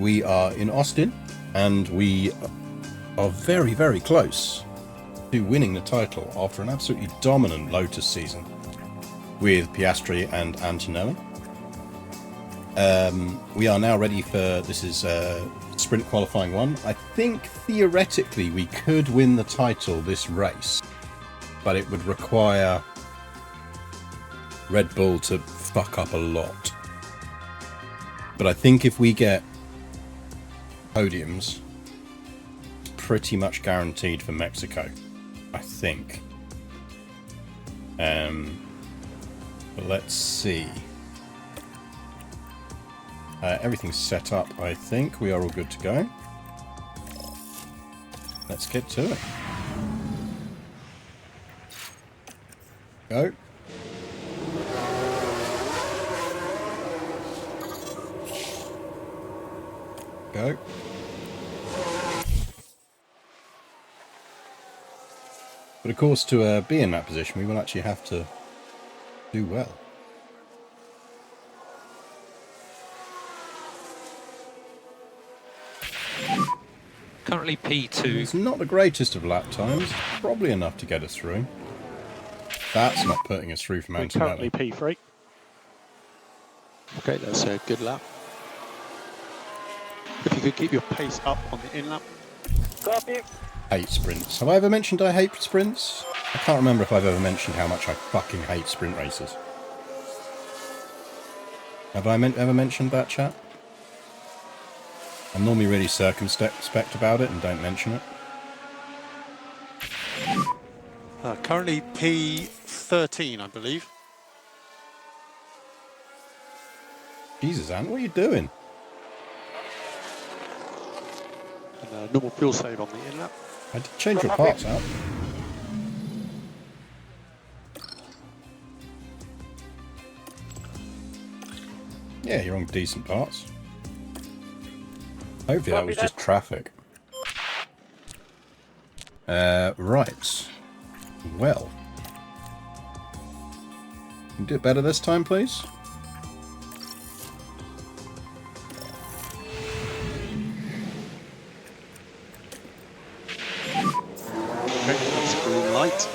we are in Austin, and we are very, very close to winning the title after an absolutely dominant Lotus season with Piastri and Antonelli. We are now ready for, this is sprint qualifying 1. I think theoretically we could win the title this race, but it would require Red Bull to fuck up a lot. But I think if we get podiums, it's pretty much guaranteed for Mexico, I think. But let's see. Everything's set up, I think. We are all good to go. Let's get to it. Go. Go. But of course, to be in that position, we will actually have to do well. Currently P2. It's not the greatest of lap times. Probably enough to get us through. That's not putting us through from Antonelli. Currently P3. Okay, that's a good lap. If you could keep your pace up on the in lap. Copy. Hate sprints. Have I ever mentioned I hate sprints? I can't remember if I've ever mentioned how much I fucking hate sprint races. Have I ever mentioned that, chat? I'm normally really circumspect about it and don't mention it. Currently P13, I believe. Jesus, Ant, what are you doing? And normal fuel save on the in lap. I did change your parts out. Yeah, you're on decent parts. Hopefully that was just traffic. Right. Well. Can you do it better this time, please? Okay, that's green light.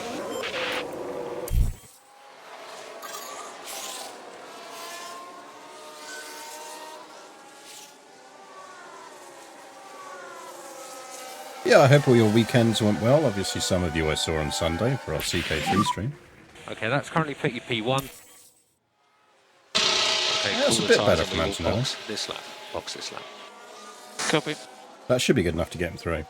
Yeah, I hope all your weekends went well. Obviously, some of you I saw on Sunday for our CK3 stream. Okay, that's currently put you P1. Okay, Yeah, that's a bit better from Antonelli. Box this lap. Box this lap. Copy. That should be good enough to get him through.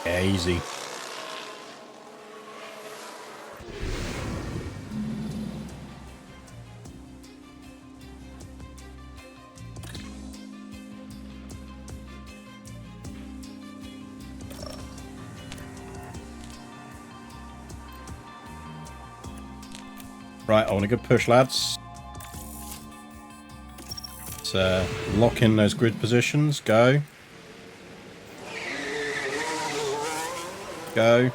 Easy. Right, I want a good push, lads. Let's lock in those grid positions. Go. Go.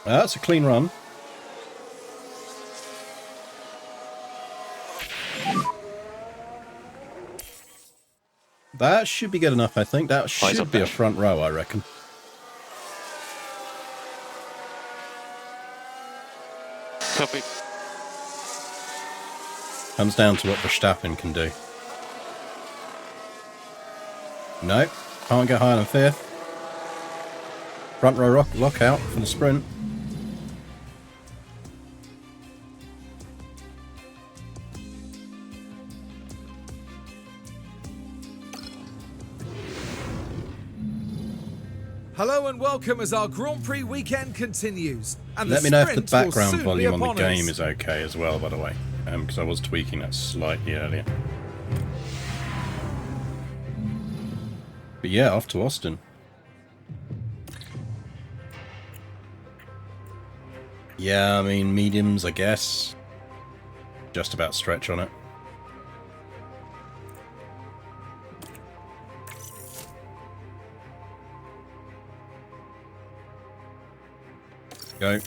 That's a clean run. That should be good enough, I think. That should be a front row, I reckon. Copy. Comes down to what Verstappen can do. No, can't get higher than 5th. Front row lockout for the sprint. Hello and welcome as our Grand Prix weekend continues. And Let me know if the background volume on the game is okay as well, by the way, because I was tweaking that slightly earlier. But yeah, off to Austin. Yeah, I mean, mediums, I guess. Just about stretch on it. Go.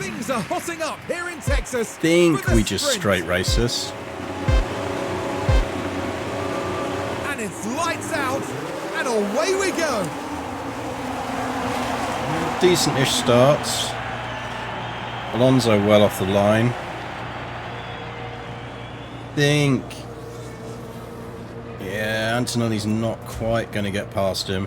Things are hotting up here in Texas. Think for the we just sprint. straight race this. And it's lights out, and away we go. Decent-ish starts. Alonso well off the line. Think. Yeah, Antonelli's not quite going to get past him.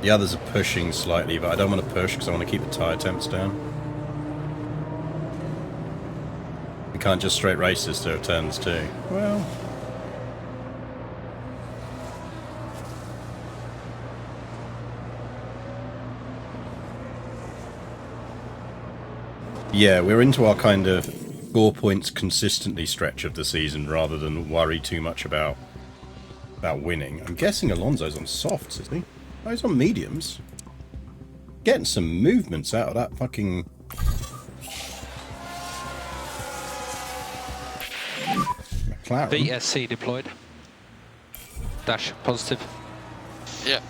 The others are pushing slightly, but I don't want to push because I want to keep the tyre temps down. We can't just straight race this, there are turns too. Well... yeah, we're into our kind of 4 points consistently stretch of the season rather than worry too much about winning. I'm guessing Alonso's on softs, is he? Oh, he's on mediums. Getting some movements out of that fucking... McLaren. VSC deployed. Dash positive. Yeah.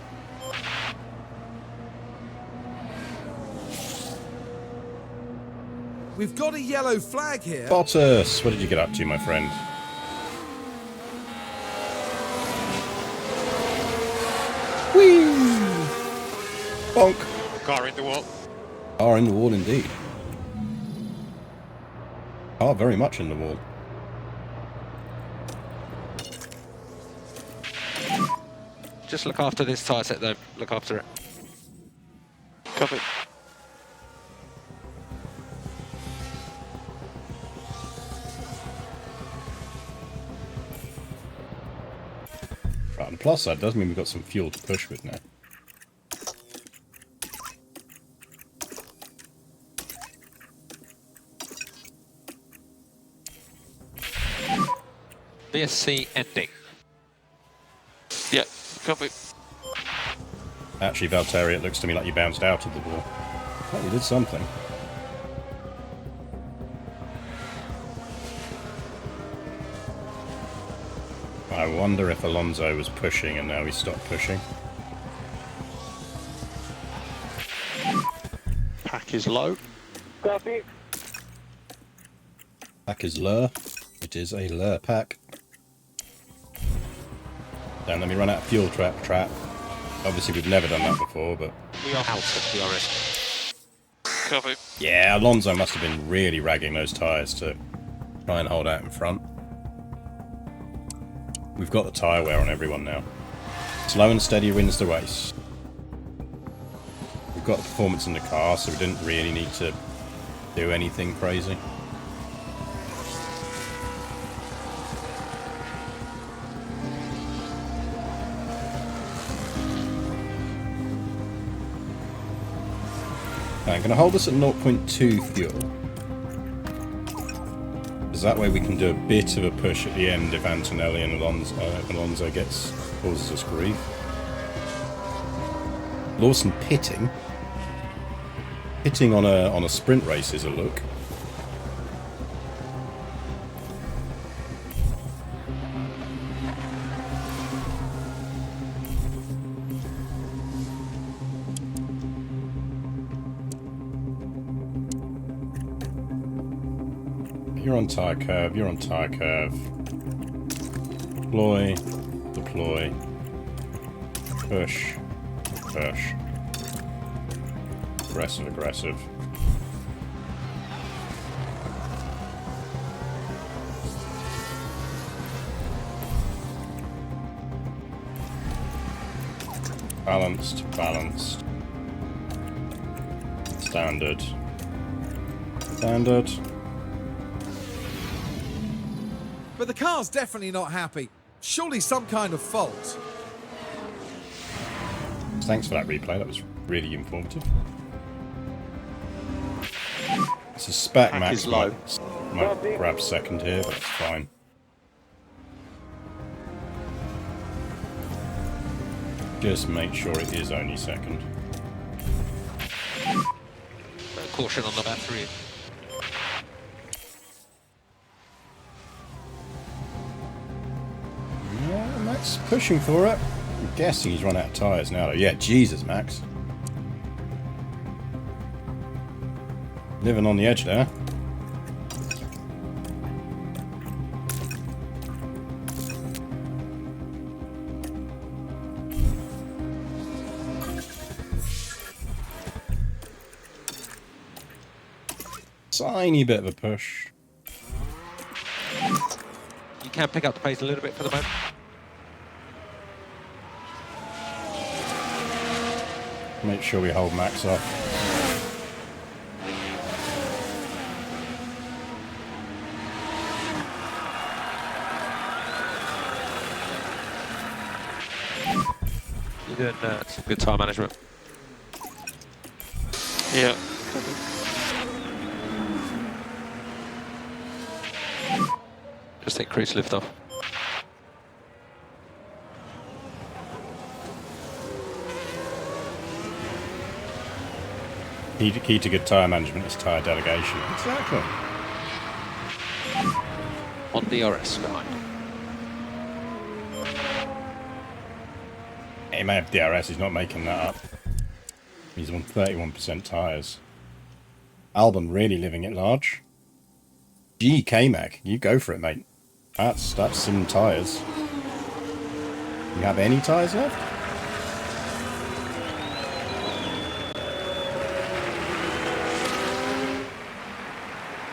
We've got a yellow flag here. Bottas, what did you get up to, my friend? Whee! Bonk. Car in the wall. Are in the wall indeed. Are very much in the wall. Just look after this tyre set though. Look after it. Copy. Right, on the plus side, does mean we've got some fuel to push with now. VSC ending. Yeah, copy. Actually, Valtteri, it looks to me like you bounced out of the wall. Oh, you did something. I wonder if Alonso was pushing and now he stopped pushing. Pack is low. Copy. Pack is lure. It is a lure pack. Don't let me run out of fuel trap. Obviously we've never done that before, but... We are out of DRS. Copy. yeah, Alonso must have been really ragging those tyres to try and hold out in front. We've got the tyre wear on everyone now. Slow and steady wins the race. We've got the performance in the car, so we didn't really need to do anything crazy. I'm going to hold this at 0.2 fuel. Because that way we can do a bit of a push at the end if Antonelli and Alonso causes us grief. Lawson pitting. Pitting on a sprint race is a look. You're on tyre curve, you're on tyre curve. Deploy, deploy. Push, push. Aggressive, aggressive. Balanced, balanced. Standard. Standard. But the car's definitely not happy. Surely some kind of fault. Thanks for that replay, that was really informative. I suspect Pack Max is low. might grab second here, but it's fine. Just make sure it is only second. caution on the battery. Yeah, Max pushing for it. I'm guessing he's run out of tyres now, though. Yeah, Jesus, Max. Living on the edge there. Tiny bit of a push. You can pick up the pace a little bit for the moment. Make sure we hold Max up. You're doing some good time management. Yeah. Just increase lift off. Key to good tyre management is tyre delegation. Exactly. On DRS behind. He may have DRS, he's not making that up. He's on 31% tyres. Albon really living it large. Gee, K-Mag, you go for it, mate. That's some tyres. You have any tyres left?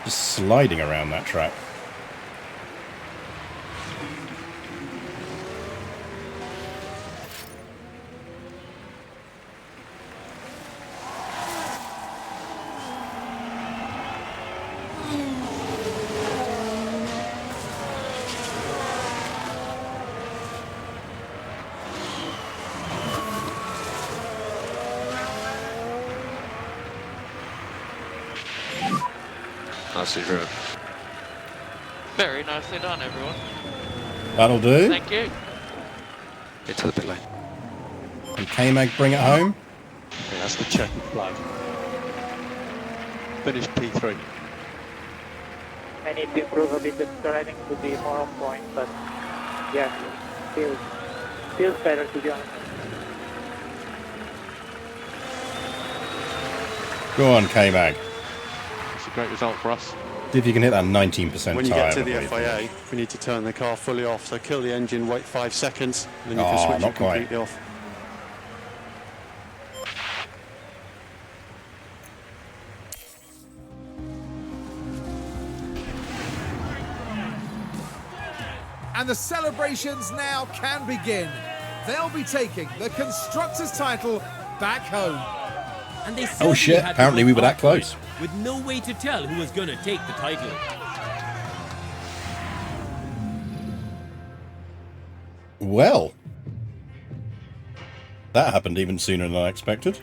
Just sliding around that track. Nicely driven. Very nicely done, everyone. That'll do. Thank you. Into the pit lane. And K-Mag bring it home. Yeah, that's the checkered flag. Finish P3. I need to improve a bit the driving to be more on point, but yeah, feels better to be honest. Go on, K-Mag. It's a great result for us. See if you can hit that 19% When you tyre get to the before you- FIA, we need to turn the car fully off. So kill the engine, wait 5 seconds, then you can Oh, switch not it completely quite. off. And the celebrations now can begin. They'll be taking the Constructor's title back home. And they Oh certainly shit, had to apparently we work were that hard for close. it, with no way to tell who was going to take the title. Well, that happened even sooner than I expected.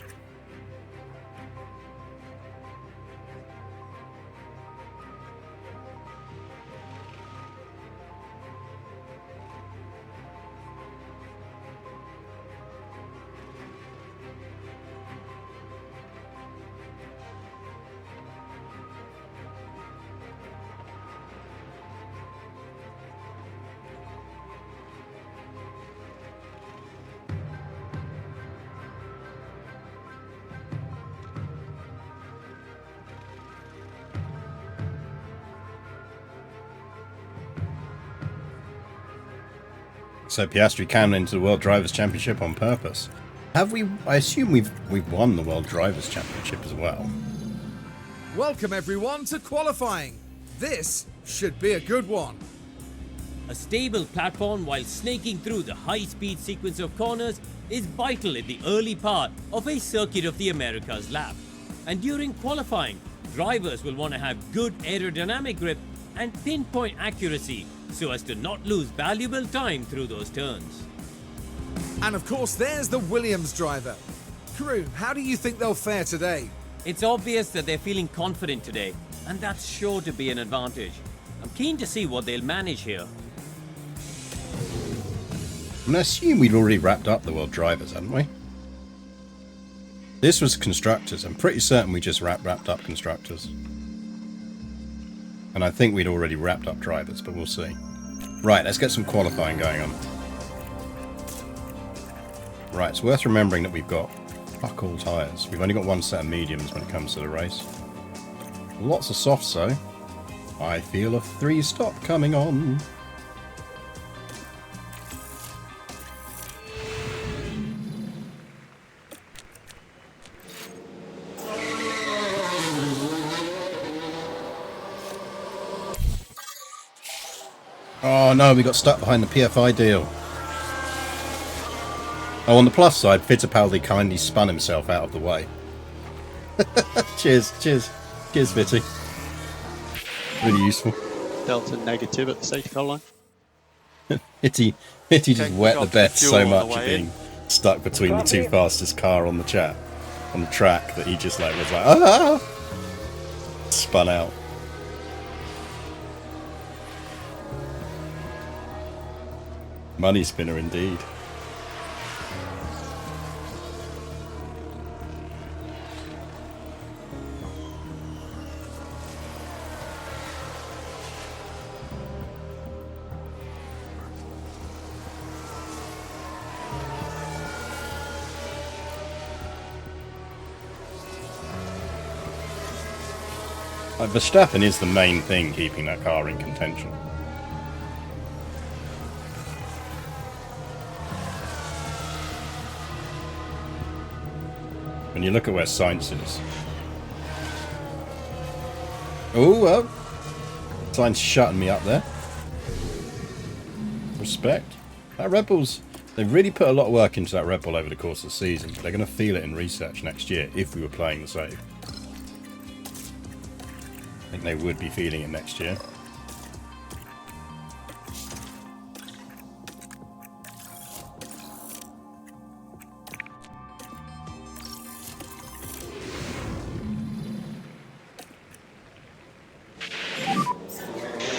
So Piastri came into the World Drivers' Championship on purpose. Have we? I assume we've won the World Drivers' Championship as well. Welcome everyone to qualifying. This should be a good one. A stable platform while snaking through the high-speed sequence of corners is vital in the early part of a Circuit of the Americas lap. And during qualifying, drivers will want to have good aerodynamic grip and pinpoint accuracy so as to not lose valuable time through those turns. And of course, there's the Williams driver. Crew, how do you think they'll fare today? It's obvious that they're feeling confident today, and that's sure to be an advantage. I'm keen to see what they'll manage here. I assume we'd already wrapped up the World Drivers, hadn't we? This was Constructors. I'm pretty certain we just wrapped up Constructors. And I think we'd already wrapped up Drivers, but we'll see. Right, let's get some qualifying going on. Right, it's worth remembering that we've got fuck all tyres. We've only got one set of mediums when it comes to the race. Lots of softs though. I feel a 3-stop coming on. Oh no, we got stuck behind the PFI deal. Oh, on the plus side, Fittipaldi kindly spun himself out of the way. Cheers, cheers. Cheers, Fitty. Really useful. Delta negative at the safety car line. Fitty just Okay, wet got the bed fuel so on the much of way being stuck between the two fastest car on the track that he just like was like, ah! Spun out. Money spinner indeed. Verstappen is the main thing keeping that car in contention. When you look at where Sainz is. Oh, well. Sainz shutting me up there. Respect. That Red Bull's... They've really put a lot of work into that Red Bull over the course of the season. But they're going to feel it in research next year if we were playing the save. I think they would be feeling it next year.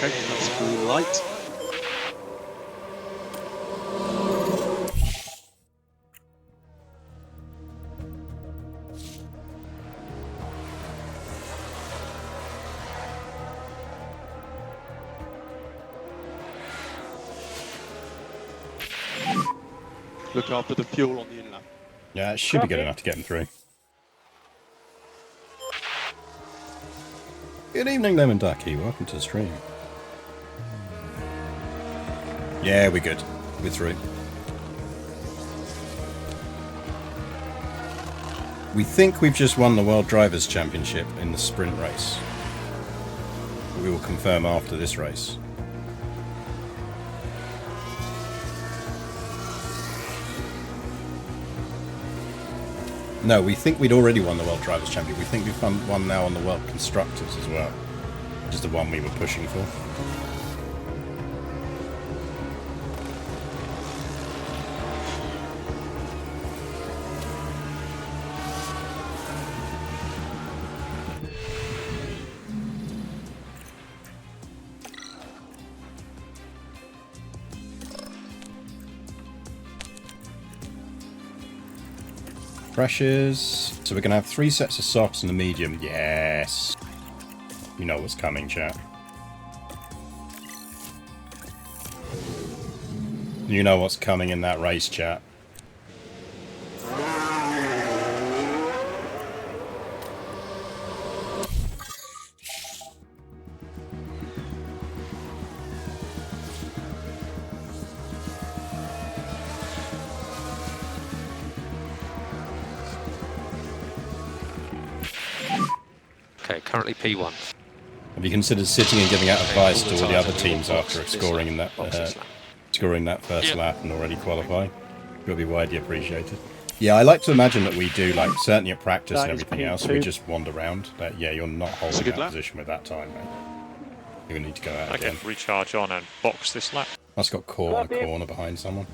Okay, that's green light. Look after the fuel on the in-lap. Yeah, it should be good enough to get them through. Good evening, Lemon Ducky. Welcome to the stream. Yeah, we're good. We're through. We think we've just won the World Drivers' Championship in the sprint race. We will confirm after this race. No, we think we'd already won the World Drivers' Championship. We think we've won now on the World Constructors as well. Which is the one we were pushing for. Pressures. So we're going to have 3 sets of softs and a medium. Yes. You know what's coming, chat. You know what's coming in that race, chat. Currently P1. Have you considered sitting and giving out advice to all the other teams after scoring in that first lap and already qualifying? It will be widely appreciated. Yeah, I like to imagine that we do, like, certainly at practice and everything else, we just wander around. But yeah, you're not holding that position with that time, mate. You're going to need to go out again. Recharge on and box this lap. That's got caught in a corner behind someone.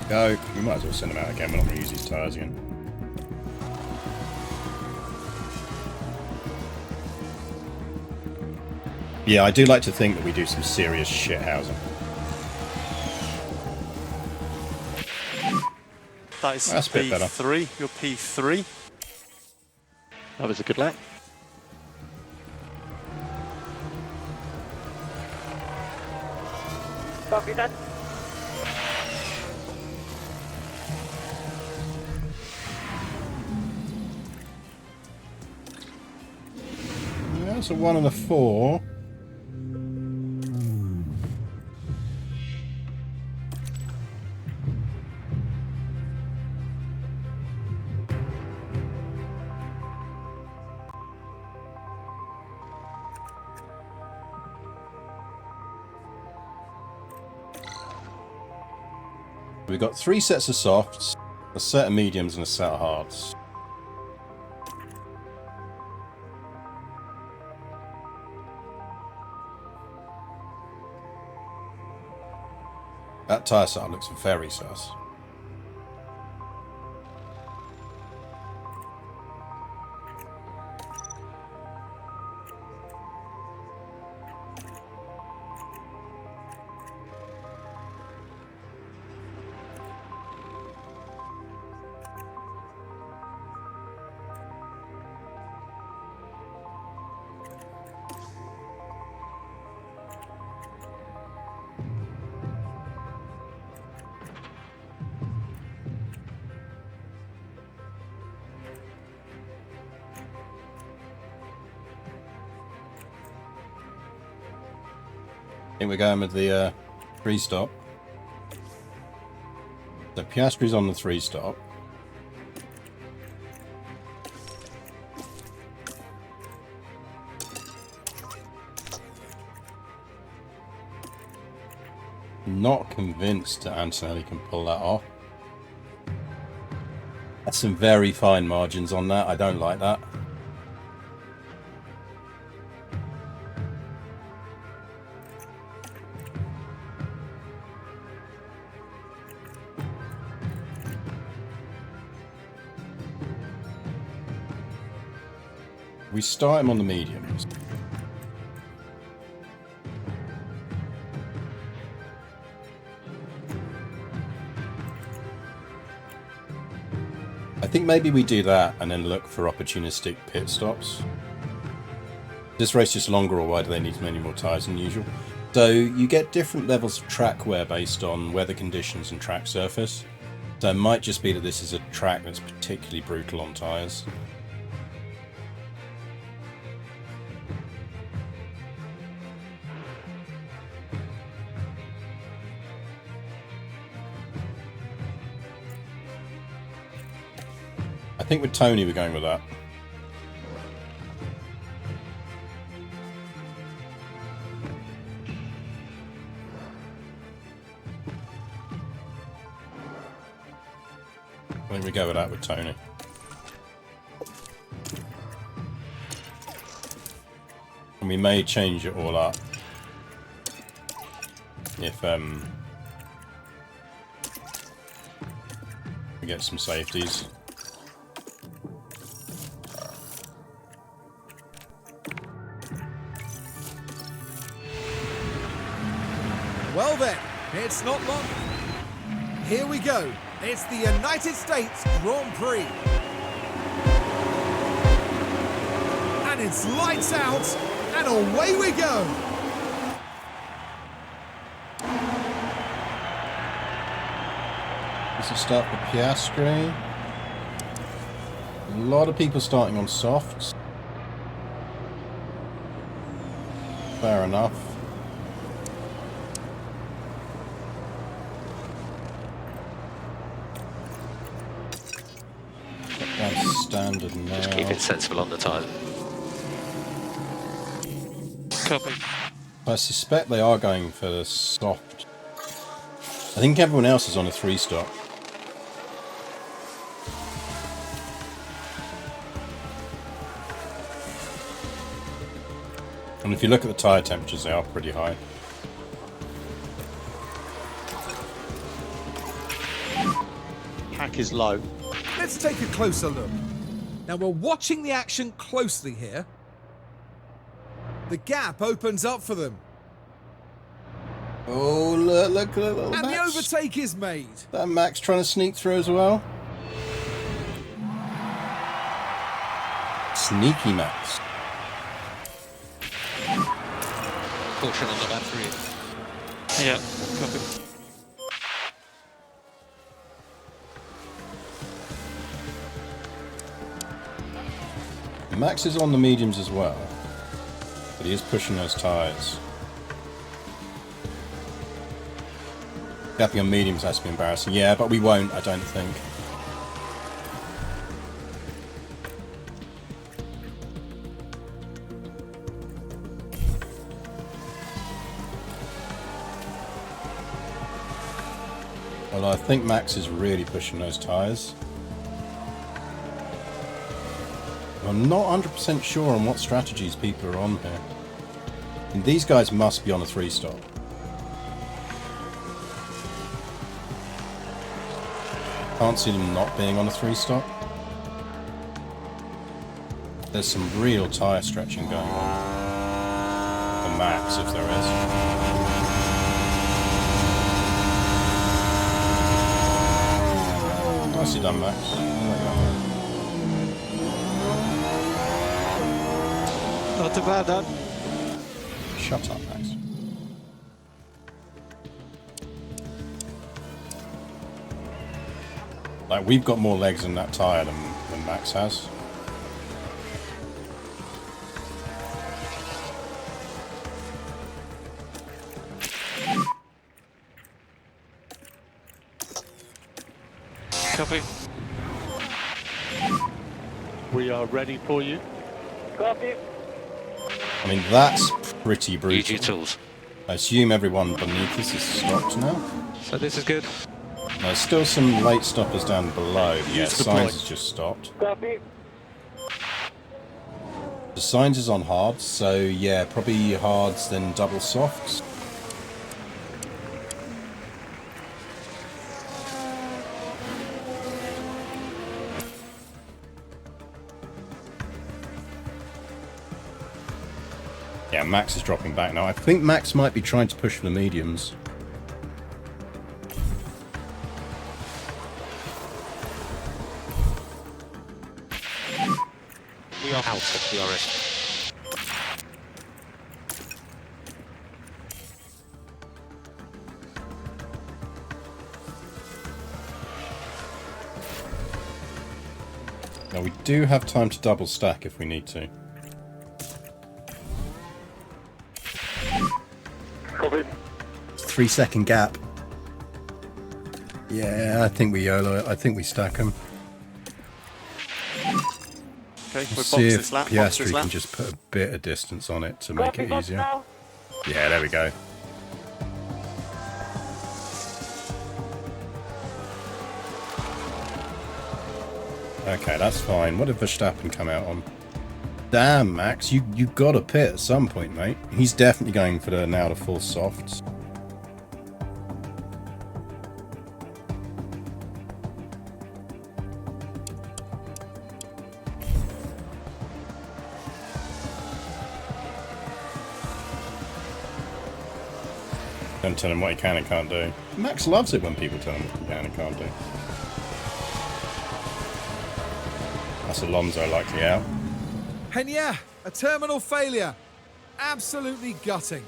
Go. We might as well send him out again. We're not going to use his tyres again. Yeah, I do like to think that we do some serious shithousing. That is That's a bit better. P3. You're P3. That was a good lap. Copy that. Yeah, so 1 and a 4. We've got 3 sets of softs, a set of mediums and a set of hards. That tyre setup looks very sus. I think we're going with the 3-stop. So Piastri's on the 3-stop. Not convinced that Antonelli can pull that off. That's some very fine margins on that. I don't like that. We start him on the mediums. I think maybe we do that and then look for opportunistic pit stops. This race is longer, or why do they need many more tyres than usual? So you get different levels of track wear based on weather conditions and track surface. So it might just be that this is a track that's particularly brutal on tyres. I think with Tony we're going with that. I think we go with that with Tony. And we may change it all up if we get some safeties. Well then, it's not long. Here we go. It's the United States Grand Prix. And it's lights out, and away we go. This will start with Piastri. A lot of people starting on softs. Fair enough. Standard now. Just keep it sensible on the tyre. Copy. I suspect they are going for the soft. I think everyone else is on a 3-stop. And if you look at the tyre temperatures, they are pretty high. Pack is low. Let's take a closer look. Now we're watching the action closely here. The gap opens up for them. Oh, look, And the Max. overtake is made. That Max trying to sneak through as well. Sneaky Max. Caution on the battery. Yeah, copy. Max is on the mediums as well, but he is pushing those tyres. Gapping on mediums has to be embarrassing. Yeah, but we won't, I don't think. Well, I think Max is really pushing those tyres. I'm not 100% sure on what strategies people are on here. And these guys must be on a 3-stop. Can't see them not being on a 3-stop. There's some real tyre stretching going on. For Max, if there is. Nicely done, Max. Not too bad, Dan. Shut up, Max. Like, we've got more legs in that tyre than Max has. Copy. We are ready for you. Copy. I mean, that's pretty Use your brutal. tools. I assume everyone beneath us is stopped now. So this is good. There's still some late stoppers down below. But yeah, Use the Signs point. has just stopped. Copy. The Signs is on hards, so yeah, probably hards then double softs. Yeah, Max is dropping back now. I think Max might be trying to push for the mediums. We are out of DRS. Now we do have time to double stack if we need to. Copy. 3-second gap. Yeah, I think we YOLO it. I think we stack them. Okay, we'll box See if this lap. Box Piastri this can lap. just put a bit of distance on it to make Copy, it box easier. now. Yeah, there we go. Okay, that's fine. What did Verstappen come out on? Damn, Max, you got to pit at some point, mate. He's definitely going for the now to full softs. Don't tell him what he can and can't do. Max loves it when people tell him what he can and can't do. That's Alonso likely out. And yeah, a terminal failure. Absolutely gutting.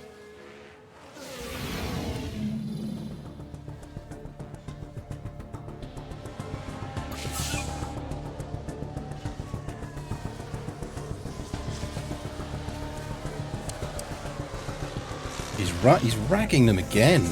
He's ragging them again.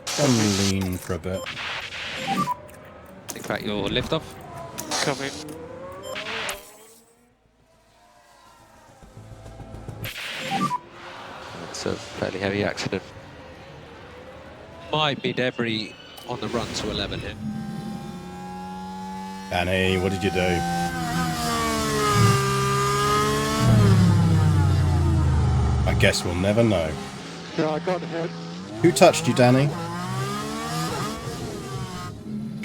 Come lean for a bit. Think about your lift off. Copy. It's a fairly heavy accident. Might be debris on the run to 11 here. Danny, what did you do? I guess we'll never know. Yeah, I got hit. Who touched you, Danny?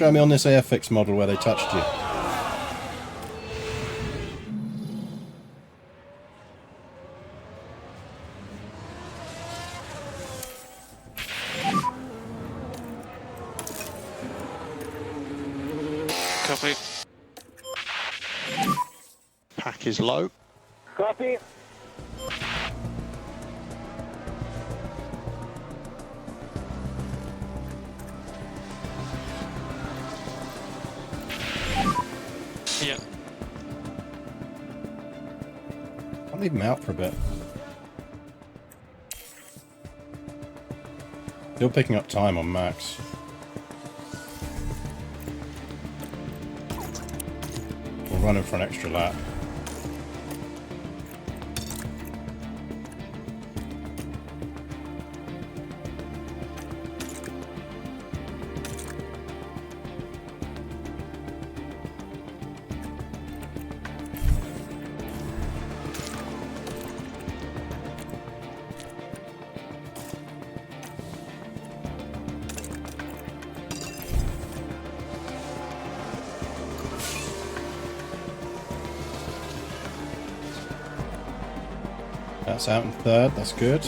Show me on this Airfix model where they touched you. Copy. Pack is low. Copy. Yeah. I'll leave him out for a bit. Still picking up time on Max. We'll run him for an extra lap. That's out in third, that's good.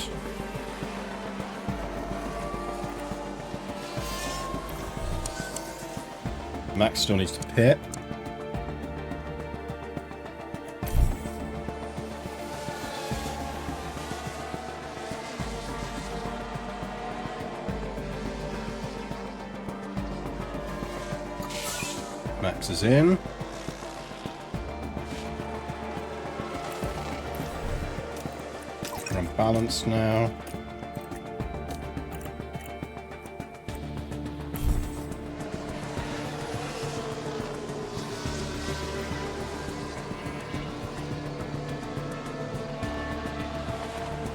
Max still needs to pit. Max is in. We're on balance now.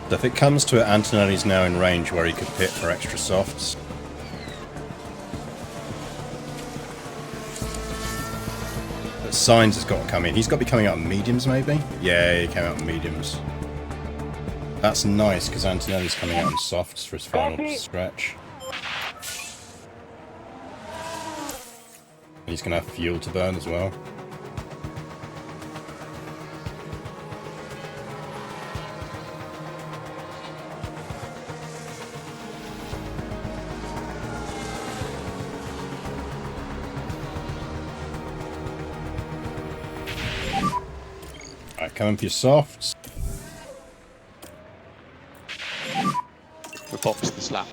So if it comes to it, Antonelli's now in range where he could pit for extra softs. But Sainz has got to come in. He's got to be coming out on mediums, maybe? Yeah, he came out on mediums. That's nice, because Antonelli's coming out on softs for his final stretch. He's going to have fuel to burn as well. Alright, coming for your softs. We boxed this lap.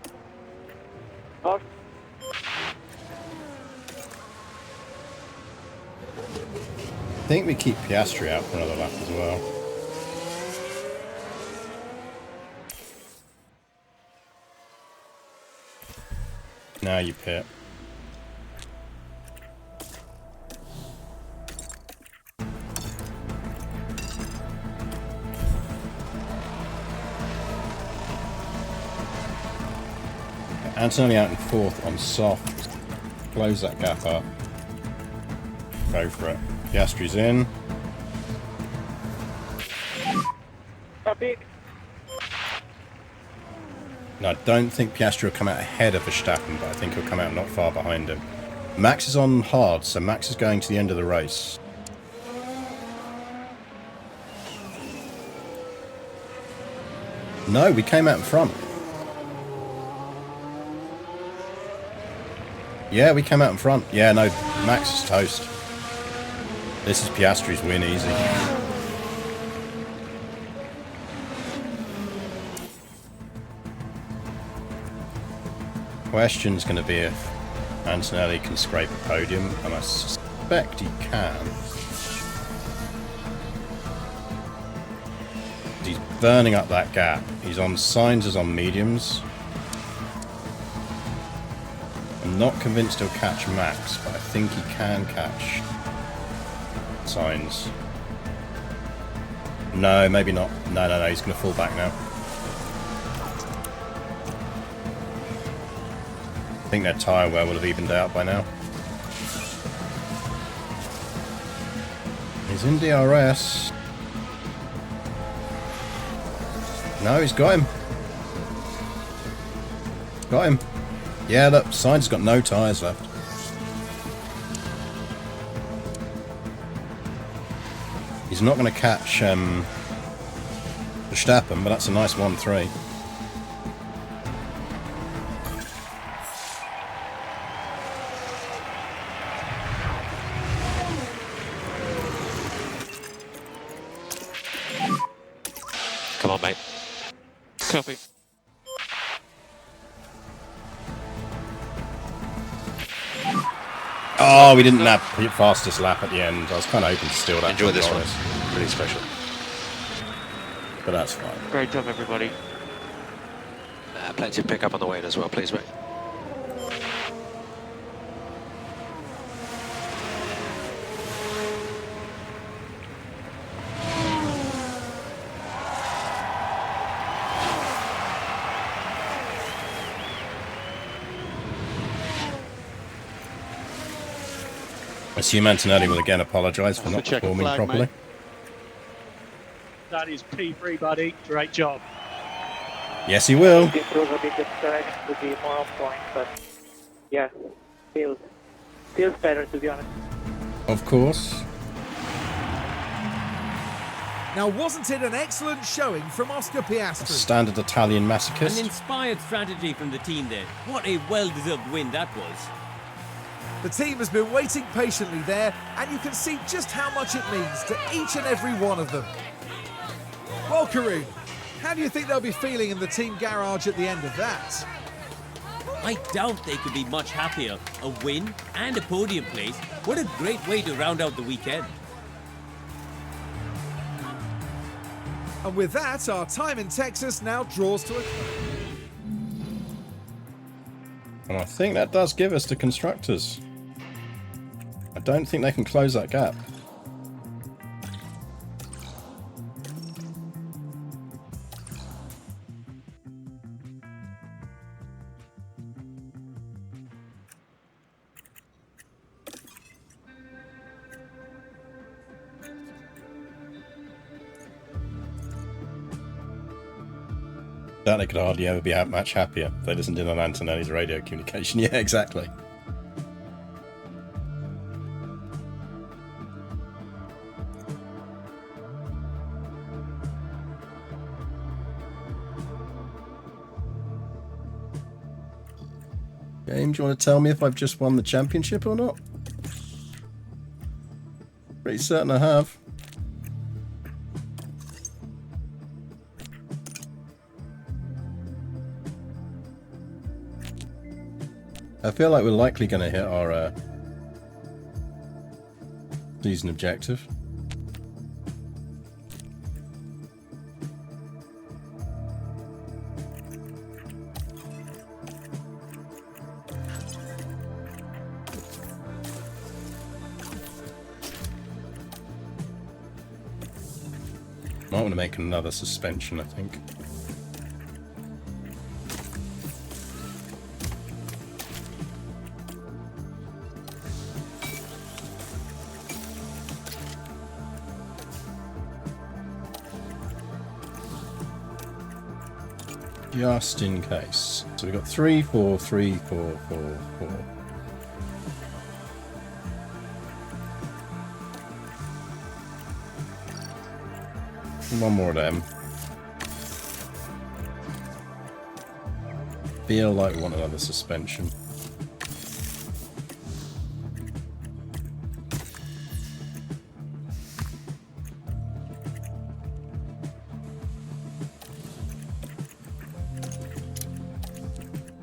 Off. I think we keep Piastri out for another lap as well. Now you pit. Antonelli out in fourth on soft. Close that gap up. Go for it. Piastri's in. Copy. No, I don't think Piastri will come out ahead of Verstappen, but I think he'll come out not far behind him. Max is on hard, so Max is going to the end of the race. No, we came out in front. Yeah, we came out in front. Yeah, no, Max is toast. This is Piastri's win easy. Question's going to be if Antonelli can scrape a podium, and I suspect he can. He's burning up that gap. He's on Sainz is on mediums. I'm not convinced he'll catch Max, but I think he can catch Sainz. No, maybe not. No, he's going to fall back now. I think their tyre wear will have evened out by now. He's in DRS. No, he's got him. Got him. Yeah, look, Sainz has got no tyres left. He's not going to catch Verstappen, but that's a nice 1-3. Copy. Oh, we didn't have the fastest lap at the end. I was kind of hoping to steal that. Enjoy from this one. Norris, Really special. but that's fine. Great job, everybody. Plenty of pickup on the way in as well, please, mate. I assume Antonelli will again apologise for That's not the checker performing flag, properly. mate. That is P3, buddy. Great job. Yes, he will. If improve a bit, the driving would be more on point, but yeah, feels better, to be honest. Of course. Now, wasn't it an excellent showing from Oscar Piastri? Standard Italian An masochist. inspired strategy from the team there. What a well-deserved win that was. The team has been waiting patiently there, and you can see just how much it means to each and every one of them. Well, Karun, how do you think they'll be feeling in the team garage at the end of that? I doubt they could be much happier. A win and a podium place. What a great way to round out the weekend. And with that, our time in Texas now draws to a close. And I think that does give us the Constructors. I don't think they can close that gap. They could hardly ever be much happier if they listened in on Antonelli's radio communication. Yeah, exactly. Game, do you want to tell me if I've just won the championship or not? Pretty certain I have. I feel like we're likely going to hit our season objective. Might want to make another suspension, I think. Just in case. So we've got 3, 4, 3, 4, 4, 4. One more of them. Feel like we want another suspension.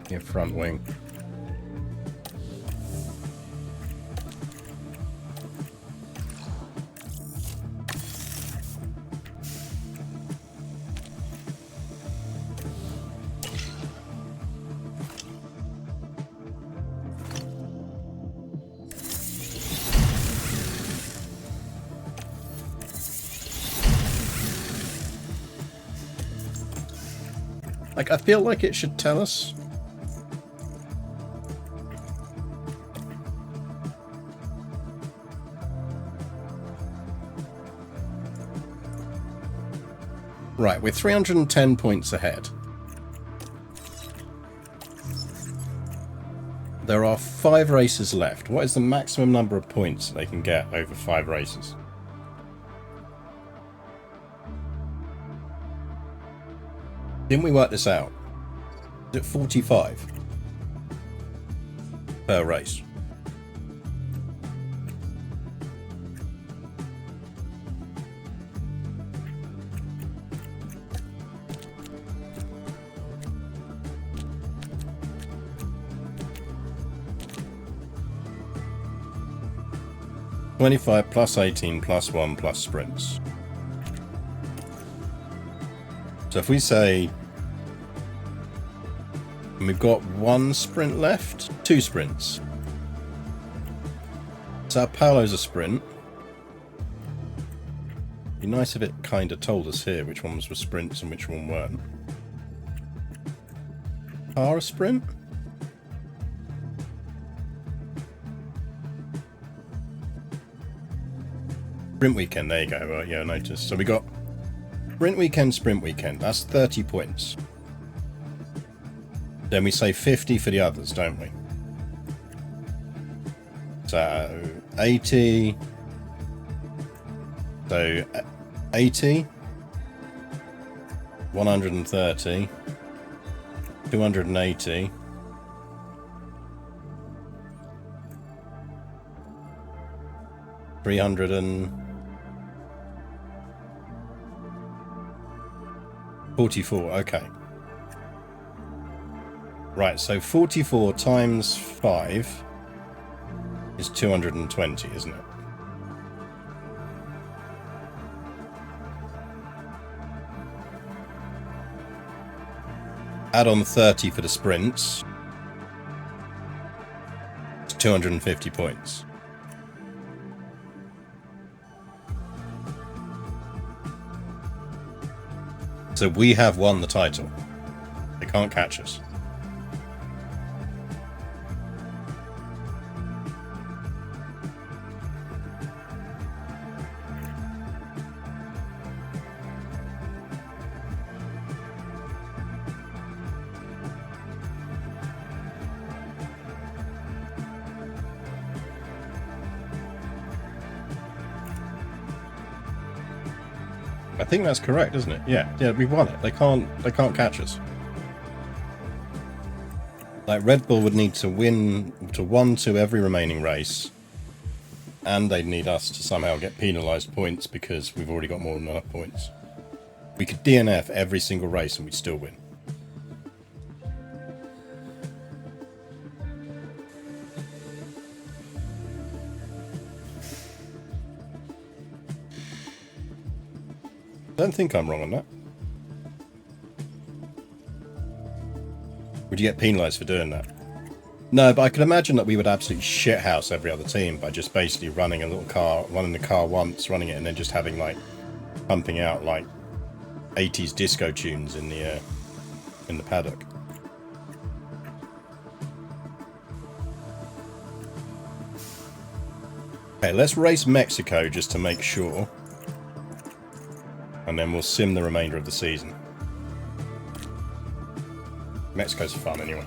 Your front wing. Like, I feel like it should tell us. Right, we're 310 points ahead. There are 5 races left. What is the maximum number of points they can get over 5 races? Didn't we work this out? Is it 45 per race? 25 plus 18 plus 1 plus sprints. So if we say we've got 1 sprint left, 2 sprints. So Paolo's a sprint. Be nice if it kind of told us here which ones were sprints and which one weren't. Are a sprint? Sprint weekend, there you go. Right, yeah, I noticed. So we got sprint weekend. That's 30 points. Then we say 50 for the others, don't we? So 80. So 80, 130, 280, 344. Okay. Right, so 44 times 5 is 220, isn't it? Add on 30 for the sprints. It's 250 points. So we have won the title. They can't catch us. I think that's correct, isn't it? Yeah, we won it. They can't catch us. Like Red Bull would need to win to 1-2 every remaining race, and they'd need us to somehow get penalised points because we've already got more than enough points. We could DNF every single race and we'd still win. I don't think I'm wrong on that. Would you get penalised for doing that? No, but I could imagine that we would absolutely shithouse every other team by just basically running a little car, running the car once, running it, and then just having like pumping out like 80s disco tunes in the paddock. Okay, let's race Mexico just to make sure. And then we'll sim the remainder of the season. Mexico's fun anyway.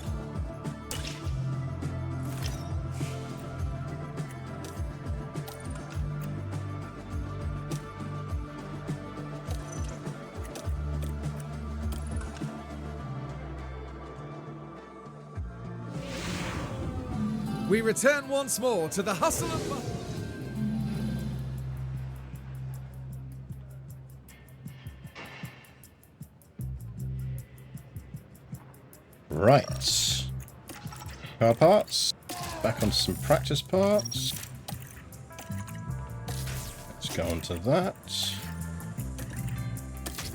We return once more to the hustle and bustle. Right. Car parts. Back onto some practice parts. Let's go onto that.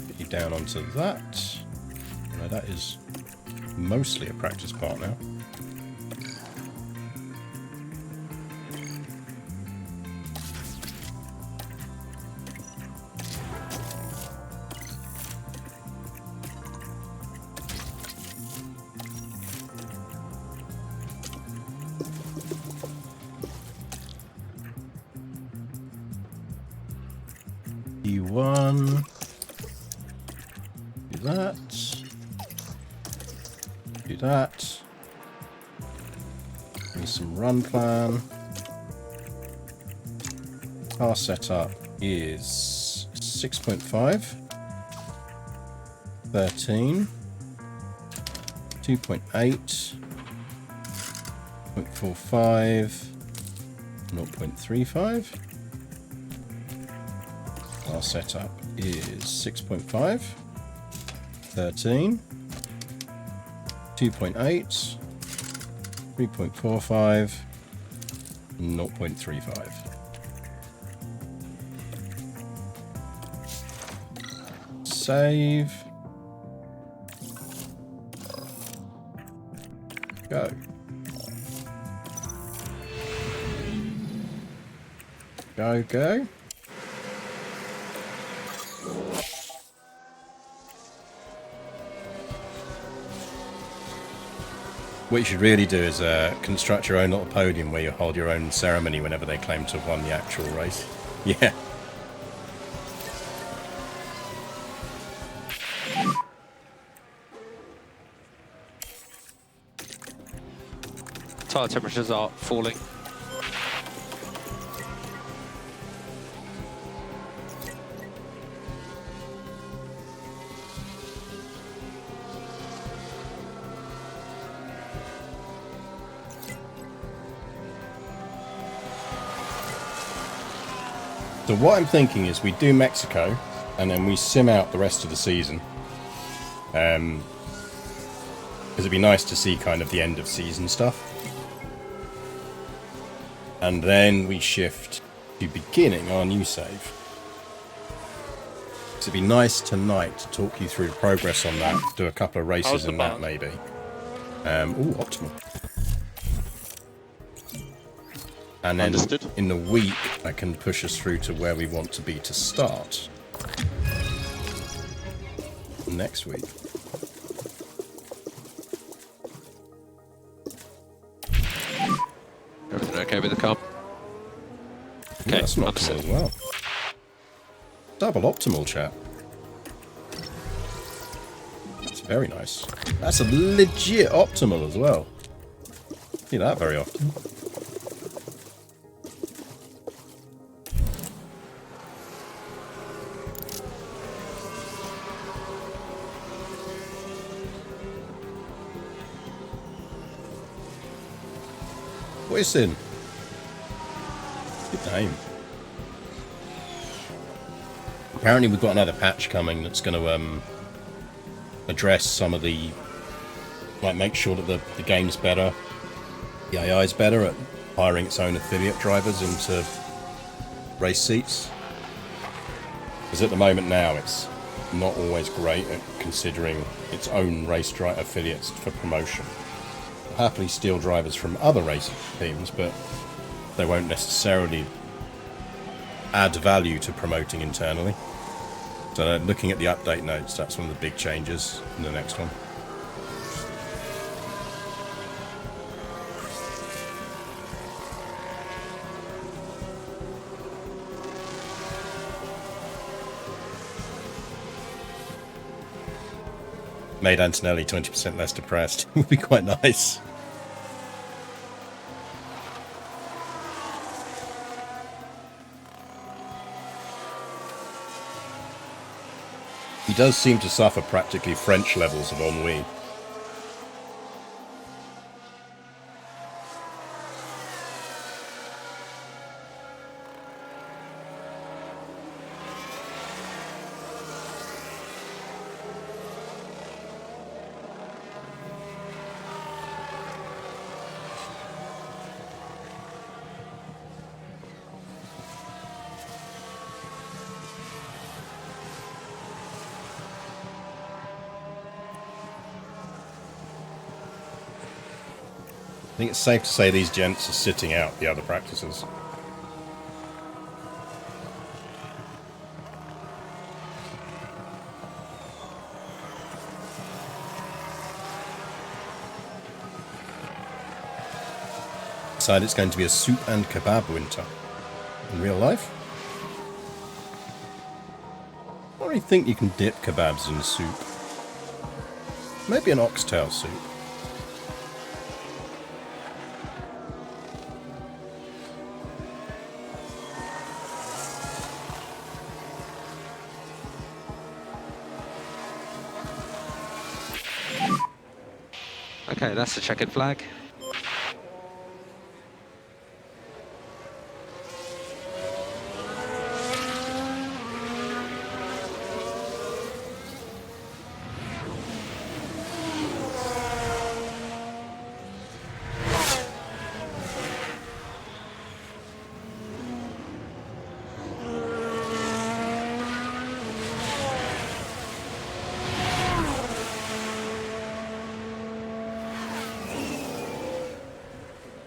Get you down onto that. No, that is mostly a practice part now. E1. Do that. Do that. Need some run plan. Car setup is 6.5. 13. 2.8. 0.45. 0.35. Our setup is 6.5, 13, 2.8, 3.45, 0.35. Save. Go. Go, go. What you should really do is construct your own little podium where you hold your own ceremony whenever they claim to have won the actual race. Yeah. Tyre temperatures are falling. So what I'm thinking is we do Mexico, and then we sim out the rest of the season. Because it'd be nice to see kind of the end of season stuff. And then we shift to beginning our new save. So it'd be nice tonight to talk you through the progress on that, do a couple of races How's the in that barn? maybe. Ooh, optimal. And then Understood. in the week, I can push us through to where we want to be to start. Next week. Everything okay with the car? Ooh, Okay, that's an optimal understood. as well. Double optimal, chat. That's very nice. That's a legit optimal as well. See that very often. What is in? Good name. Apparently we've got another patch coming that's going to address some of the, like, make sure that the game's better, the AI is better at hiring its own affiliate drivers into race seats. Because at the moment now it's not always great at considering its own race driver affiliates for promotion. They'll happily steal drivers from other race teams, but they won't necessarily add value to promoting internally. So looking at the update notes, that's one of the big changes in the next one. Made Antonelli 20% less depressed. Would be quite nice. He does seem to suffer practically French levels of ennui. I think it's safe to say these gents are sitting out the other practices. Decided it's going to be a soup and kebab winter. In real life? I don't really think you can dip kebabs in soup. Maybe an oxtail soup. Okay, that's the checkered flag.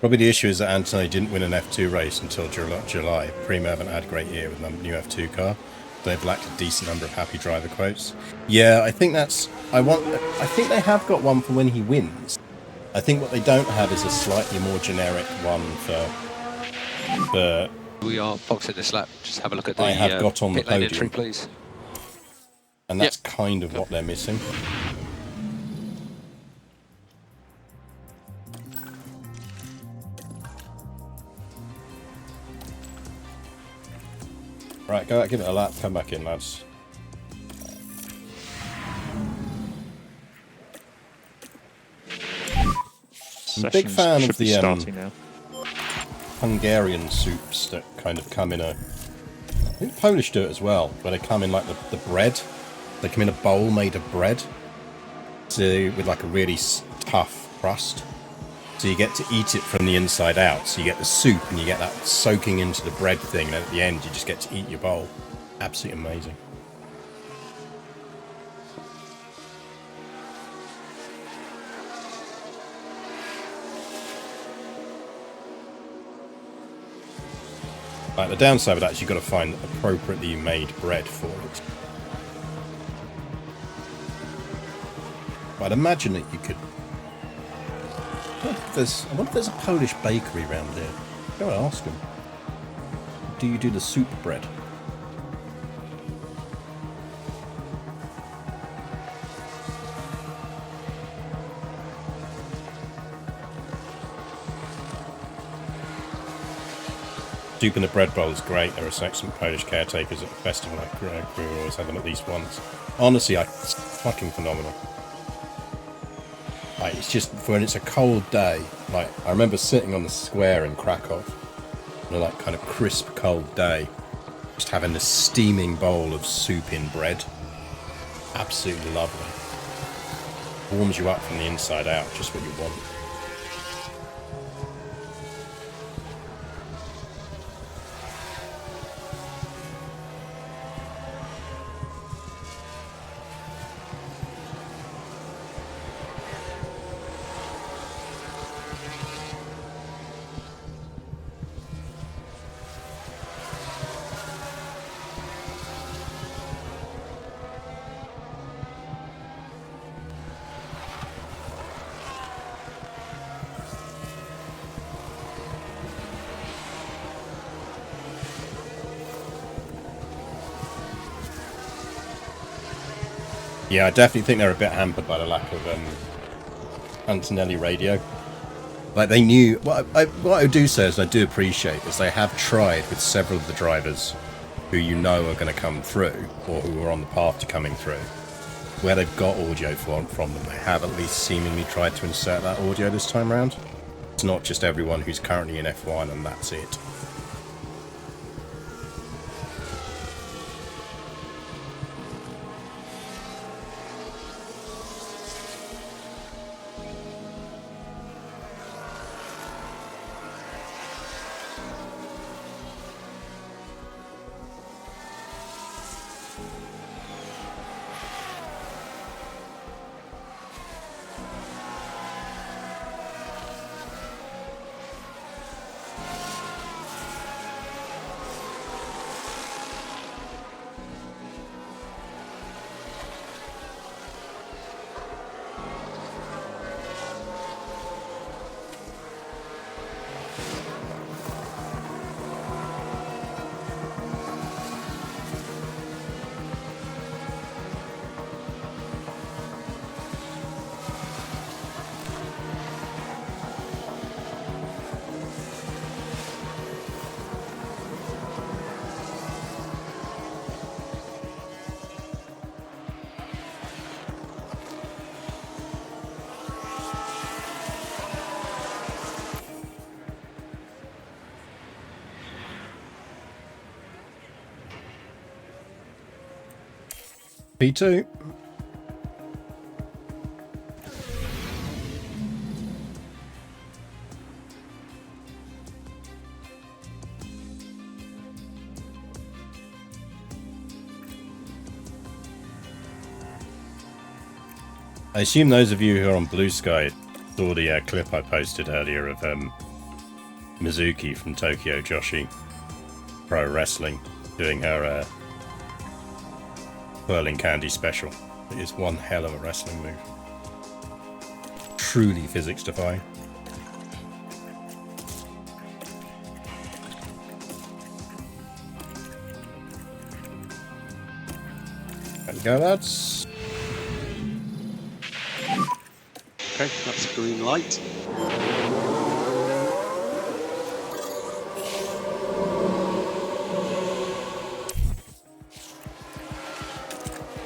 Probably the issue is that Anthony didn't win an F2 race until July. Prima haven't had a great year with the new F2 car. They've lacked a decent number of happy driver quotes. Yeah, I think that's... I think they have got one for when he wins. I think what they don't have is a slightly more generic one for We are boxing this lap. Just have a look at the I have got on the pit lane podium. entry, please. And that's kind of what they're missing. Right, go out, give it a lap, come back in, lads. I'm a big fan of the Hungarian soups that kind of come in a... I think Polish do it as well, where they come in like the bread. They come in a bowl made of bread. So with like a really tough crust. So you get to eat it from the inside out. So you get the soup and you get that soaking into the bread thing. And at the end you just get to eat your bowl. Absolutely amazing. Like the downside of that is you've got to find appropriately made bread for it. But I'd imagine that you could... I wonder if there's a Polish bakery around here. Go and ask them. Do you do the soup bread? Soup in the bread bowl is great. There are some excellent Polish caretakers at a festival like Crew. We always have them at least once. Honestly, it's fucking phenomenal. Like, it's just, when it's a cold day, like, I remember sitting on the square in Krakow, on a like kind of crisp cold day, just having this steaming bowl of soup in bread. Absolutely lovely. Warms you up from the inside out, just what you want. Yeah, I definitely think they're a bit hampered by the lack of Antonelli radio. Like, they knew... What I do say is I do appreciate is they have tried with several of the drivers who you know are going to come through, or who are on the path to coming through, where they've got audio from them. They have at least seemingly tried to insert that audio this time around. It's not just everyone who's currently in F1 and that's it. P2. I assume those of you who are on Blue Sky saw the clip I posted earlier of Mizuki from Tokyo Joshi Pro Wrestling doing her Whirling Candy special. It is one hell of a wrestling move. Truly physics defying. There we go, lads. Okay, that's green light.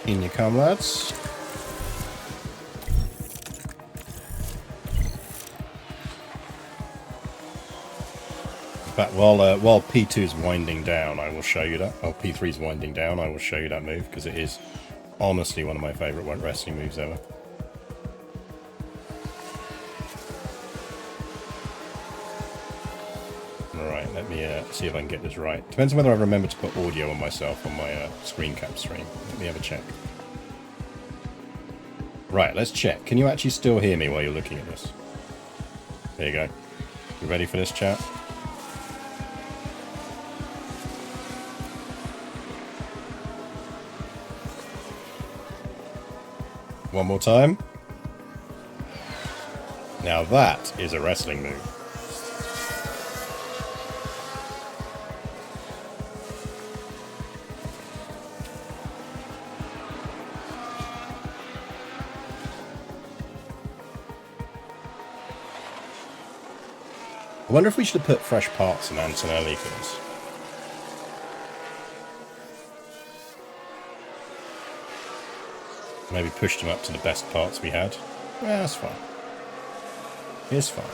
In you come, lads. But while P2 is winding down, I will show you that. While P3 is winding down, I will show you that move because it is honestly one of my favourite wrestling moves ever. Alright, let me see if I can get this right. Depends on whether I remember to put audio on myself on my screen cap stream. Let me have a check. Right, let's check. Can you actually still hear me while you're looking at this? There you go. You ready for this, chat? One more time. Now that is a wrestling move. I wonder if we should have put fresh parts in Antonelli for this. Maybe pushed him up to the best parts we had. Yeah, that's fine. It's fine.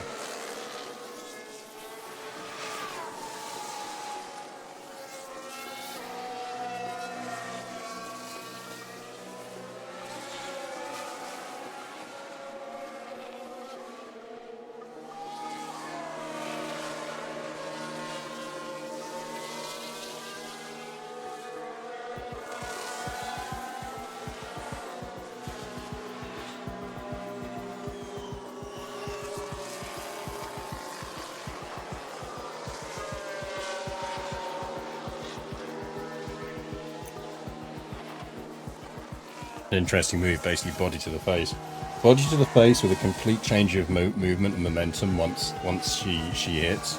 An interesting move, basically body to the face. Body to the face with a complete change of movement and momentum once she hits.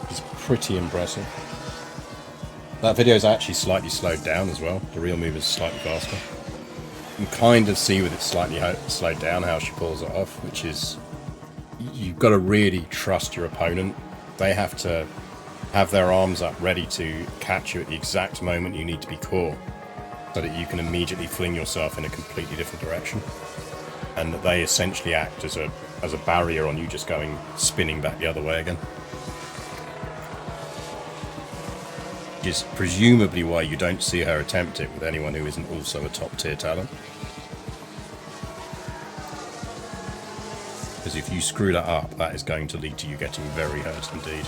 It's pretty impressive. That video is actually slightly slowed down as well. The real move is slightly faster. You can kind of see with it slightly slowed down how she pulls it off, which is... You've got to really trust your opponent. They have to have their arms up ready to catch you at the exact moment you need to be caught, so that you can immediately fling yourself in a completely different direction, and that they essentially act as a barrier on you just going spinning back the other way again. Which is presumably why you don't see her attempt it with anyone who isn't also a top tier talent. Because if you screw that up, that is going to lead to you getting very hurt indeed.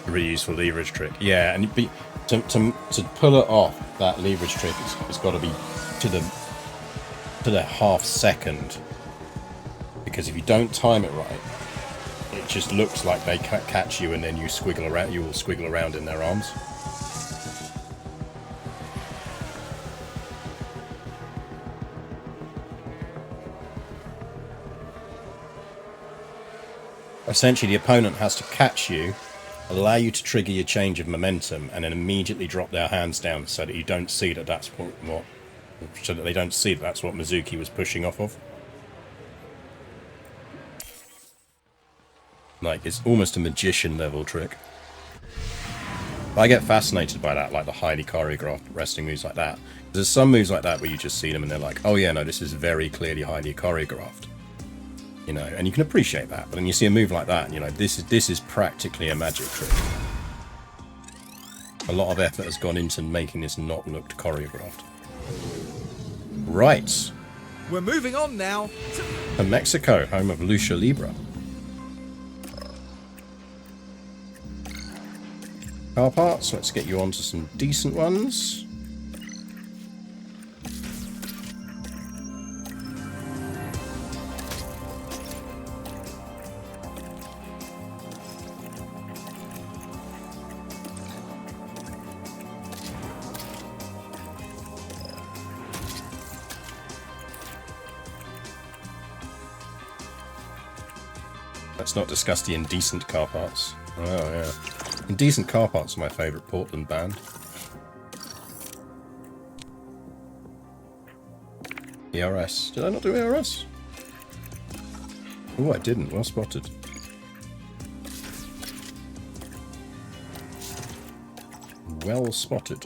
Really useful leverage trick. Yeah, and to pull it off, that leverage trick has got to be to the half second, because if you don't time it right, it just looks like they catch you and then you will squiggle around in their arms. Essentially, the opponent has to catch you, allow you to trigger your change of momentum, and then immediately drop their hands down so that you don't see that that's so that they don't see that that's what Mizuki was pushing off of. Like, it's almost a magician level trick. I get fascinated by that, like the highly choreographed wrestling moves like that. There's some moves like that where you just see them and they're like, oh yeah, no, this is very clearly highly choreographed. You know, and you can appreciate that. But then you see a move like that, and you know, this is practically a magic trick. A lot of effort has gone into making this not look choreographed. Right. We're moving on now To Mexico, home of Lucha Libre. Car parts, let's get you onto some decent ones. Let's not discuss the indecent car parts. Oh, yeah. Indecent car parts are my favourite Portland band. ERS. Did I not do ERS? Oh, I didn't. Well spotted. Well spotted.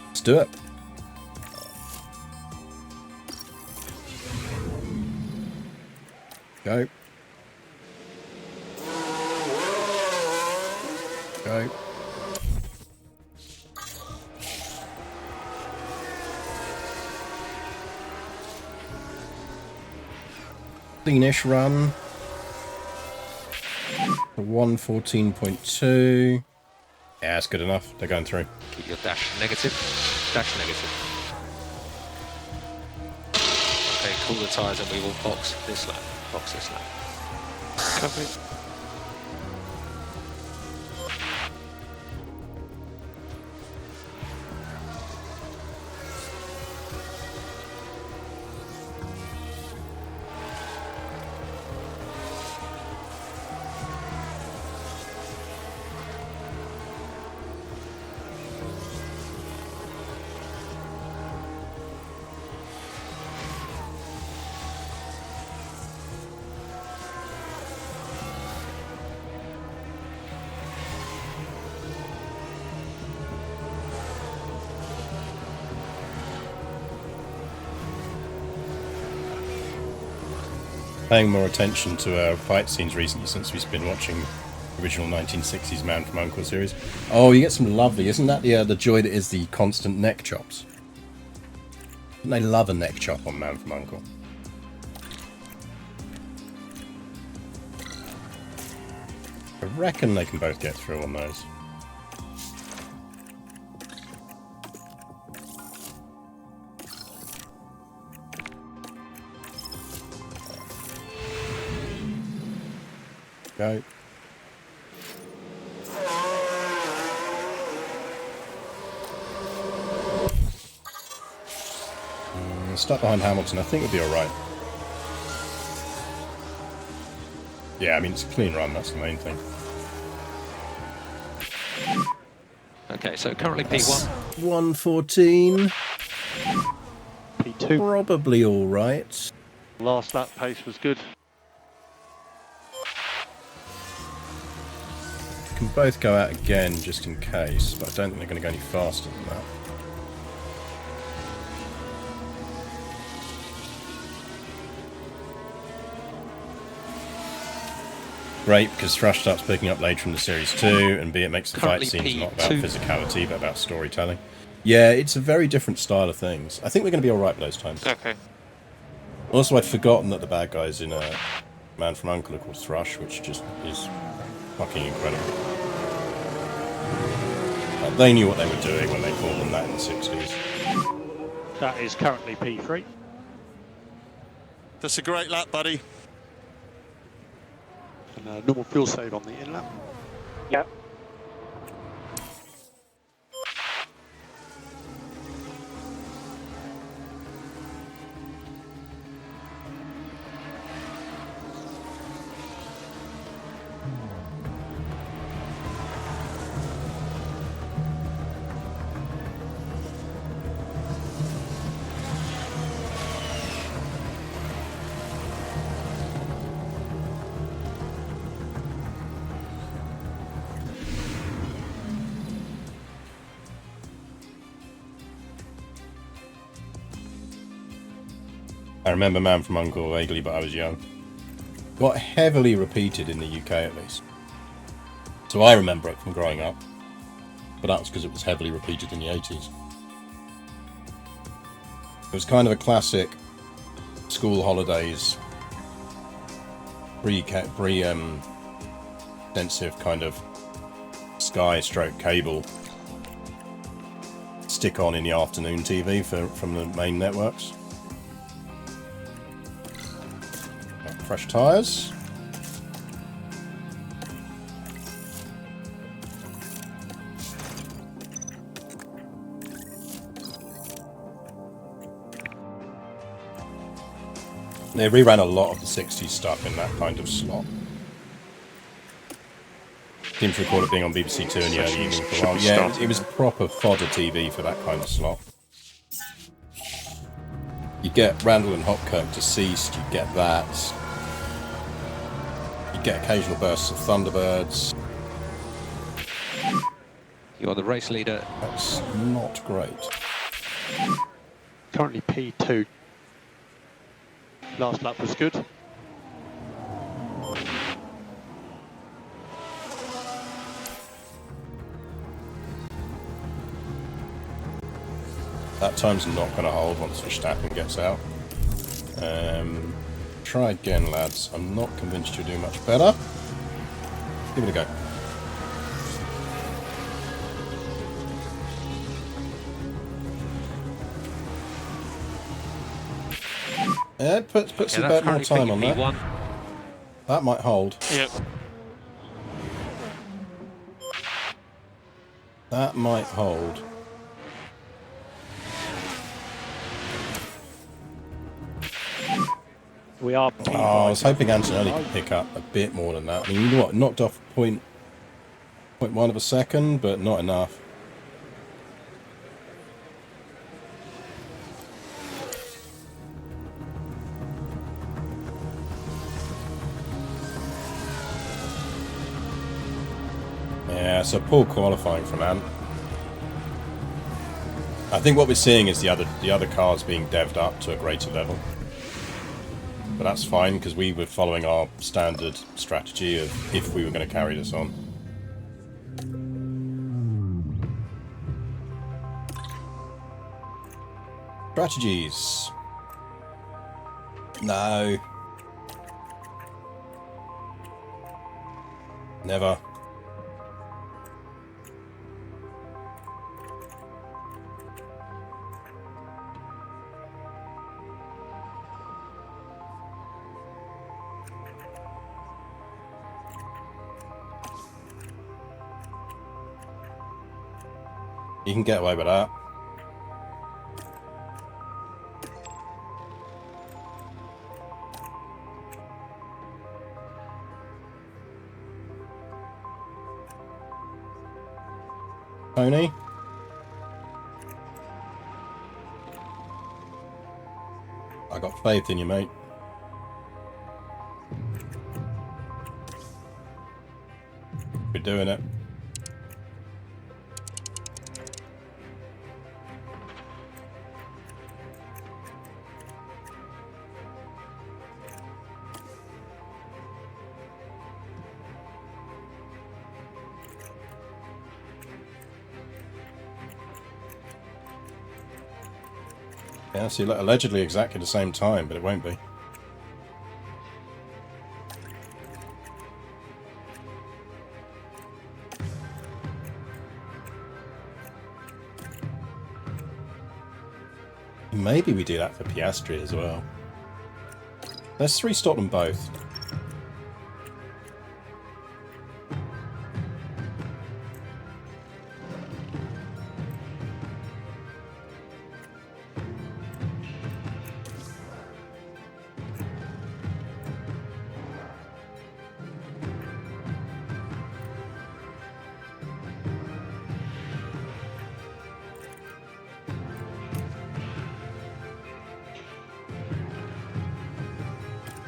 Let's do it. Go. Go. Cleanish run. 114.2. Yeah, that's good enough. They're going through. Keep your dash negative. Dash negative. Okay, cool the tyres and we will box this lap. Box this lap. Copy. Paying more attention to fight scenes recently since we've been watching the original 1960s Man from U.N.C.L.E. series. Oh, you get some lovely, isn't that the joy that is the constant neck chops? Don't they love a neck chop on Man from U.N.C.L.E.? I reckon they can both get through on those. Go. Stuck behind Hamilton, I think we'll be alright. Yeah, I mean, it's a clean run, that's the main thing. Okay, so currently P1. 114. P2. Probably alright. Last lap pace was good. Can both go out again just in case, but I don't think they're going to go any faster than that. Great, because Thrush starts picking up later in the Series 2, and B, it makes the fight Currently scenes not about P2. physicality, but about storytelling. Yeah, it's a very different style of things. I think we're going to be alright those times. Okay. Also, I'd forgotten that the bad guys in Man from U.N.C.L.E. are called Thrush, which just is fucking incredible. They knew what they were doing when they called them that in the 60s. That is currently P3. That's a great lap, buddy. And normal fuel save on the in lap. Yep. I remember Man from U.N.C.L.E. vaguely, but I was young. Got heavily repeated in the UK at least. So I remember it from growing up. But that was because it was heavily repeated in the 80s. It was kind of a classic school holidays, extensive kind of Sky stroke cable stick on in the afternoon TV from the main networks. Fresh tyres. They reran a lot of the 60s stuff in that kind of slot. Seems to recall it being on BBC Two in the early evening for a while. Yeah, it was proper fodder TV for that kind of slot. You get Randall and Hopkirk deceased, you get that. You get occasional bursts of Thunderbirds. You're the race leader. That's not great. Currently P2. Last lap was good. That time's not going to hold once Verstappen gets out. Try again, lads. I'm not convinced you'll do much better. Give it a go. Yeah, put some bit more time on that. P1. That might hold. Yep. That might hold. We are Oh, I was hoping Antonelli could pick up a bit more than that. I mean, you know what? Knocked off 0.1 of a second, but not enough. Yeah, so poor qualifying from Ant. I think what we're seeing is the other cars being devved up to a greater level. But that's fine, because we were following our standard strategy of if we were going to carry this on. Strategies. No. Never. You can get away with that. Tony? I got faith in you, mate. We're doing it. Yeah, see, allegedly exactly the same time, but it won't be. Maybe we do that for Piastri as well. Let's restart them both.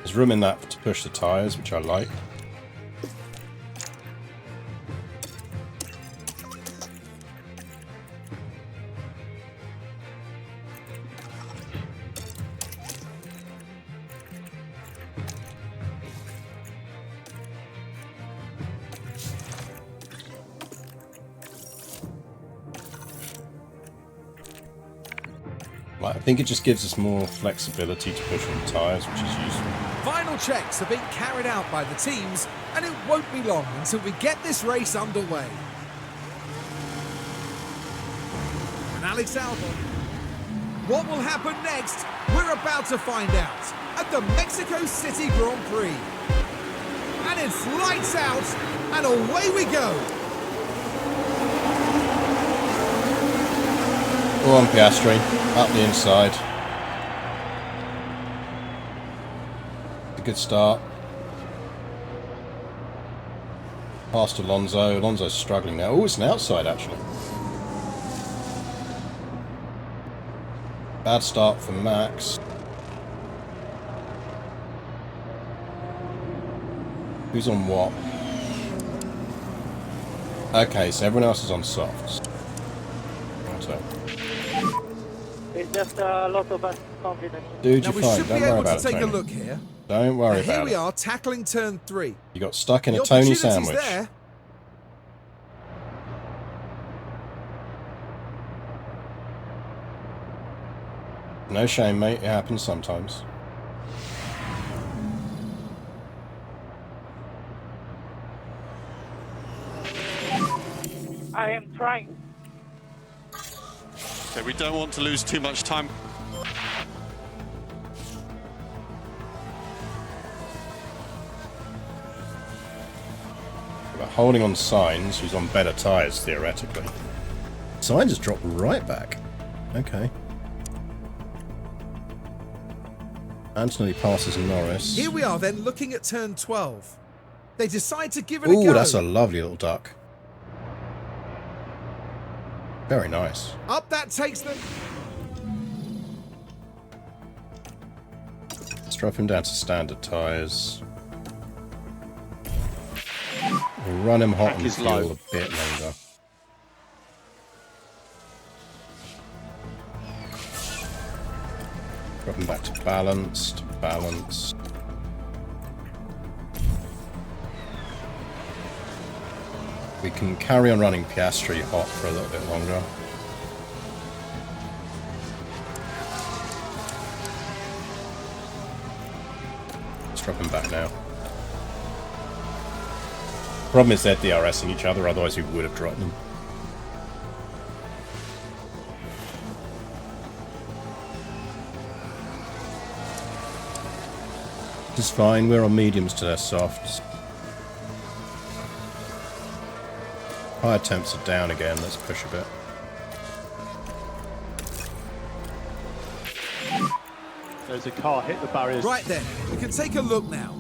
There's room in that to push the tyres, which I like. I think it just gives us more flexibility to push on the tyres, which is useful. Final checks are being carried out by the teams, and it won't be long until we get this race underway. And Alex Albon. What will happen next? We're about to find out at the Mexico City Grand Prix. And it's lights out, and away we go. Go on, Piastri, up the inside. A good start. Past Alonso. Alonso's struggling now. Oh, it's an outside actually. Bad start for Max. Who's on what? Okay, so everyone else is on softs. It's just a lot of us confidence. Dude, Now you're we fine. should Don't be worry able about to it, take a Tony. look here. Don't worry And here about we it. are tackling turn 3. You got stuck in The a Tony opportunity's sandwich. there. No shame, mate. It happens sometimes. I am trying. Okay, we don't want to lose too much time. But holding on Sainz, who's on better tyres, theoretically. Sainz has dropped right back. Okay. Anthony passes Norris. Here we are then looking at turn 12. They decide to give it a go. Ooh, that's a lovely little duck. Very nice. Up that takes them. Let's drop him down to standard tyres. We'll run him hot Pack on is fuel low. a bit longer. Drop him back to balanced, balanced. We can carry on running Piastri hot for a little bit longer. Let's drop him back now. Problem is they're DRSing each other, otherwise we would have dropped them. It's fine, we're on mediums to their softs. Higher temps are down again, let's push a bit. There's a car hit the barriers. Right then, we can take a look now.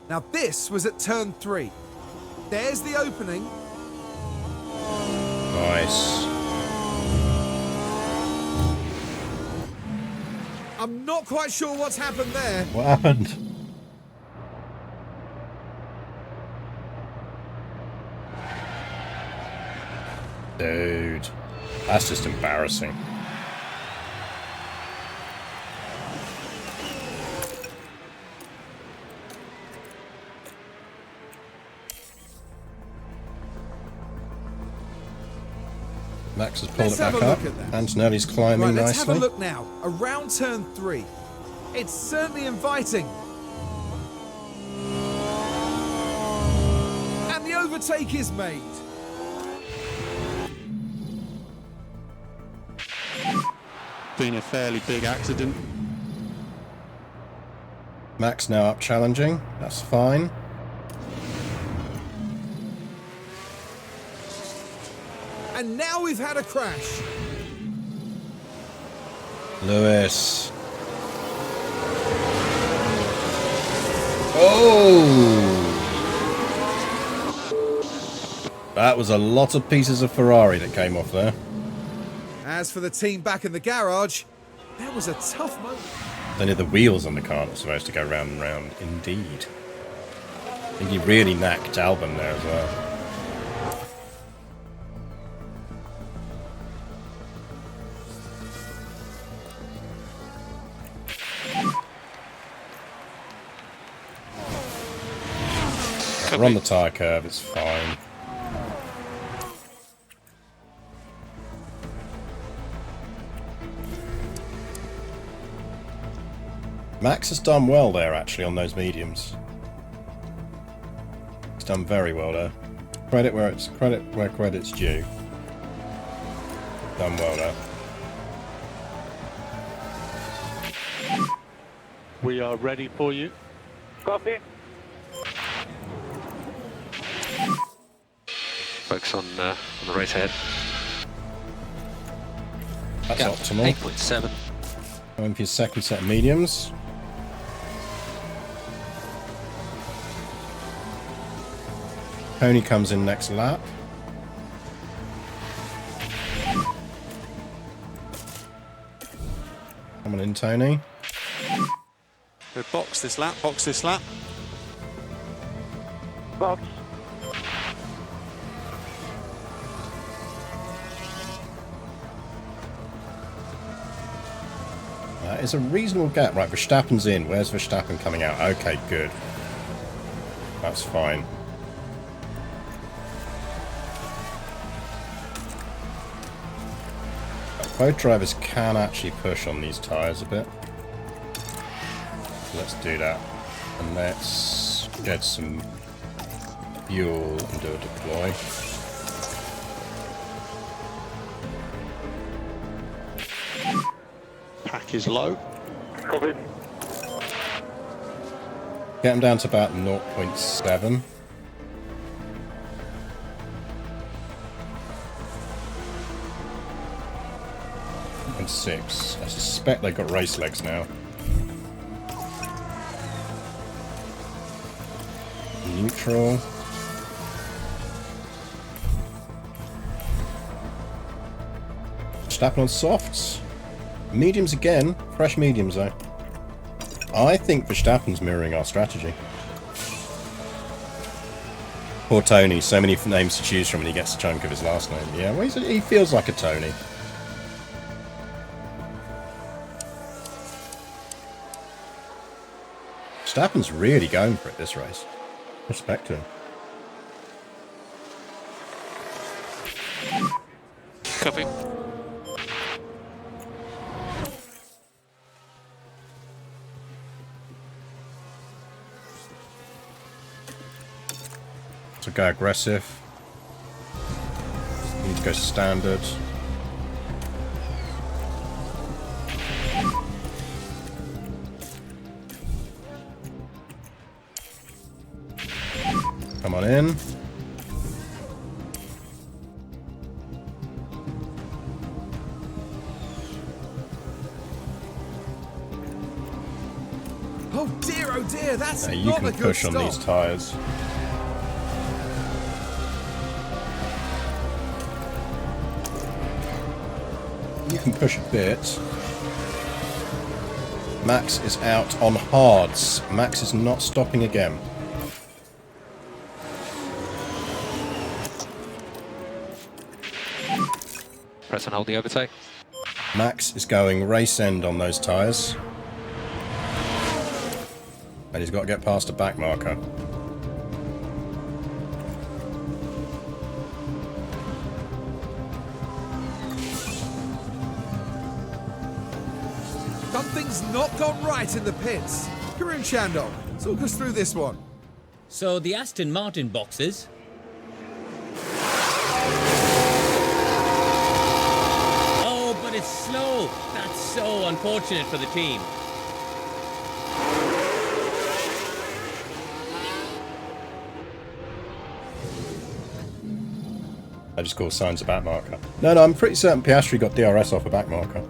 Now this was at turn 3. There's the opening. Nice. I'm not quite sure what's happened there. What happened? Dude, that's just embarrassing. Max has pulled Let's it back have a up. look at that. Antonelli's climbing Right, let's nicely. have a look now. Around turn 3. It's certainly inviting. And the overtake is made. Been a fairly big accident. Max now up challenging. That's fine. And now we've had a crash. Lewis. Oh! That was a lot of pieces of Ferrari that came off there. As for the team back in the garage, that was a tough moment. Only the wheels on the car are supposed to go round and round. Indeed. I think he really knacked Albon there as well. We're on the tyre curve, it's fine. Max has done well there, actually, on those mediums. He's done very well there. Credit where credit's due. Done well there. We are ready for you. Copy. Focus on the race ahead. That's Gap optimal. 8.7. Going for your second set of mediums. Tony comes in next lap. Come on in, Tony. Go box this lap, box this lap. Box. That is a reasonable gap. Right, Verstappen's in. Where's Verstappen coming out? Okay, good. That's fine. Both drivers can actually push on these tyres a bit. So let's do that. And let's get some fuel and do a deploy. Pack is low. Copy. Get them down to about 0.7. And 6. I suspect they've got race legs now. Neutral. Verstappen on softs. Mediums again. Fresh mediums though. I think Verstappen's mirroring our strategy. Poor Tony. So many names to choose from and he gets a chunk of his last name. Yeah, well, he feels like a Tony. Verstappen's really going for it this race. Respect to him. Copy. So go aggressive. Need to go standard. Come on in. Oh dear, that's Now you not can a good push on stop. these tyres. You can push a bit. Max is out on hards. Max is not stopping again. Press and hold the overtake. Max is going race end on those tyres. And he's got to get past a back marker. Something's not gone right in the pits. Karun Chandok, talk us through this one. So the Aston Martin boxes. Oh, but it's slow. That's so unfortunate for the team. I just call signs a back marker. No, I'm pretty certain Piastri got DRS off a back marker.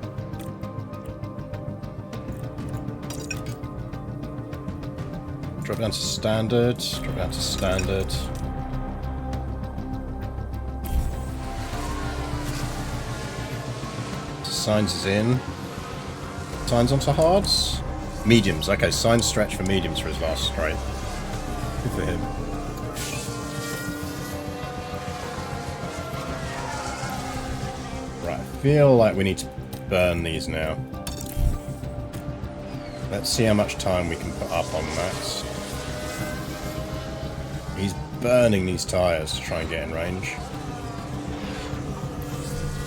Drop down to standard. Drop down to standard. Signs is in. Signs onto hards. Mediums. Okay, signs stretch for mediums for his last straight. Good for him. Right, I feel like we need to burn these now. Let's see how much time we can put up on Max. He's burning these tyres to try and get in range.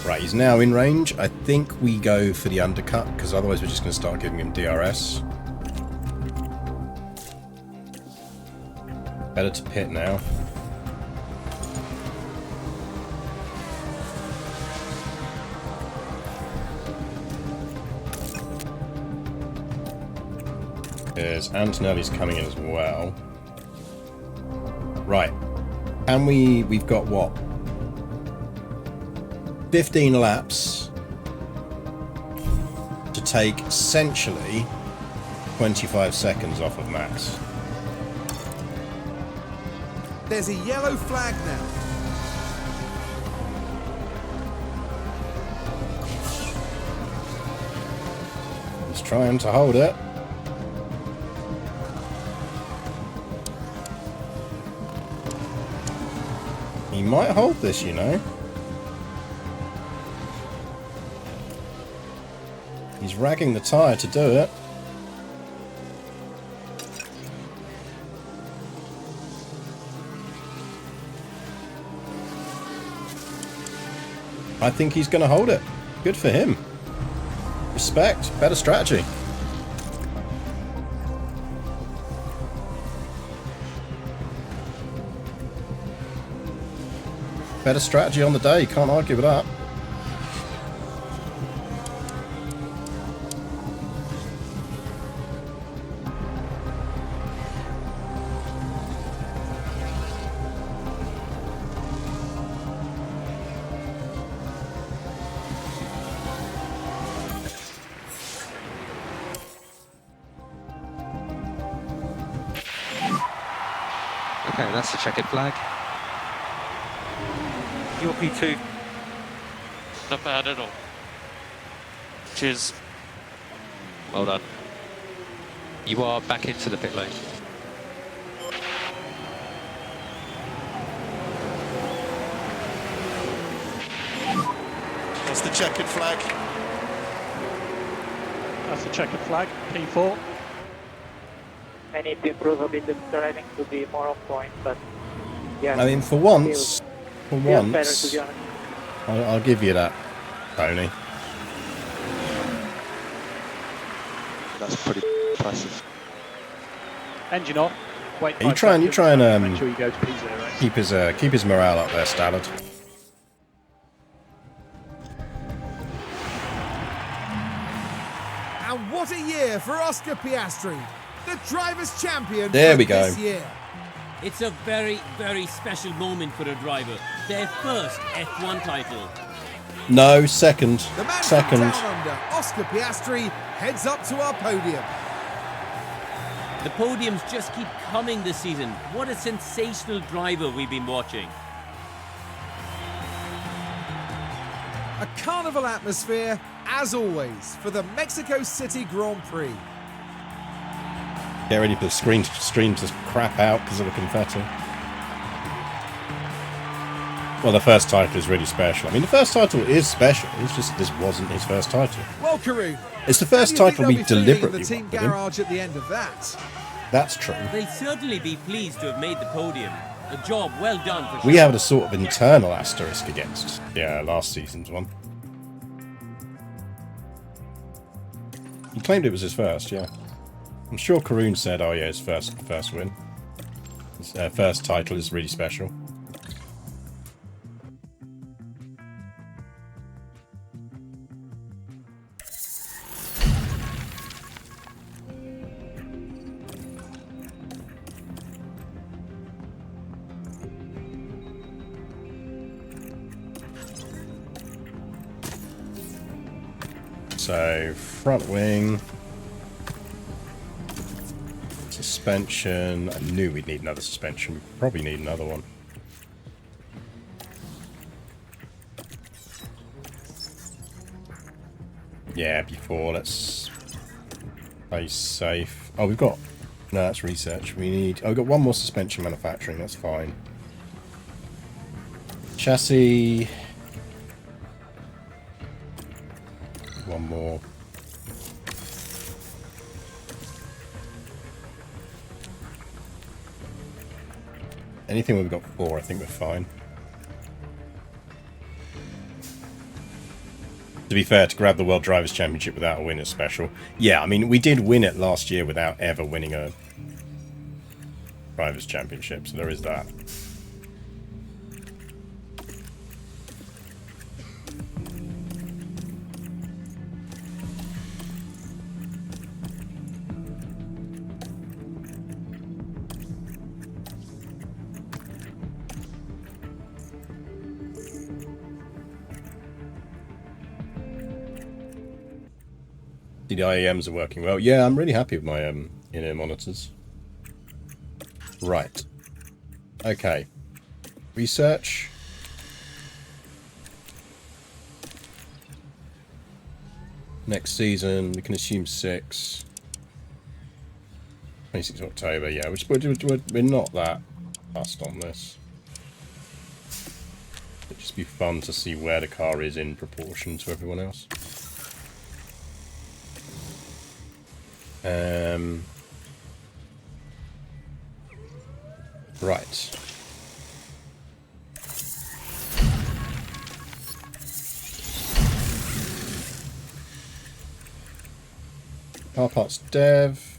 Right, he's now in range. I think we go for the undercut, because otherwise we're just going to start giving him DRS. Better to pit now. Because Antonelli's coming in as well. Right. And we've got what? 15 laps to take essentially 25 seconds off of Max. There's a yellow flag now. He's trying to hold it. He might hold this, you know. He's ragging the tyre to do it. I think he's going to hold it. Good for him. Respect. Better strategy. Better strategy on the day. Can't argue with that. Okay, that's the checkered flag. Your P2. Not bad at all. Cheers. Well done. You are back into the pit lane. That's the checkered flag. That's the checkered flag, P4. I need to improve a bit the driving to be more on point, but yeah. I mean, for once, feels better, to be honest. I'll give you that, Tony. That's pretty impressive. Engine on. Wait. You 5 try and seconds. Make sure you go to P0. keep his morale up there, Stallard. And what a year for Oscar Piastri, the drivers' champion There for we go. this year. It's a very, very special moment for a driver. Their first F1 title. No, second. The man from Second. Down Under, Oscar Piastri, heads up to our podium. The podiums just keep coming this season. What a sensational driver we've been watching. A carnival atmosphere, as always, for the Mexico City Grand Prix. Get ready for the stream to crap out because of the confetti. Well, the first title is really special. I mean, the first title is special. It's just this wasn't his first title. Well, Karun, It's the first how do you title think we they'll be feeling in deliberately the team wanted him. garage at the end of that. That's true. They'll certainly be pleased to have made the podium. A job well done for sure. We have a sort of internal asterisk against last season's one. He claimed it was his first, yeah. I'm sure Karun said, oh yeah, his first win. His first title is really special. So, front wing, suspension. I knew we'd need another suspension. We probably need another one. Yeah, before, let's play safe. Oh, we've got... No, that's research. We need... Oh, we've got one more suspension manufacturing, that's fine. Chassis... One more. Anything we've got 4, I think we're fine. To be fair, to grab the World Drivers' Championship without a win is special. Yeah, I mean, we did win it last year without ever winning Drivers' Championship, so there is that. The IEMs are working well. Yeah, I'm really happy with my in-ear monitors. Right. Okay. Research. Next season, we can assume 6. 26th October, yeah. We're not that fast on this. It'd just be fun to see where the car is in proportion to everyone else. Right. Car parts dev.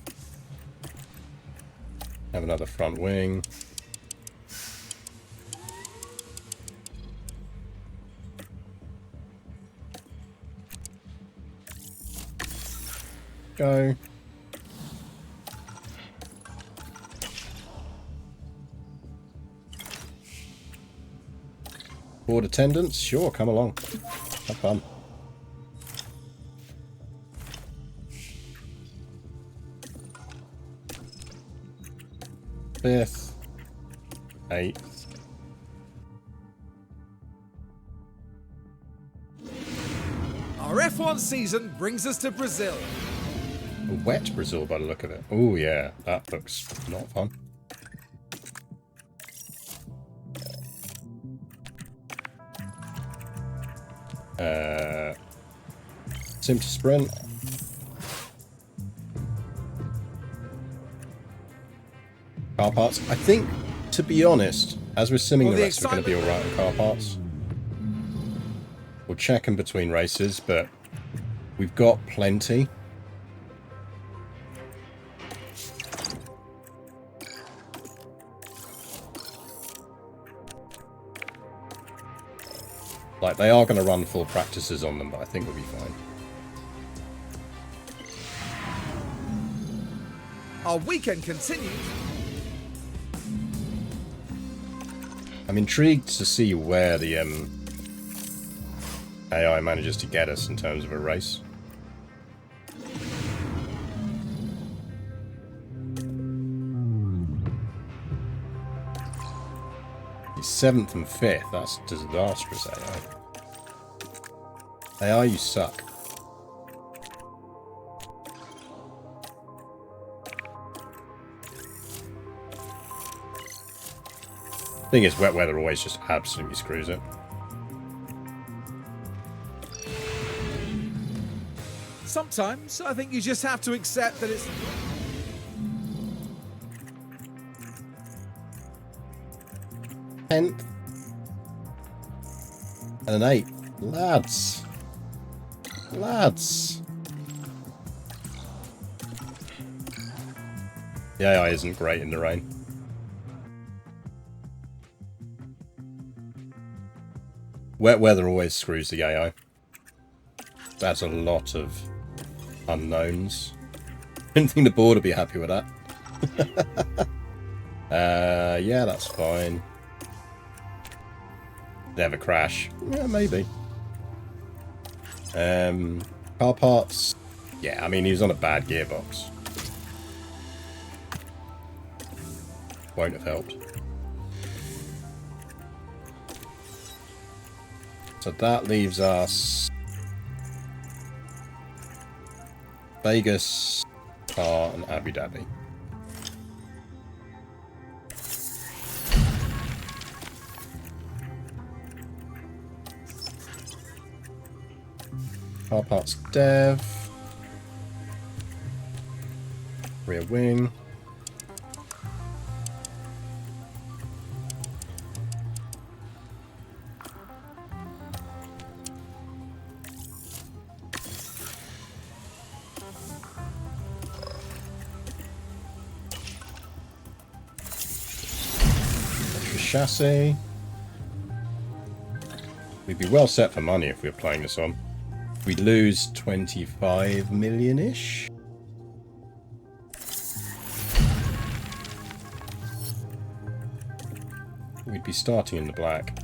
Have another front wing. Go. Board attendants? Sure, come along. Have fun. Fifth. 8th. Our F1 season brings us to Brazil. A wet Brazil by the look of it. Oh yeah, that looks not fun. Sim to sprint. Car parts. I think, to be honest, as we're simming the rest, we're going to be alright on car parts. We'll check in between races, but we've got plenty. Like, they are going to run full practices on them, but I think we'll be fine. Our weekend continues. I'm intrigued to see where the AI manages to get us in terms of a race. He's 7th and 5th. That's disastrous, AI. AI, you suck. Thing is, wet weather always just absolutely screws it. Sometimes I think you just have to accept that it's... Tenth and an 8th. Lads. Lads. The AI isn't great in the rain. Wet weather always screws the AI. That's a lot of unknowns. I don't think the board will be happy with that. Yeah, that's fine. They have a crash. Yeah, maybe. Car parts. Yeah, I mean, he was on a bad gearbox. Won't have helped. So that leaves us Vegas, Qatar, and Abu Dhabi. Car parts dev. Rear wing. chassis. We'd be well set for money if we were playing this on. We'd lose 25 million-ish. We'd be starting in the black.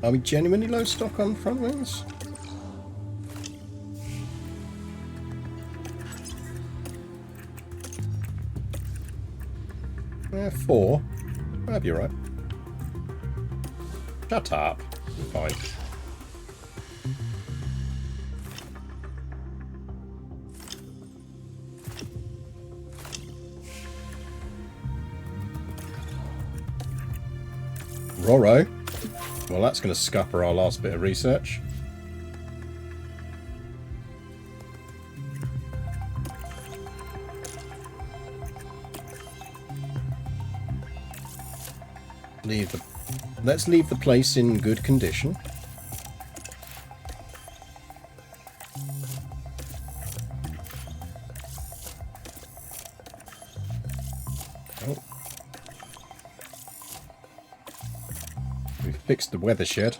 Are we genuinely low stock on front wings? Yeah, 4. That'd be right. Shut up. Fine. Roro. Well, that's going to scupper our last bit of research. Let's leave the place in good condition. Oh. We've fixed the weather shed.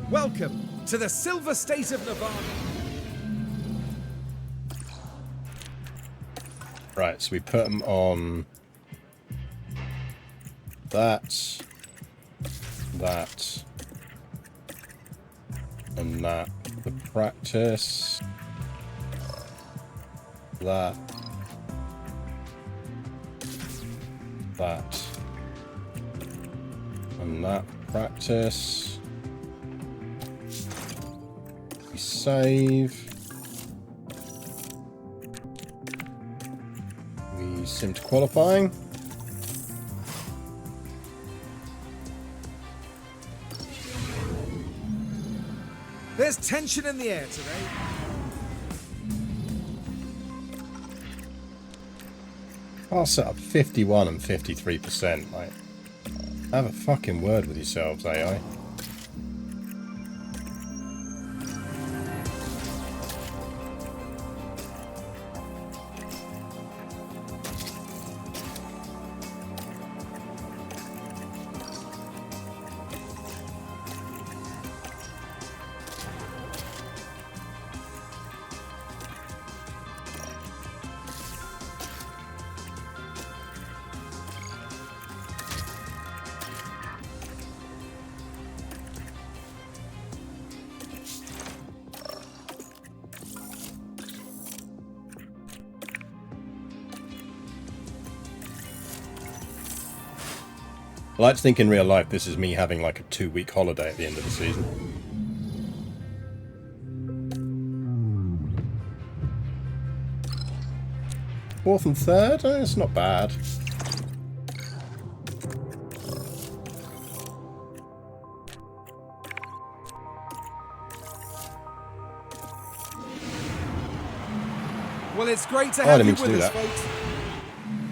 Welcome to the Silver State of Nevada. Right, so we put them on that, and that. The practice, that, and that practice. We save. We sim to qualifying. There's tension in the air today. I'll set up 51 and 53%. Like, have a fucking word with yourselves, AI. I like to think in real life this is me having like a 2-week holiday at the end of the season. Fourth and third? It's not bad. Well, it's great to have you didn't mean with to us, do that. folks.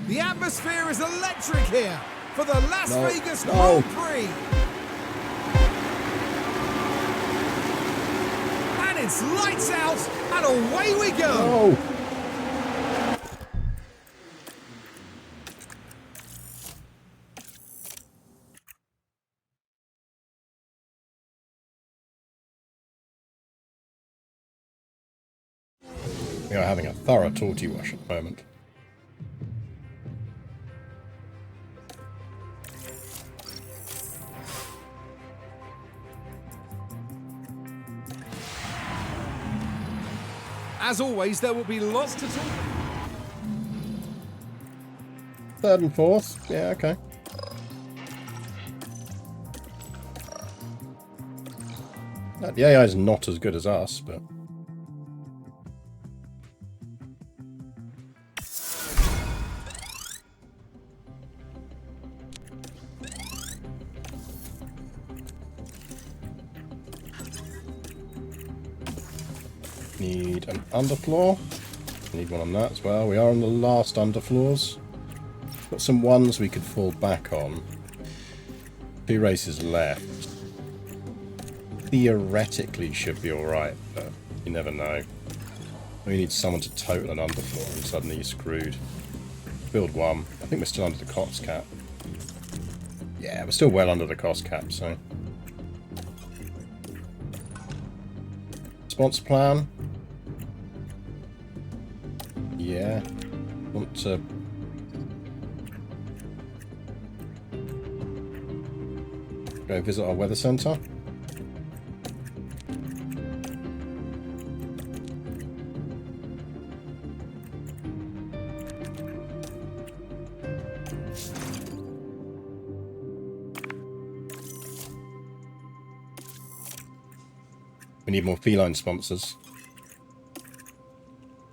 The atmosphere is electric here for the Las No. Vegas No. Grand Prix. And it's lights out, and away we go. Oh! We are having a thorough torty wash at the moment. As always, there will be lots to talk. Third and fourth? Yeah, okay. The AI is not as good as us, but... Need an underfloor. Need one on that as well. We are on the last underfloors. Got some ones we could fall back on. 2 races left. Theoretically should be alright, but you never know. We need someone to total an underfloor and suddenly you're screwed. Build 1. I think we're still under the cost cap. Yeah, we're still well under the cost cap, so. Sponsor plan. Yeah. Want to... go visit our weather centre. We need more feline sponsors.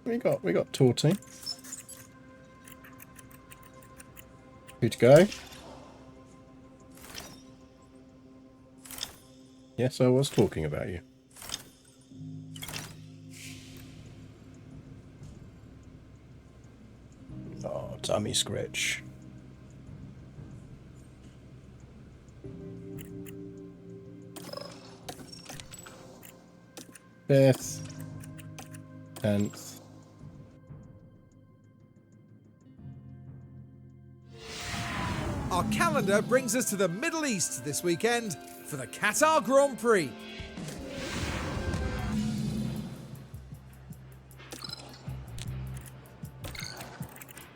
We got Torty. Good to go. Yes, I was talking about you. Oh, tummy scratch. Fifth, 10th. Our calendar brings us to the Middle East this weekend for the Qatar Grand Prix.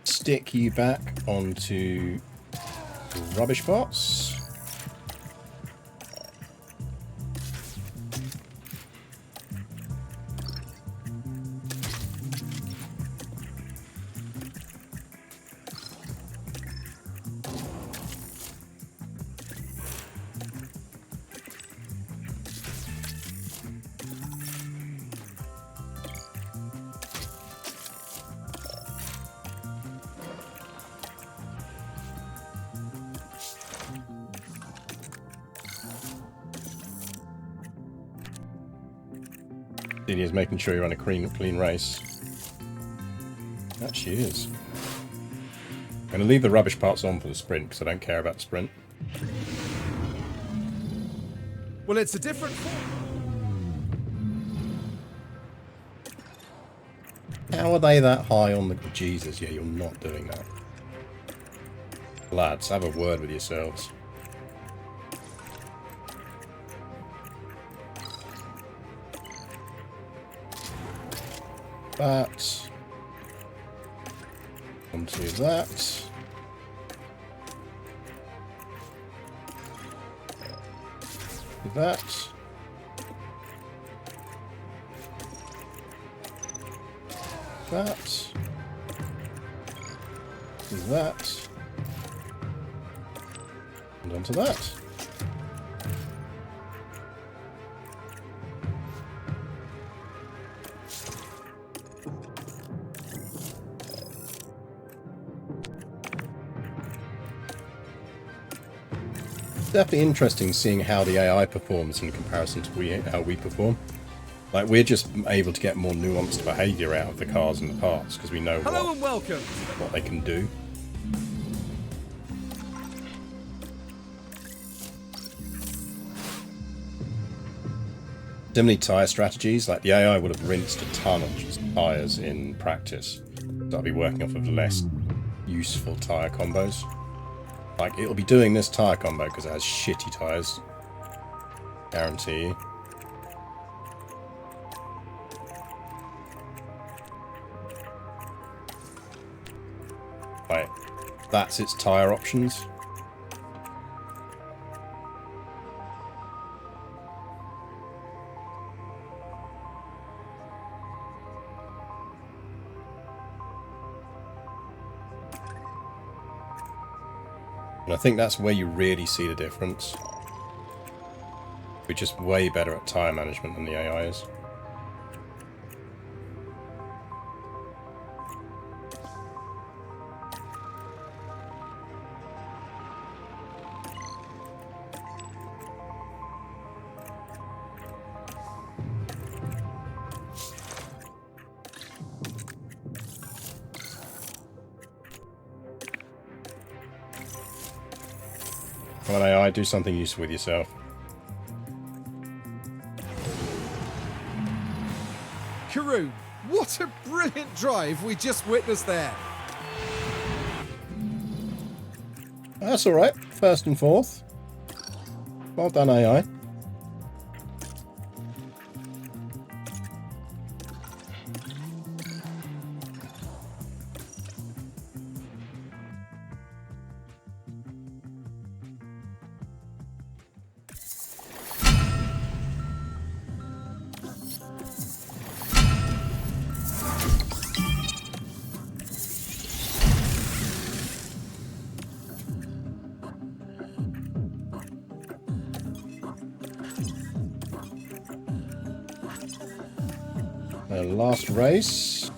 Stick you back onto rubbish bots. Is making sure you're on a clean race. That she is. I'm going to leave the rubbish parts on for the sprint because I don't care about the sprint. Well, it's a different... How are they that high on the... Jesus, yeah, you're not doing that. Lads, have a word with yourselves. That. Onto that. That. That. That. And onto that. Definitely interesting seeing how the AI performs in comparison to how we perform. Like, we're just able to get more nuanced behaviour out of the cars and the parts because we know Hello and welcome. What they can do. Similarly, tyre strategies, like the AI would have rinsed a ton of tyres in practice. So I'll be working off of less useful tyre combos. Like, it'll be doing this tyre combo because it has shitty tyres. Guarantee you. Right. That's its tyre options. And I think that's where you really see the difference. We're just way better at tyre management than the AI is. Come on, AI, do something useful with yourself. Karun, what a brilliant drive we just witnessed there. That's alright. First and fourth. Well done, AI. Last race.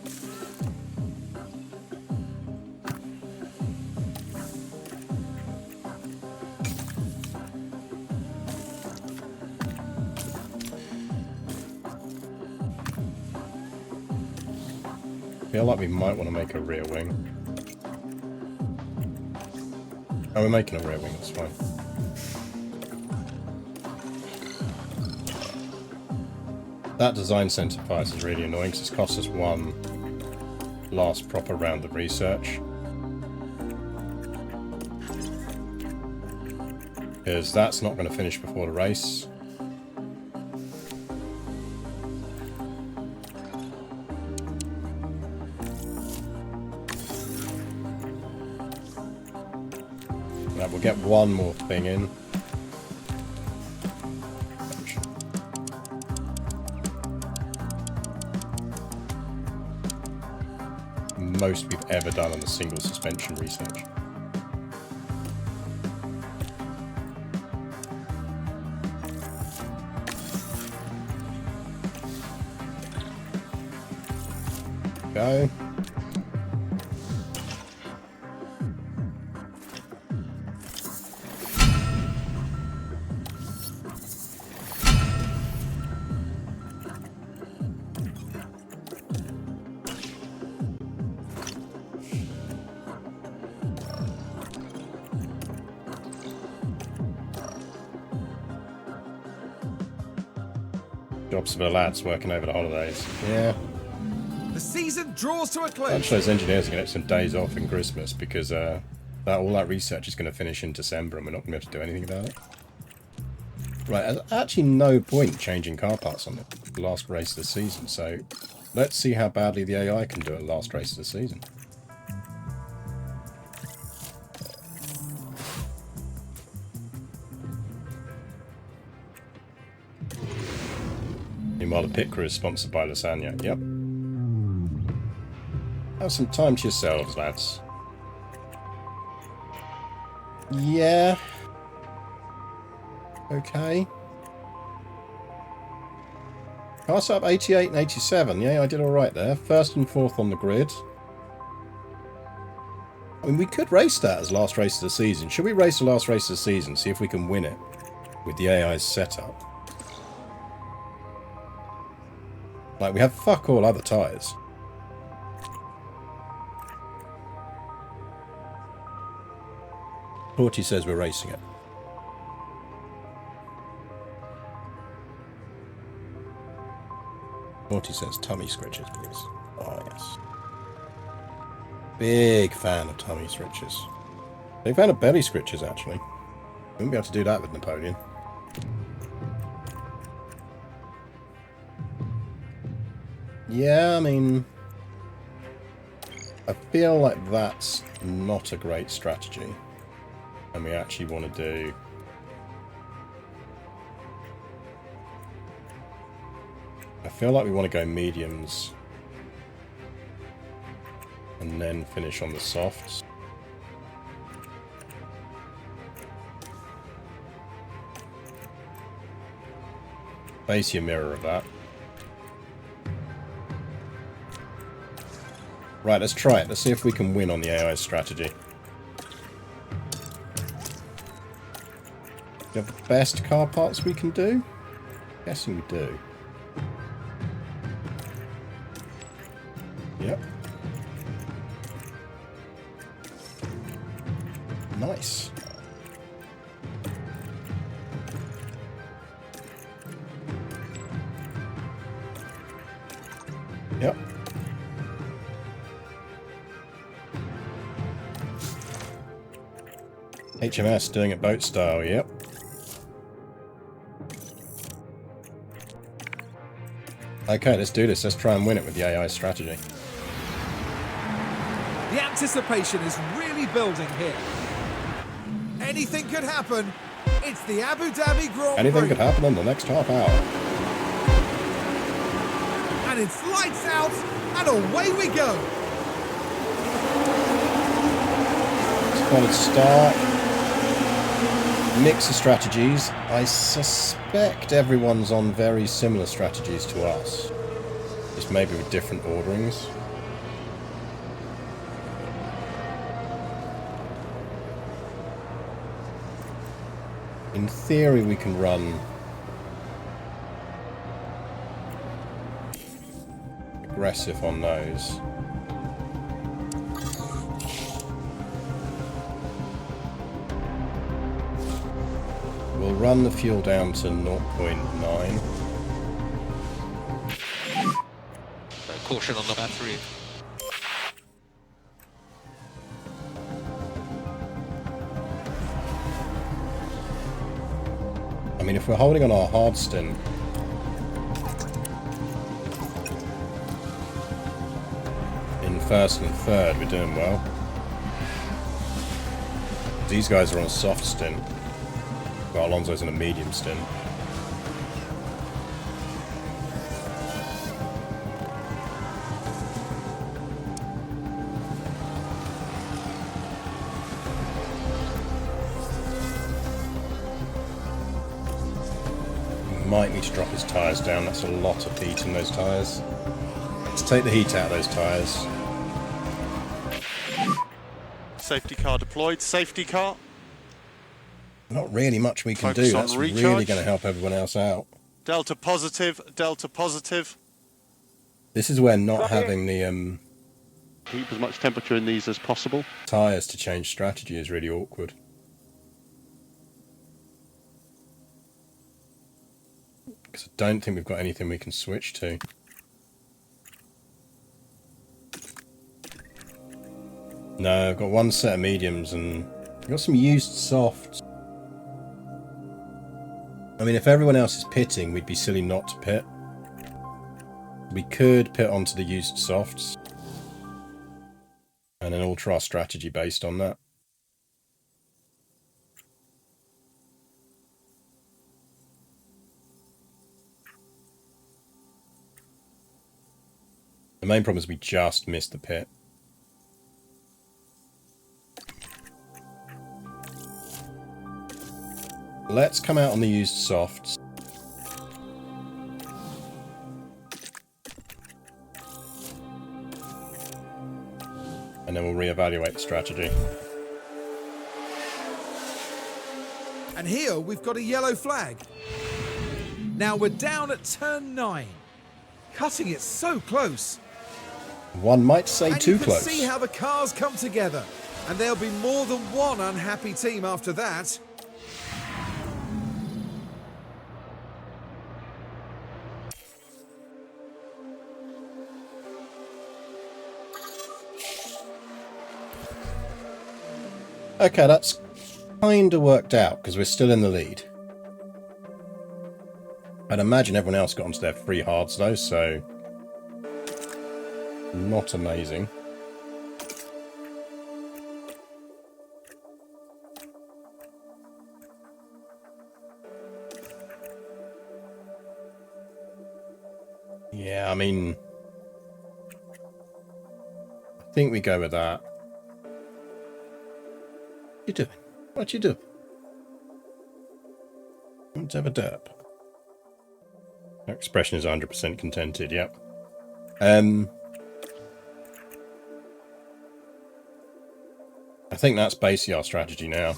Feel like we might want to make a rear wing. Oh, we're making a rear wing, that's fine. That design center bias is really annoying because it's cost us one last proper round of research. Because that's not going to finish before the race. Now we'll get one more thing in. Most we've ever done on a single suspension research. Go. Jobs for the lads working over the holidays. Yeah. The season draws to a close. Actually, those engineers are going to get some days off in Christmas because all that research is going to finish in December and we're not going to be able to do anything about it. Right, there's actually no point changing car parts on the last race of the season, so let's see how badly the AI can do at the last race of the season. Meanwhile, the pit crew is sponsored by Lasagna. Yep. Have some time to yourselves, lads. Yeah. Okay. Cars up 88 and 87. Yeah, I did alright there. First and fourth on the grid. I mean, we could race that as last race of the season. Should we race the last race of the season? See if we can win it with the AI's setup. Like, we have fuck all other tyres. Porty says we're racing it. Porty says tummy scratches, please. Oh, yes. Big fan of tummy scratches. Big fan of belly scratches, actually. Wouldn't be able to do that with Napoleon. Yeah, I mean, I feel like that's not a great strategy. And we actually want to do... I feel like we want to go mediums. And then finish on the softs. Base your mirror of that. Right, let's try it. Let's see if we can win on the AI strategy. Do you have the best car parts we can do? Guessing we do. Yep. Nice. HMS doing it boat style, yep. Okay, let's do this. Let's try and win it with the AI strategy. The anticipation is really building here. Anything could happen. It's the Abu Dhabi Grand Anything Prix. could happen in the next half hour. And it's lights out, and away we go. Solid start. Mix of strategies. I suspect everyone's on very similar strategies to us. Just maybe with different orderings. In theory, we can run aggressive on those. We'll run the fuel down to 0.9. So caution on the battery. I mean, if we're holding on our hard stint, in first and third, we're doing well. These guys are on a soft stint. Well, Alonso's in a medium stint. Might need to drop his tyres down. That's a lot of heat in those tyres. Let's take the heat out of those tyres. Safety car deployed. Safety car. Not really much we can Focus do. on That's recharge. really going to help everyone else out. Delta positive. Delta positive. This is where not having the Keep as much temperature in these as possible. tyres to change strategy is really awkward. Because I don't think we've got anything we can switch to. No, I've got one set of mediums and I've got some used softs. I mean, if everyone else is pitting, we'd be silly not to pit. We could pit onto the used softs and then alter our strategy based on that. The main problem is we just missed the pit. Let's come out on the used softs. And then we'll reevaluate the strategy. And here we've got a yellow flag. Now we're down at turn 9. Cutting it so close. One might say And too you can close. see how the cars come together. And there'll be more than one unhappy team after that. Okay, that's kind of worked out because we're still in the lead. I'd imagine everyone else got onto their free hards though, so not amazing. Yeah, I mean, I think we go with that. What you doing? What you doing? Let's have a derp. Our expression is 100% contented, yep. I think that's basically our strategy now.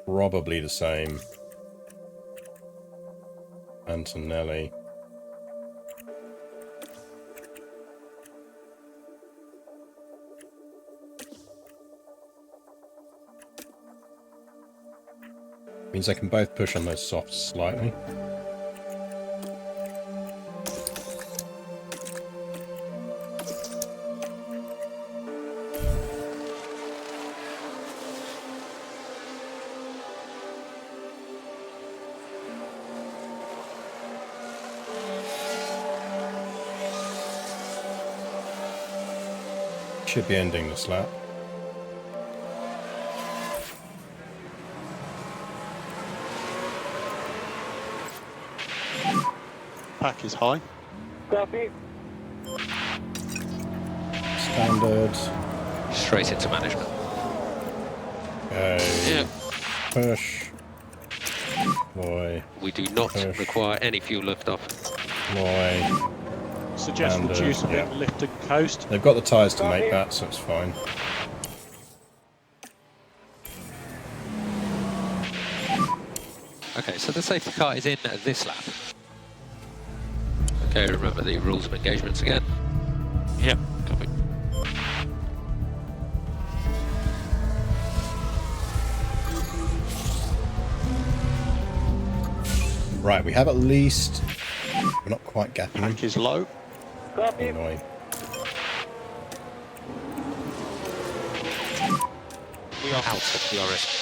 Probably the same. Antonelli. Means they can both push on those softs slightly. Should be ending this lap. Pack is high. Copy. Standard. Straight into management. Okay. Yeah. Push. Deploy. We do not Push. require any fuel liftoff. Deploy. Suggest And, reduce a bit yeah. of lift and coast. They've got the tyres to make that, so it's fine. Okay, so the safety car is in this lap. Okay, remember the rules of engagements again. Yep. Copy. Right, we have at least... We're not quite gapping them. Pack is low. Copy. Annoying. We are out of DRS.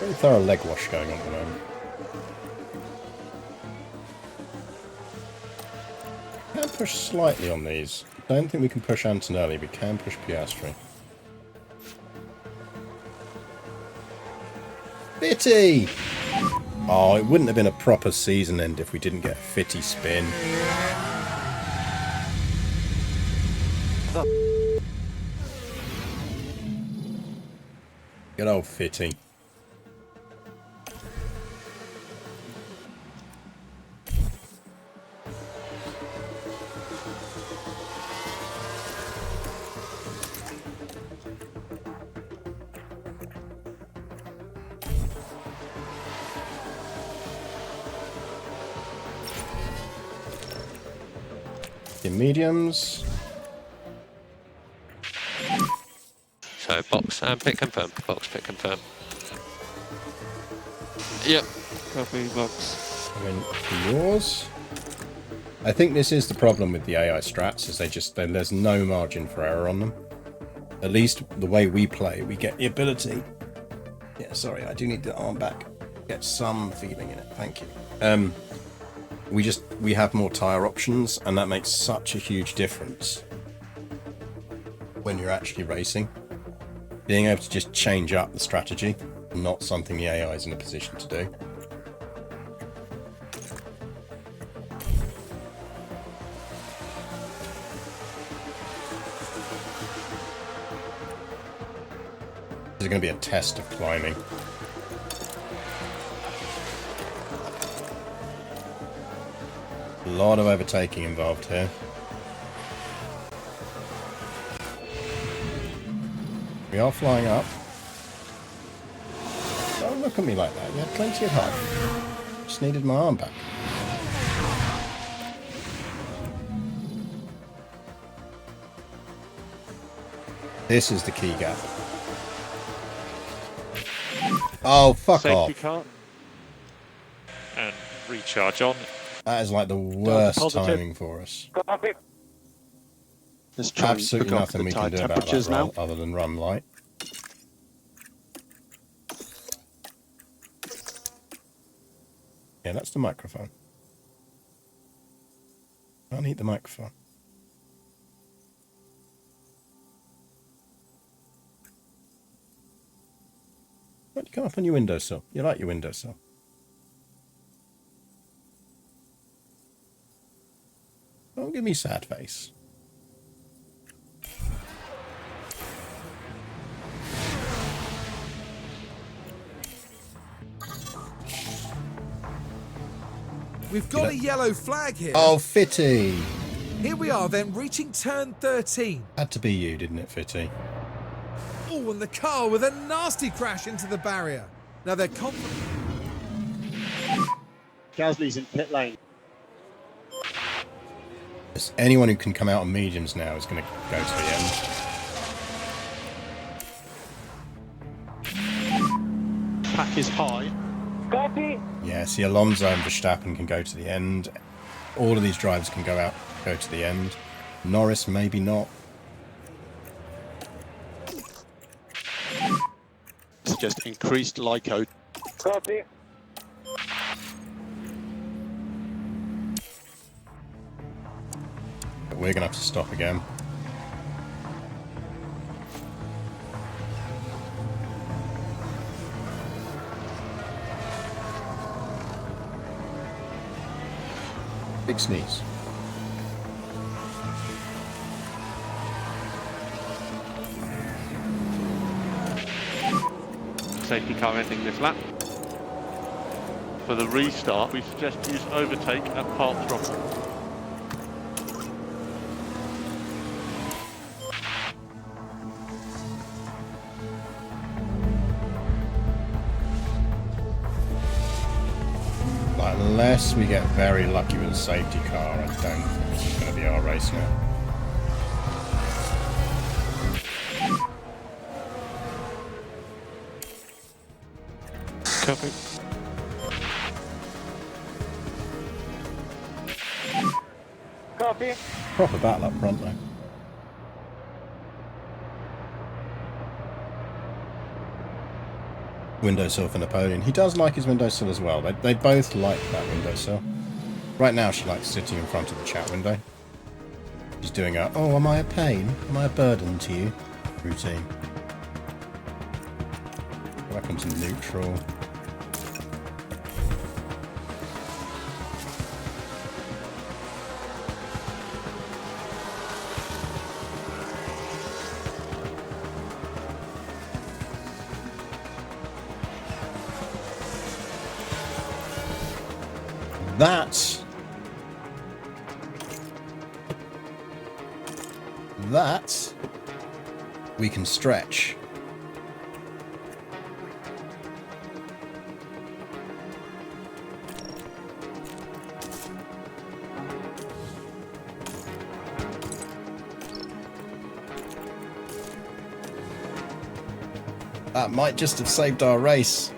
Very thorough leg wash going on at the moment. Can push slightly on these. Don't think we can push Antonelli, we can push Piastri. Fitty! Oh, it wouldn't have been a proper season end if we didn't get a Fitty spin. Good old Fitty. In mediums. So box and pit confirm. Box pit confirm. Yep. Copy, box. I mean, for yours. I think this is the problem with the AI strats, is there's no margin for error on them. At least the way we play, we get the ability. Yeah, sorry, I do need the arm back. Get some feeling in it. Thank you. We have more tyre options, and that makes such a huge difference when you're actually racing. Being able to just change up the strategy, not something the AI is in a position to do. This is going to be a test of climbing. A lot of overtaking involved here. We are flying up. Don't look at me like that. You had plenty of height. Just needed my arm back. This is the key gap. Oh, fuck Safety off. car. And recharge on. That is like the worst positive. timing for us. Copy. Let's try and Absolutely look after nothing the we tyre can do about temperatures that now. other than run light. Yeah, that's the microphone. Can't eat the microphone. Why don't you come up on your windowsill? You like your windowsill. Don't give me sad face. We've got a yellow flag here. Oh, Fitty! Here we are then, reaching turn 13. Had to be you, didn't it, Fitty? Oh, and the car with a nasty crash into the barrier. Now they're confident. Gasly's in pit lane. Yes, anyone who can come out on mediums now is going to go to the end. Pack is high. Copy. Yeah, see, Alonso and Verstappen can go to the end. All of these drivers can go to the end. Norris, maybe not. It's just increased LICO. Copy. But we're going to have to stop again. Big sneeze. Safety car ending this lap. For the restart, we suggest use overtake at part throttle. Like, unless we get very lucky with a safety car, I don't think this is going to be our race now. Copy. Copy. Proper battle up front though. Windowsill for Napoleon. He does like his windowsill as well. They both like that windowsill. Right now she likes sitting in front of the chat window. She's doing a, oh, am I a pain? Am I a burden to you? Routine. Go back into neutral. That we can stretch. That might just have saved our race.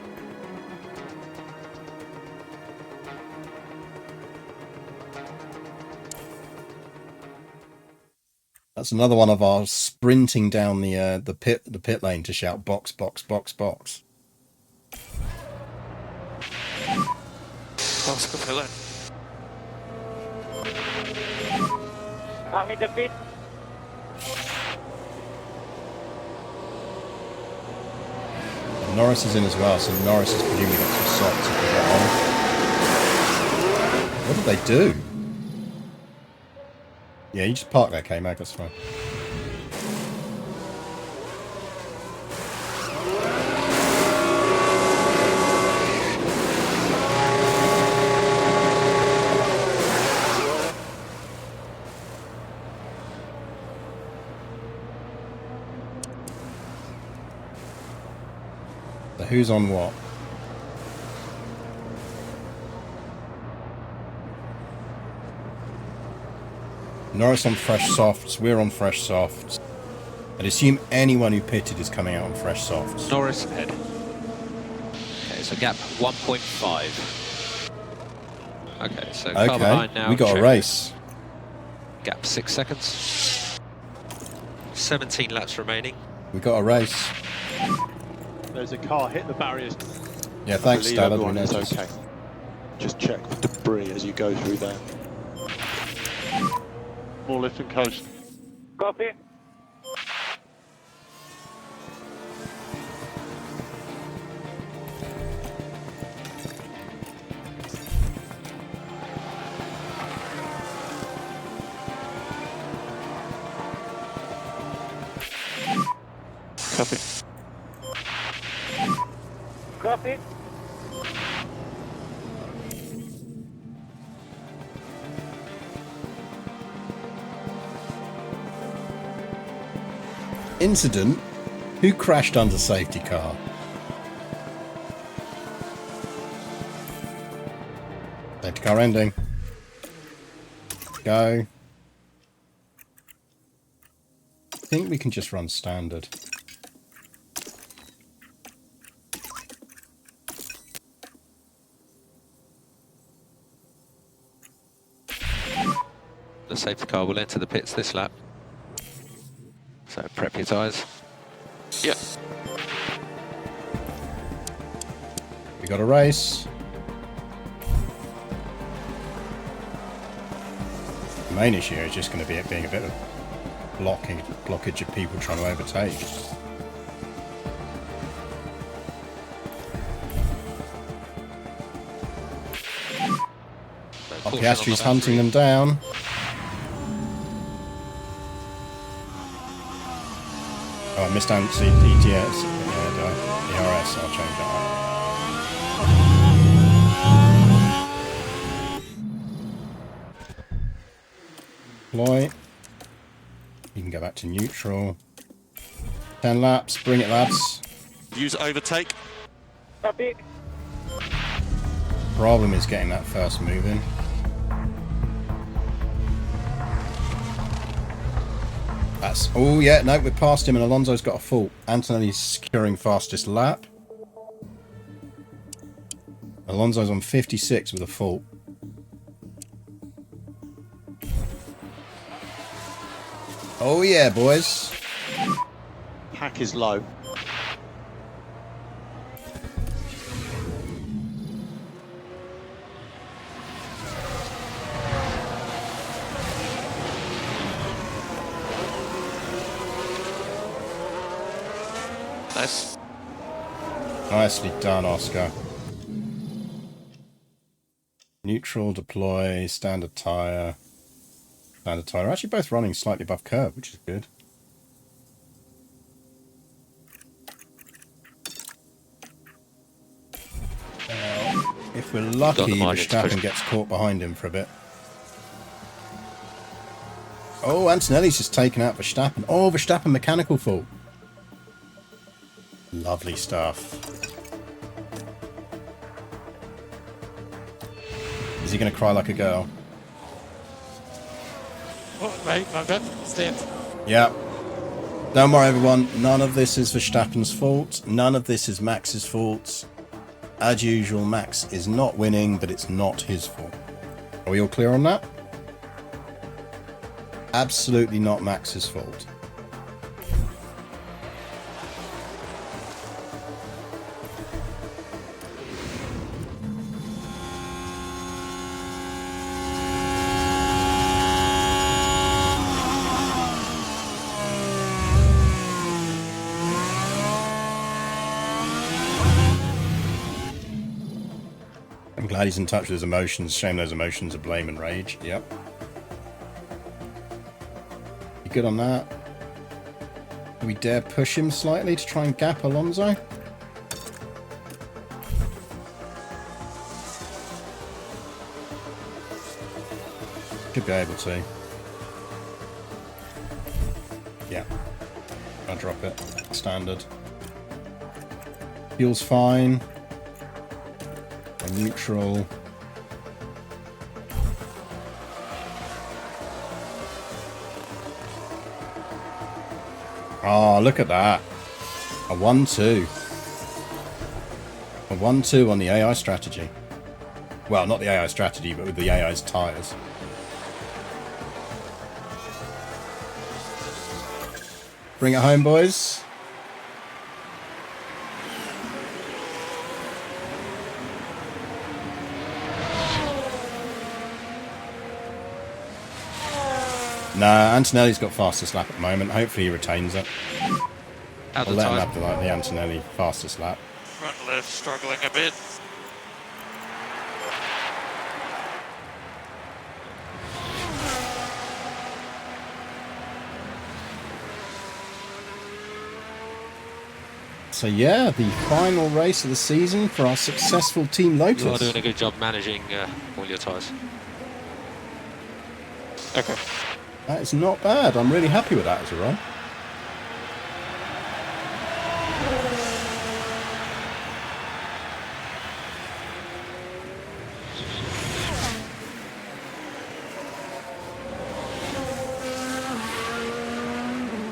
That's another one of our sprinting down the pit lane to shout box, box, box, box. Box the pit lane. I'm in the pit. And Norris is in as well, so Norris has presumably got some socks if we get on. What did they do? Yeah, you just park there, K-Mag, that's fine. So who's on what? Norris on fresh softs, we're on fresh softs. I'd assume anyone who pitted is coming out on fresh softs. Norris ahead. Okay, so gap 1.5. Okay, so car behind now. We got check. a race. Gap 6 seconds. 17 laps remaining. We got a race. There's a car hit the barriers. Yeah, thanks, I believe Stella. everyone is okay. Just check for debris as you go through there. More lift and coast. Copy. Copy. Copy. Incident? Who crashed under safety car? Safety car ending. Go. I think we can just run standard. The safety car will enter the pits this lap. So prep your tyres. Yeah. We got a race. main issue is just going to be it being a bit of blockage of people trying to overtake. Piastri's hunting them down. Oh, I missed out ETS. Yeah, ERS. I'll change that. Deploy. You can go back to neutral. 10 laps. Bring it, lads. Use overtake. Copy. Problem is getting that first move in. That's... Oh, yeah. No, we're past him and Alonso's got a fault. Antonelli's securing fastest lap. Alonso's on 56 with a fault. Oh yeah, boys. Pack is low. Nice. Nicely done, Oscar. Neutral, deploy, standard tyre. Standard tyre. Actually both running slightly above curve, which is good. If we're lucky, Verstappen gets caught behind him for a bit. Oh, Antonelli's just taken out Verstappen. Oh, Verstappen mechanical fault. Lovely stuff. Is he going to cry like a girl? Oh, right, my bad. Stand. Yeah. Don't worry, everyone. None of this is Verstappen's fault. None of this is Max's fault. As usual, Max is not winning, but it's not his fault. Are we all clear on that? Absolutely not Max's fault. I'm glad he's in touch with his emotions. Shame those emotions are blame and rage. Yep. You good on that? Do we dare push him slightly to try and gap Alonso? Should be able to. Yeah. I'll drop it. Standard. Fuel's fine. Neutral. Oh, look at that. A 1-2. A 1-2 on the AI strategy. Well, not the AI strategy, but with the AI's tyres. Bring it home, boys. Nah, Antonelli's got fastest lap at the moment. Hopefully he retains it. I'll let him have the Antonelli fastest lap. Front left struggling a bit. So yeah, the final race of the season for our successful Team Lotus. You are doing a good job managing all your tyres. Okay. That is not bad. I'm really happy with that as a run.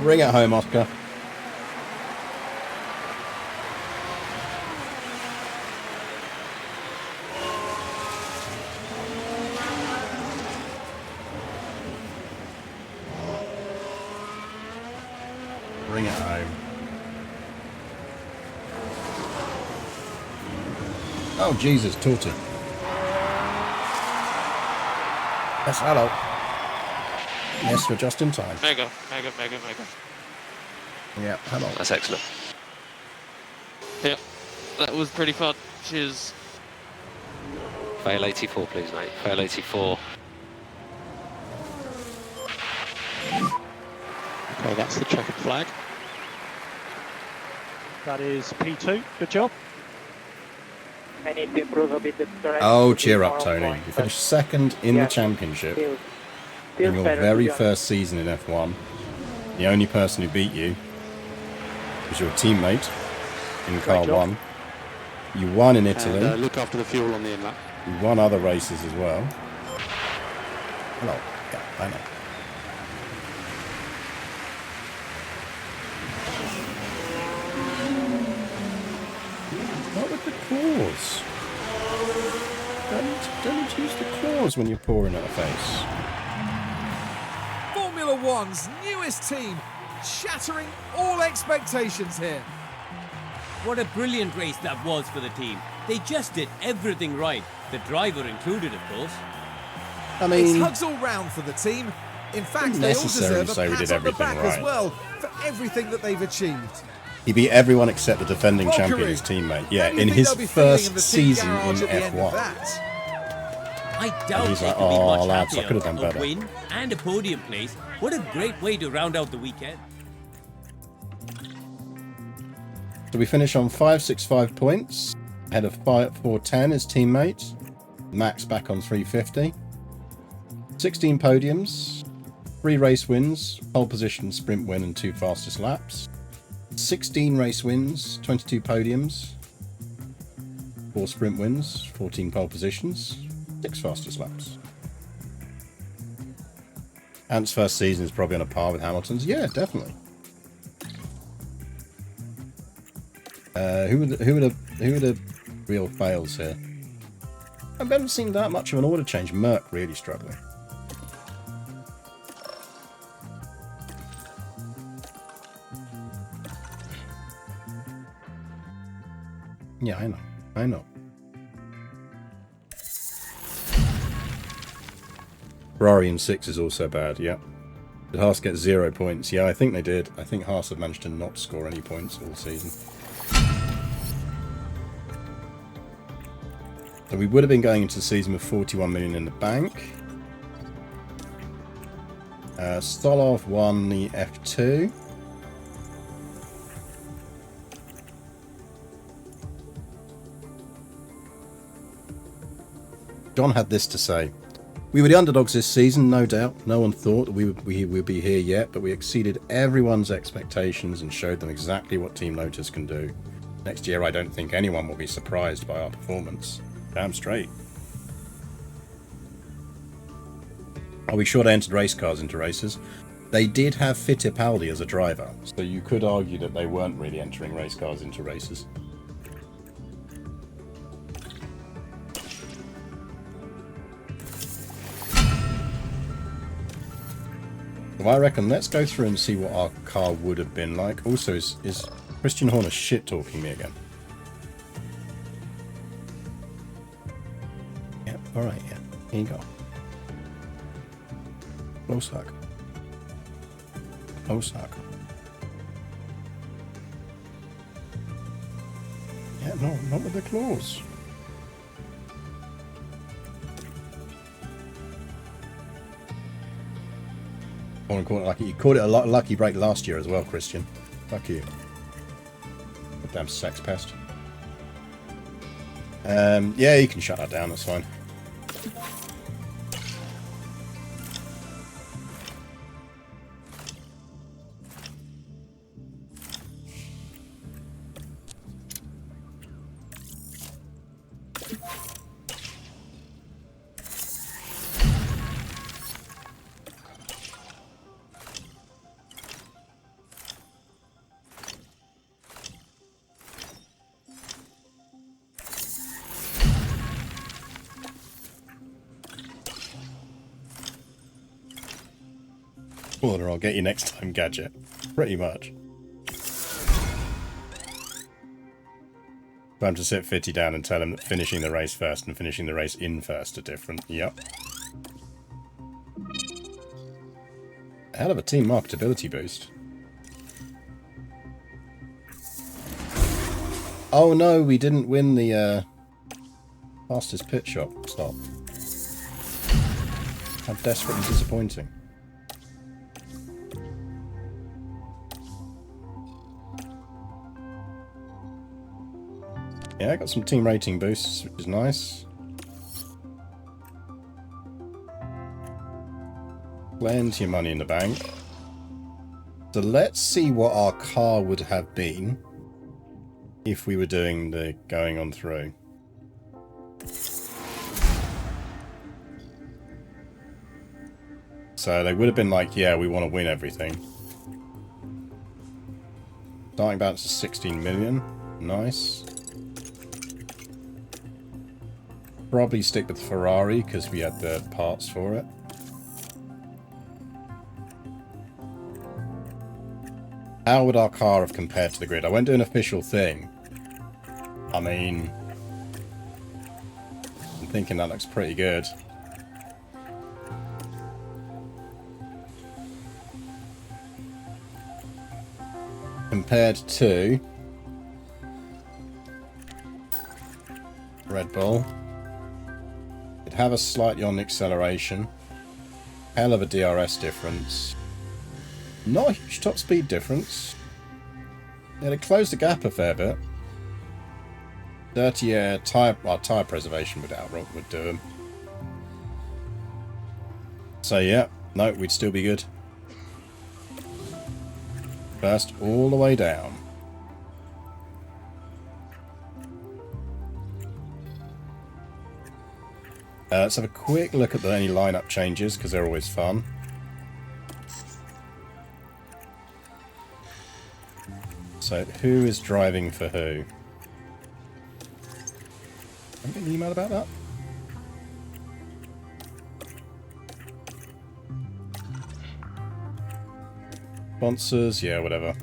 Bring it home, Oscar. Bring it home. Oh, Jesus, torty. Yes, hello. Yes, we're just in time. Mega. Yeah, hello. That's excellent. Yeah, that was pretty fun. Cheers. Fail 84, please, mate. Fail 84. Okay, that's the checkered flag. That is P2. Good job. I need to improve a bit the steering. Oh, to be cheer more up, on Tony. point, You but finished second in yeah, the championship feels in your better, to very be honest. first season in F1. The only person who beat you was your teammate in car job. 1. You won in Italy. And look after the fuel on the inlet. You won other races as well. Hello. Yeah, I know. Not with the claws. Don't use the claws when you're pouring at a face. Formula One's newest team, shattering all expectations here. What a brilliant race that was for the team. They just did everything right, the driver included, of course. I It's mean, hugs all round for the team. In fact, Didn't they all necessarily deserve a say we pat did on the everything back right. as well for everything that they've achieved. he beat everyone except the defending Well, champion, Kareem, his teammate. how Yeah, do you in think his they'll be feeling in first the team season in garage at the end of F1. that? I doubt he's they like, could be "Oh, much lads, I happier. could have done A better." win and a podium place. What a great way to round out the weekend. So we finish on 565 points, ahead of 410 his teammate. Max back on 350. 16 podiums, 3 race wins, pole position, sprint win, and 2 fastest laps. 16 race wins, 22 podiums, 4 sprint wins, 14 pole positions, 6 fastest laps. Ant's first season is probably on a par with Hamilton's. Yeah, definitely. Who are the real fails here? I haven't seen that much of an order change. Merck really struggling. Yeah, I know. Ferrari in 6 is also bad, yeah. Did Haas get 0 points? Yeah, I think they did. I think Haas have managed to not score any points all season. So we would have been going into the season with 41 million in the bank. Stolov won the F2. John had this to say. We were the underdogs this season, no doubt. No one thought we would be here yet, but we exceeded everyone's expectations and showed them exactly what Team Lotus can do. Next year, I don't think anyone will be surprised by our performance. Damn straight. Are we sure they entered race cars into races? They did have Fittipaldi as a driver, so you could argue that they weren't really entering race cars into races. Well, I reckon let's go through and see what our car would have been like. Also, is Christian Horner shit-talking me again? Yep, alright, yeah. Here you go. Close hug. Close hug. Yeah, no, not with the claws. I want to call it lucky. You called it a lucky break last year as well, Christian. Fuck you. Damn sex pest. Yeah, you can shut that down, that's fine. Or I'll get you next time, Gadget. Pretty much. Time to sit Fitty down and tell him that finishing the race first and finishing the race in first are different. Yep. hell of a team marketability boost. Oh no, we didn't win the fastest pit stop. How desperately disappointing. Yeah, I got some team rating boosts, which is nice. Plenty of money in the bank. So let's see what our car would have been if we were doing the going on through. So they would have been like, yeah, we want to win everything. Starting balance is 16 million. Nice. Probably stick with Ferrari because we had the parts for it. How would our car have compared to the grid? I won't do an official thing. I mean, I'm thinking that looks pretty good. Compared to Red Bull, it'd have a slightly on acceleration. Hell of a DRS difference. Not a huge top speed difference. Yeah, they closed the gap a fair bit. Dirty air, tyre preservation would do them. So yeah, no, we'd still be good. First, all the way down. Let's have a quick look at any lineup changes because they're always fun. So, who is driving for who? I'm getting an email about that. Sponsors, yeah, whatever.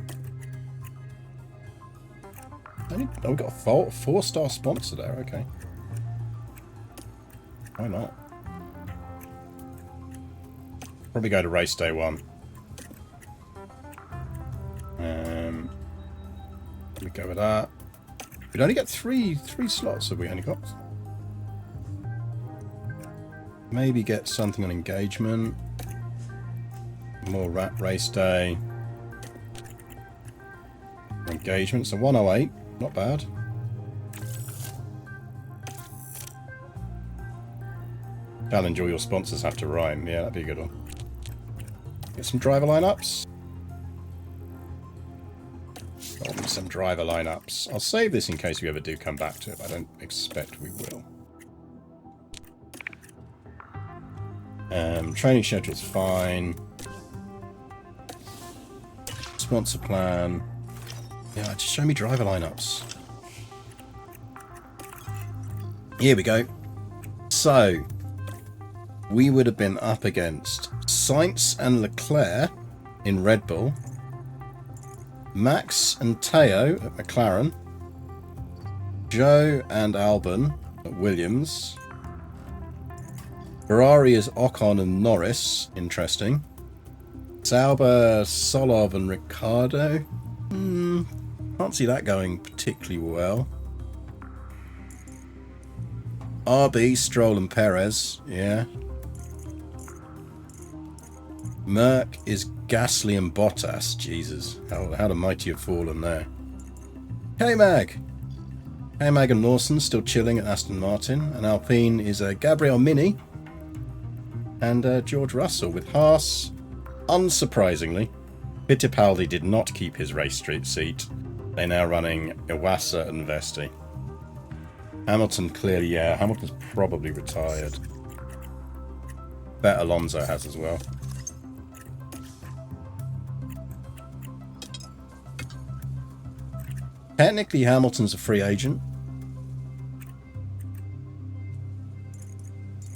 Oh, we got a 4-star sponsor there, okay. Why not? Probably go to race day 1. We go with that. We'd only get three slots, have we only got? Maybe get something on engagement. More race day. Engagement, so 108, not bad. Challenge all your sponsors have to rhyme, yeah, that'd be a good one. Get some driver lineups. Some driver lineups. I'll save this in case we ever do come back to it, but I don't expect we will. Training schedule's fine. Sponsor plan. Yeah, just show me driver lineups. Here we go. So, we would have been up against Sainz and Leclerc in Red Bull, Max and Teo at McLaren, Joe and Albon at Williams, Ferrari is Ocon and Norris, interesting, Sauber, Solov and Ricciardo, can't see that going particularly well. RB, Stroll and Perez, yeah. Merck is Gasly and Bottas. Jesus, how the mighty have fallen there. K-Mag and Lawson still chilling at Aston Martin. And Alpine is Gabriel Mini and George Russell with Haas. Unsurprisingly, Fittipaldi did not keep his race street seat. They're now running Iwasa and Vesti. Hamilton clearly, yeah, Hamilton's probably retired. Bet Alonso has as well. Technically, Hamilton's a free agent.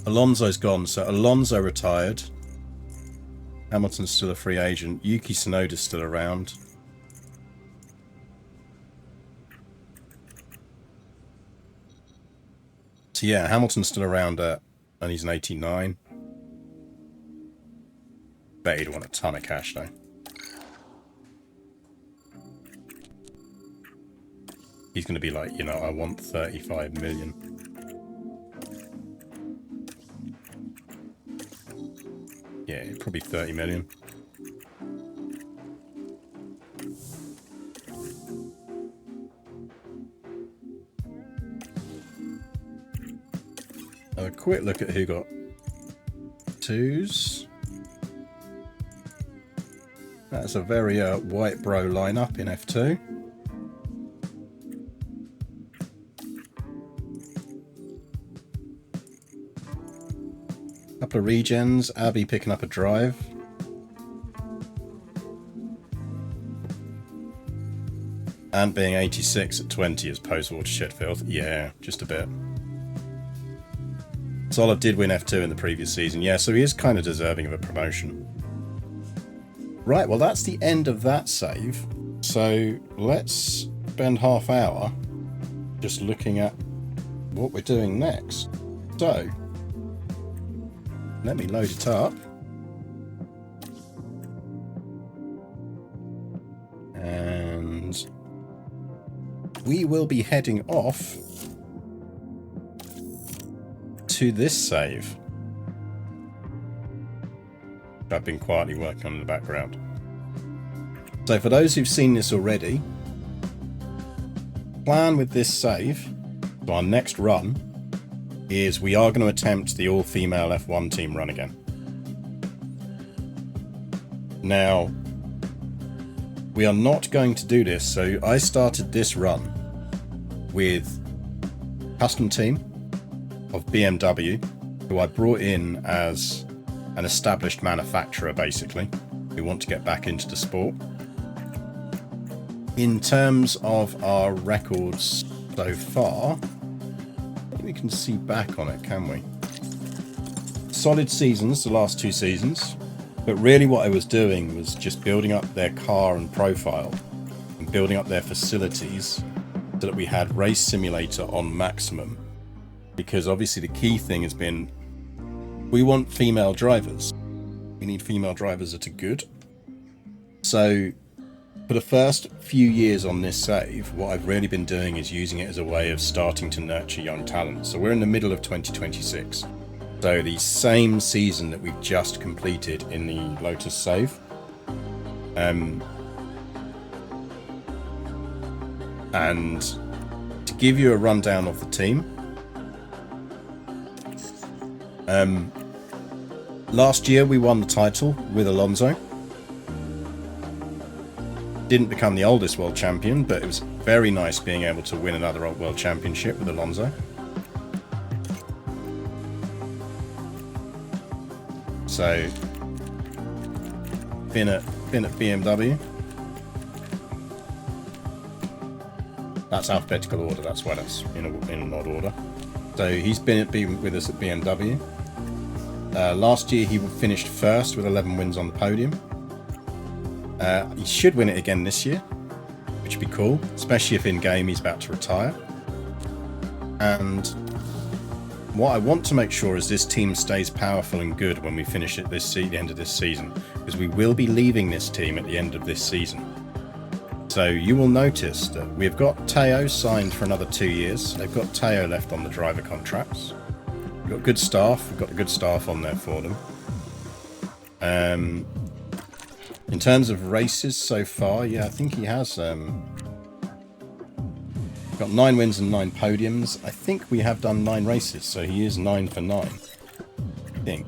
Alonso's gone, so Alonso retired. Hamilton's still a free agent. Yuki Tsunoda's still around. So yeah, Hamilton's still around and he's an 89. bet he'd want a ton of cash though. He's going to be like, you know, I want 35 million. Yeah, probably 30 million. Have a quick look at who got 2s. That's a very white bro lineup in F2. Couple of regens, Abby picking up a drive. And being 86 at 20 as post-water Sheffield. Yeah, just a bit. Solid did win F2 in the previous season. Yeah, so he is kind of deserving of a promotion. Right, well that's the end of that save. So let's spend half hour just looking at what we're doing next. So, let me load it up. And we will be heading off to this save. I've been quietly working on in the background. So for those who've seen this already, plan with this save, so our next run, is we are going to attempt the all-female F1 team run again. Now, we are not going to do this, so I started this run with custom team of BMW, who I brought in as an established manufacturer, basically, who want to get back into the sport. In terms of our records so far, we can see back on it, can we? Solid seasons, the last 2 seasons, but really what I was doing was just building up their car and profile and building up their facilities so that we had Race Simulator on maximum, because obviously the key thing has been we want female drivers. We need female drivers that are good. So for the first few years on this save, what I've really been doing is using it as a way of starting to nurture young talent. So we're in the middle of 2026. So the same season that we've just completed in the Lotus save. And to give you a rundown of the team, last year we won the title with Alonso. Didn't become the oldest world champion, but it was very nice being able to win another world championship with Alonso. So, been at BMW. That's alphabetical order, that's why that's in an odd order. So he's been with us at BMW. Last year he finished first with 11 wins on the podium. He should win it again this year, which would be cool, especially if in-game he's about to retire. And what I want to make sure is this team stays powerful and good when we finish it the end of this season, because we will be leaving this team at the end of this season. So you will notice that we've got Teo signed for another 2 years. They've got Teo left on the driver contracts. We've got good staff. We've got the good staff on there for them. In terms of races so far, yeah, I think he has got 9 wins and 9 podiums. I think we have done 9 races, so he is 9 for 9. I think.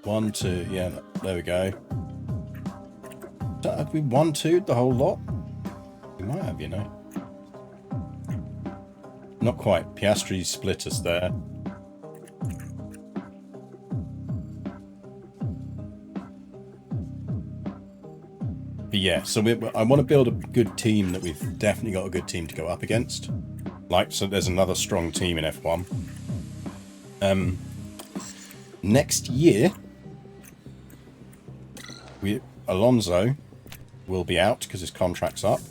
1, 2, yeah, there we go. Have we 1, 2 the whole lot? We might have, you know. Not quite. Piastri split us there. But yeah, so I want to build a good team that we've definitely got a good team to go up against. Like, so there's another strong team in F1. Next year, Alonso will be out because his contract's up.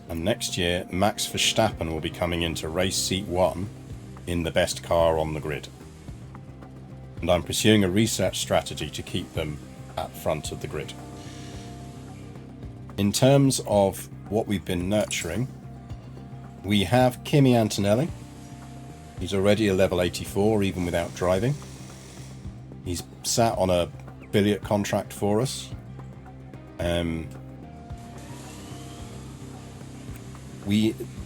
And next year, Max Verstappen will be coming into race seat 1 in the best car on the grid. and I'm pursuing a research strategy to keep them at front of the grid. In terms of what we've been nurturing, we have Kimi Antonelli. He's already a level 84 even without driving. He's sat on a affiliate contract for us.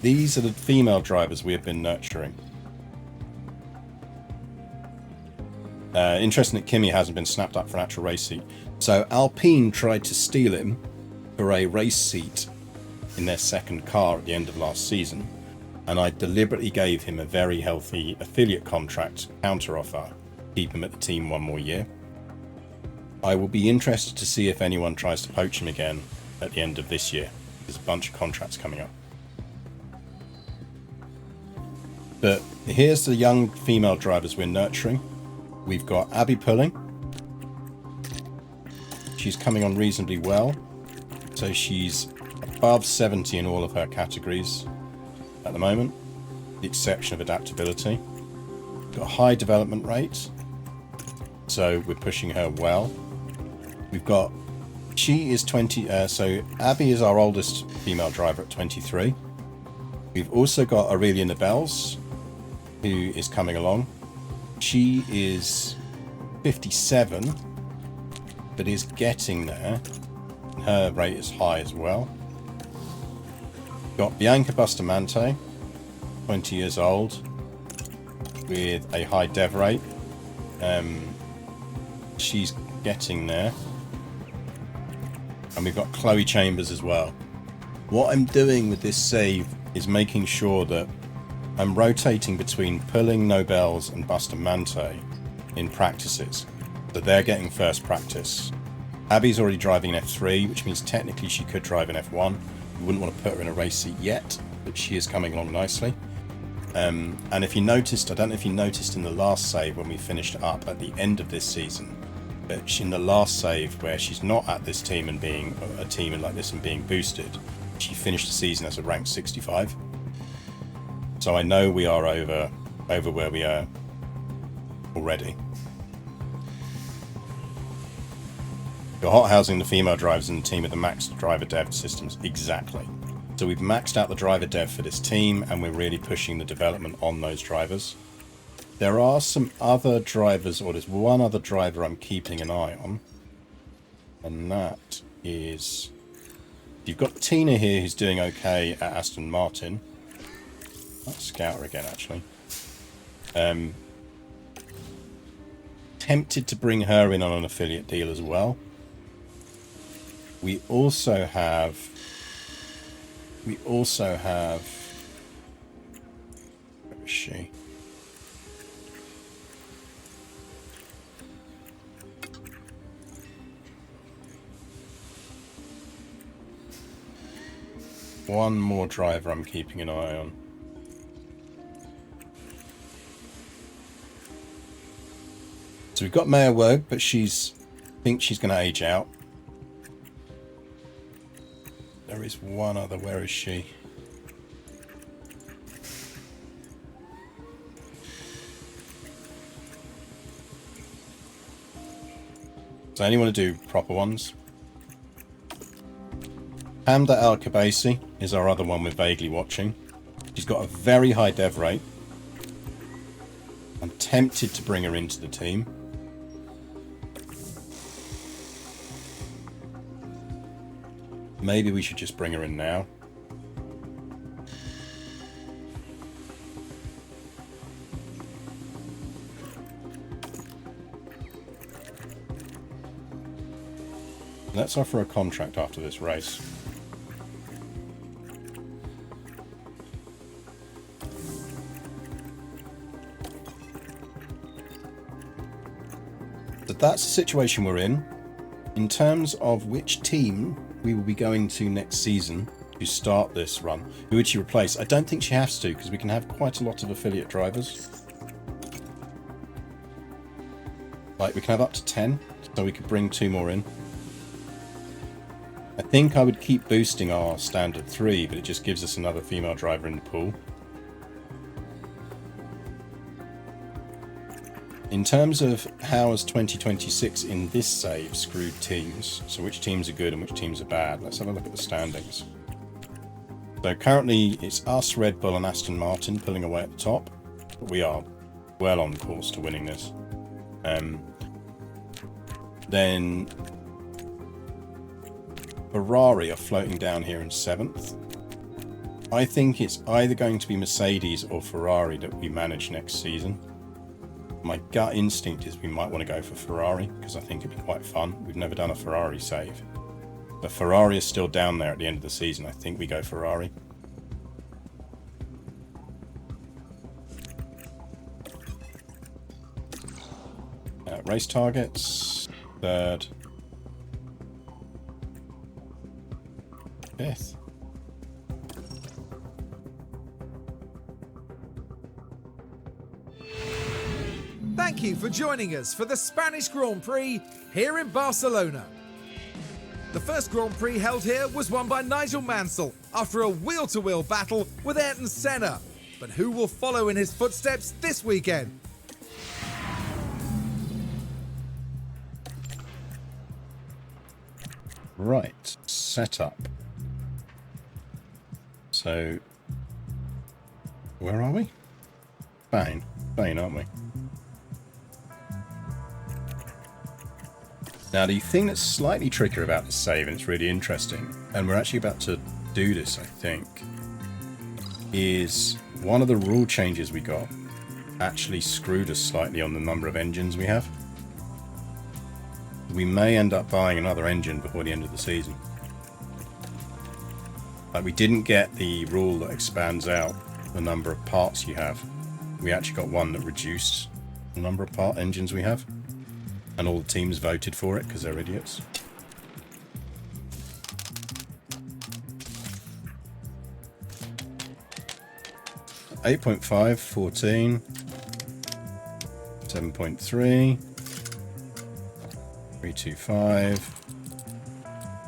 These are the female drivers we have been nurturing. Interesting that Kimi hasn't been snapped up for an actual race seat. So Alpine tried to steal him for a race seat in their second car at the end of last season, and I deliberately gave him a very healthy affiliate contract counter offer to keep him at the team one more year. I will be interested to see if anyone tries to poach him again at the end of this year. There's a bunch of contracts coming up. But here's the young female drivers we're nurturing. We've got Abby Pulling. She's coming on reasonably well. So she's above 70 in all of her categories at the moment, with the exception of adaptability. Got a high development rate, so we're pushing her well. We've got, she is 20, so Abby is our oldest female driver at 23. We've also got Aurelia Nabels, who is coming along. She is 57, but is getting there. Her rate is high as well. Got Bianca Bustamante, 20 years old, with a high dev rate. She's getting there. And we've got Chloe Chambers as well. What I'm doing with this save is making sure that I'm rotating between Pulling, Nobels and Bustamante in practices. So they're getting first practice. Abby's already driving an F3, which means technically she could drive an F1. We wouldn't want to put her in a race seat yet, but she is coming along nicely. And if you noticed, I don't know if you noticed in the last save when we finished up at the end of this season, but in the last save where she's not at this team and being a team like this and being boosted, she finished the season as a rank 65. So I know we are over where we are already. We're hot housing the female drivers in the team with the maxed driver dev systems. Exactly. So we've maxed out the driver dev for this team, and we're really pushing the development on those drivers. There are some other drivers, or there's one other driver I'm keeping an eye on, and that is, you've got Tina here who's doing okay at Aston Martin. Let's scout her again, actually. Tempted to bring her in on an affiliate deal as well. We also have, where is she? One more driver I'm keeping an eye on. So we've got Maya Werg, but I think she's going to age out. There is one other, where is she? So I only want to do proper ones. Hamda Al Kabasi is our other one we're vaguely watching. She's got a very high dev rate. I'm tempted to bring her into the team. Maybe we should just bring her in now. Let's offer a contract after this race. But that's the situation we're in. In terms of which team we will be going to next season to start this run, who would she replace? I don't think she has to, because we can have quite a lot of affiliate drivers. Like, we can have up to 10, so we could bring 2 more in. I think I would keep boosting our standard 3, but it just gives us another female driver in the pool. In terms of how has 2026 in this save screwed teams, so which teams are good and which teams are bad, let's have a look at the standings. So currently it's us, Red Bull and Aston Martin pulling away at the top. But we are well on course to winning this. Then Ferrari are floating down here in 7th. I think it's either going to be Mercedes or Ferrari that we manage next season. My gut instinct is we might want to go for Ferrari because I think it'd be quite fun. We've never done a Ferrari save. The Ferrari is still down there at the end of the season. I think we go Ferrari. Race targets, 3rd, 5th. Thank you for joining us for the Spanish Grand Prix here in Barcelona. The first Grand Prix held here was won by Nigel Mansell after a wheel-to-wheel battle with Ayrton Senna. But who will follow in his footsteps this weekend? Right, setup. So, where are we? Spain, aren't we? Now, the thing that's slightly trickier about this save, and it's really interesting, and we're actually about to do this, I think, is one of the rule changes we got actually screwed us slightly on the number of engines we have. We may end up buying another engine before the end of the season. Like, we didn't get the rule that expands out the number of parts you have. We actually got one that reduced the number of part engines we have. And all the teams voted for it because they're idiots. Eight 8.5, 14, 7.3, 325,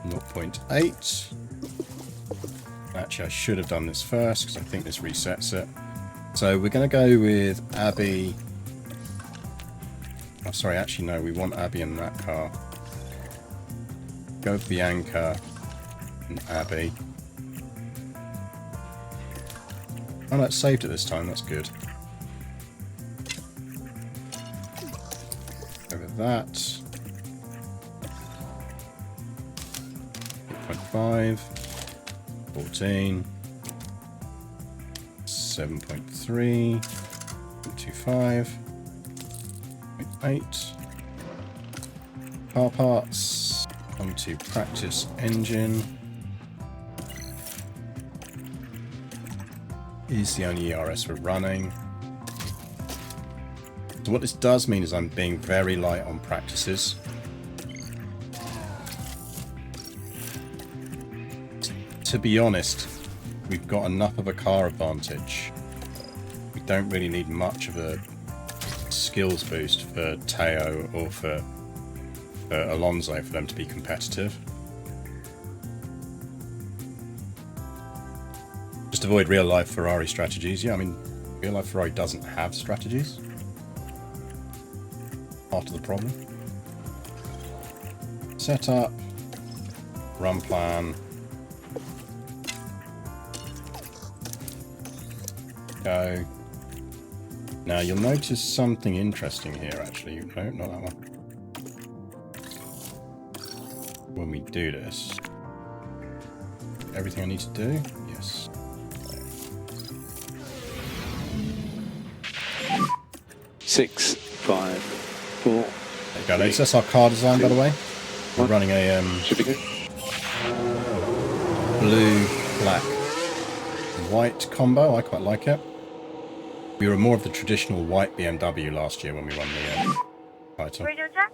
0.8. Actually, I should have done this first because I think this resets it. So we're going to go with Abby. Oh, sorry, actually no, we want Abby in that car. Go with Bianca and Abby. Oh no, it's saved it this time, that's good. Over that. 8.5, 14, 7.3, 0.25. 8 car parts onto practice engine is the only ERS we're running. So what this does mean is I'm being very light on practices. To be honest, we've got enough of a car advantage. We don't really need much of a skills boost for Teo or for Alonso for them to be competitive. Just avoid real life Ferrari strategies. Yeah, I mean, real life Ferrari doesn't have strategies. Part of the problem. Setup, run plan. Go. Now you'll notice something interesting here actually. No, not that one. When we do this. Everything I need to do? Yes. 6, 5, 4. There you go, that's our car design, by the way. We're running a should be good. Blue, black, white combo. I quite like it. We were more of the traditional white BMW last year when we won the title. Radio check?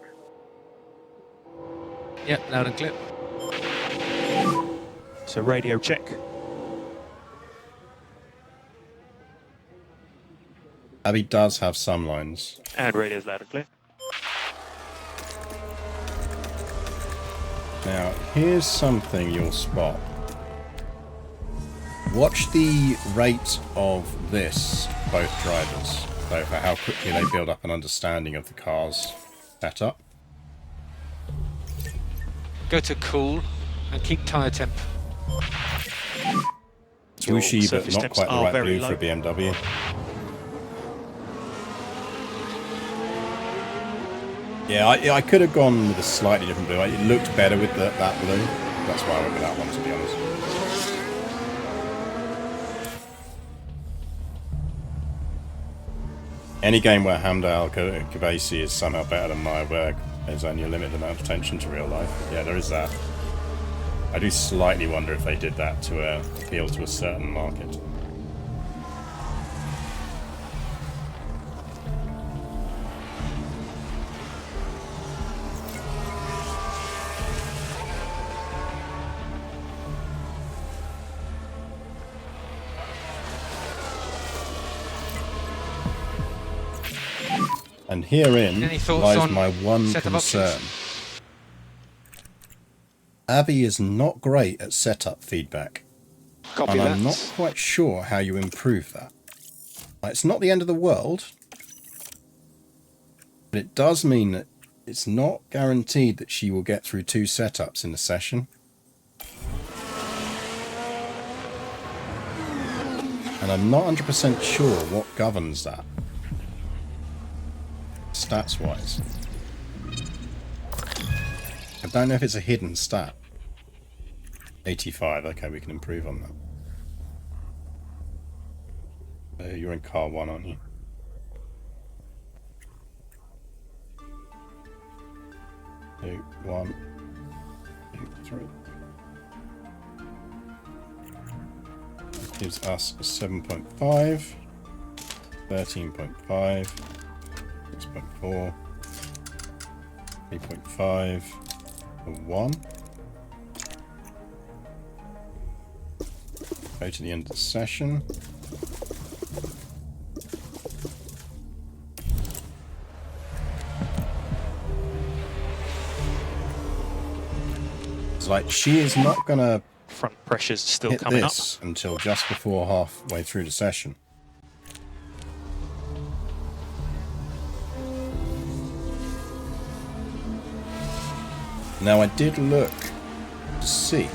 Yep, loud and clear. So radio check. Abby does have some lines. And radio's loud and clear. Now, here's something you'll spot. Watch the rate of this, both drivers. though, for how quickly they build up an understanding of the car's setup. Go to cool and keep tyre temp. Swooshy, but not quite the right blue for a BMW. Yeah, I could have gone with a slightly different blue. It looked better with that blue. That's why I went with that one, to be honest. Any game where Hamda Al-Khabaisi is somehow better than my work, there's only a limited amount of attention to real life. Yeah, there is that. I do slightly wonder if they did that to appeal to a certain market. And herein lies my one concern. Abby is not great at setup feedback. And I'm not quite sure how you improve that. It's not the end of the world, but it does mean that it's not guaranteed that she will get through 2 setups in a session. And I'm not 100% sure what governs that, stats-wise. I don't know if it's a hidden stat. 85, okay, we can improve on that. You're in car 1, aren't you? Two, 1, 2, 3. That gives us a 7.5, 13.5, 6.4, 3.5, a 1. Go to the end of the session. It's like she is not gonna front pressure's still hit coming this up until just before halfway through the session. Now I did look to see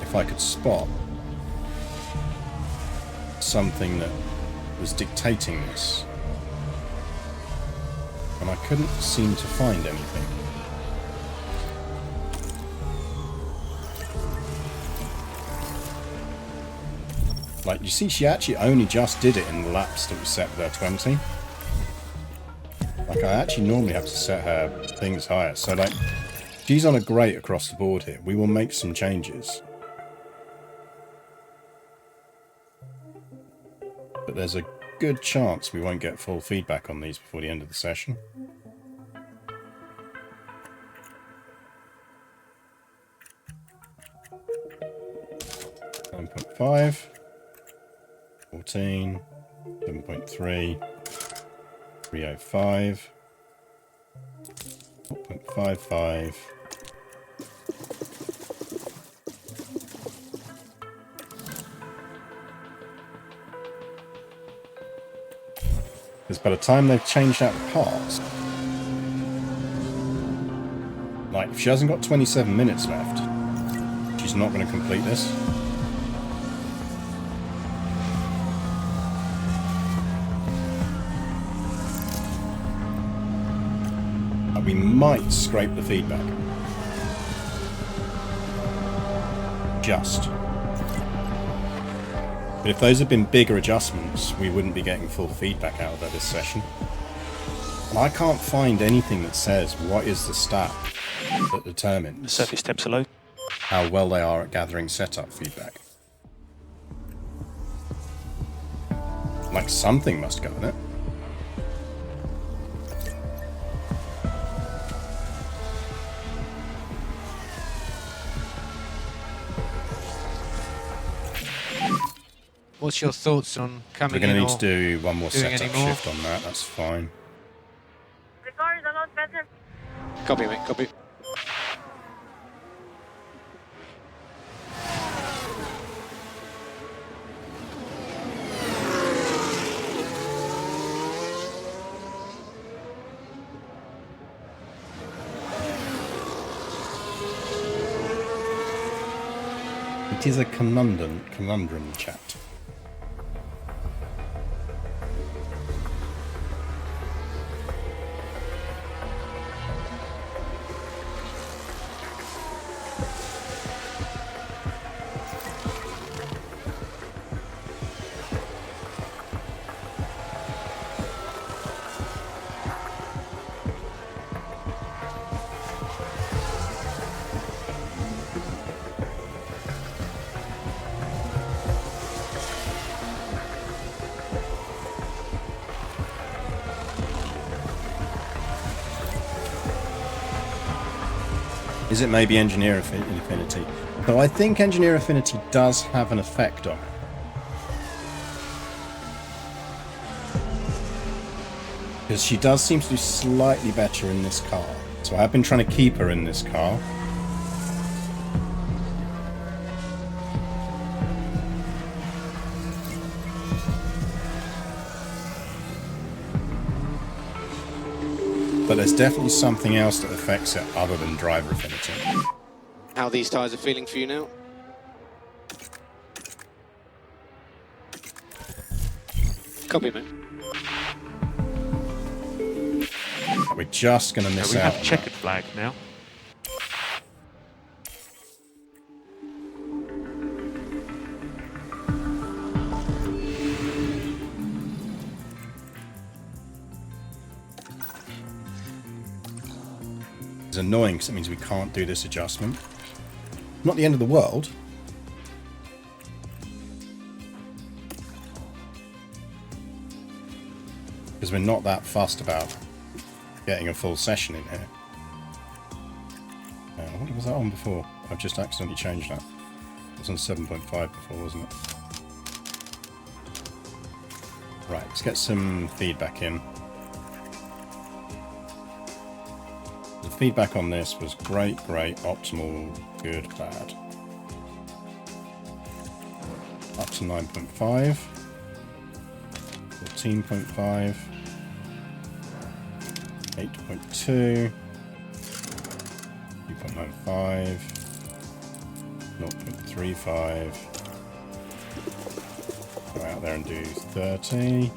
if I could spot something that was dictating this, and I couldn't seem to find anything. Like, you see, she actually only just did it in the laps that we set with her 20. Like, I actually normally have to set her things higher, so like, she's on a great across the board here. We will make some changes. But there's a good chance we won't get full feedback on these before the end of the session. .5, 14, 7.3, 305, 0.55. Because by the time they've changed out the parts, like, if she hasn't got 27 minutes left, she's not going to complete this. And we might scrape the feedback. Just. But if those had been bigger adjustments, we wouldn't be getting full feedback out of her this session. And I can't find anything that says what is the stat that determines the surface temps are low, how well they are at gathering setup feedback. Like, something must govern it. What's your thoughts on coming in? We're going to need to do one more setup any more? shift on that, that's fine. The car is a lot better. Copy, mate, copy. It is a conundrum, chat. Is it maybe Engineer Affinity? Though I think Engineer Affinity does have an effect on it. Because she does seem to do slightly better in this car. So I have been trying to keep her in this car. But there's definitely something else that affects it other than driver affinity. How these tyres are feeling for you now? Copy, mate. We're just going to miss out. We have a checkered flag now. It's annoying because it means we can't do this adjustment. Not the end of the world. Because we're not that fussed about getting a full session in here. What was that on before? I've just accidentally changed that. It was on 7.5 before, wasn't it? Right, let's get some feedback in. The feedback on this was great, optimal, good, bad. Up to 9.5. 14.5. 8.2. 2.95. 0.35. Go out there and do 30.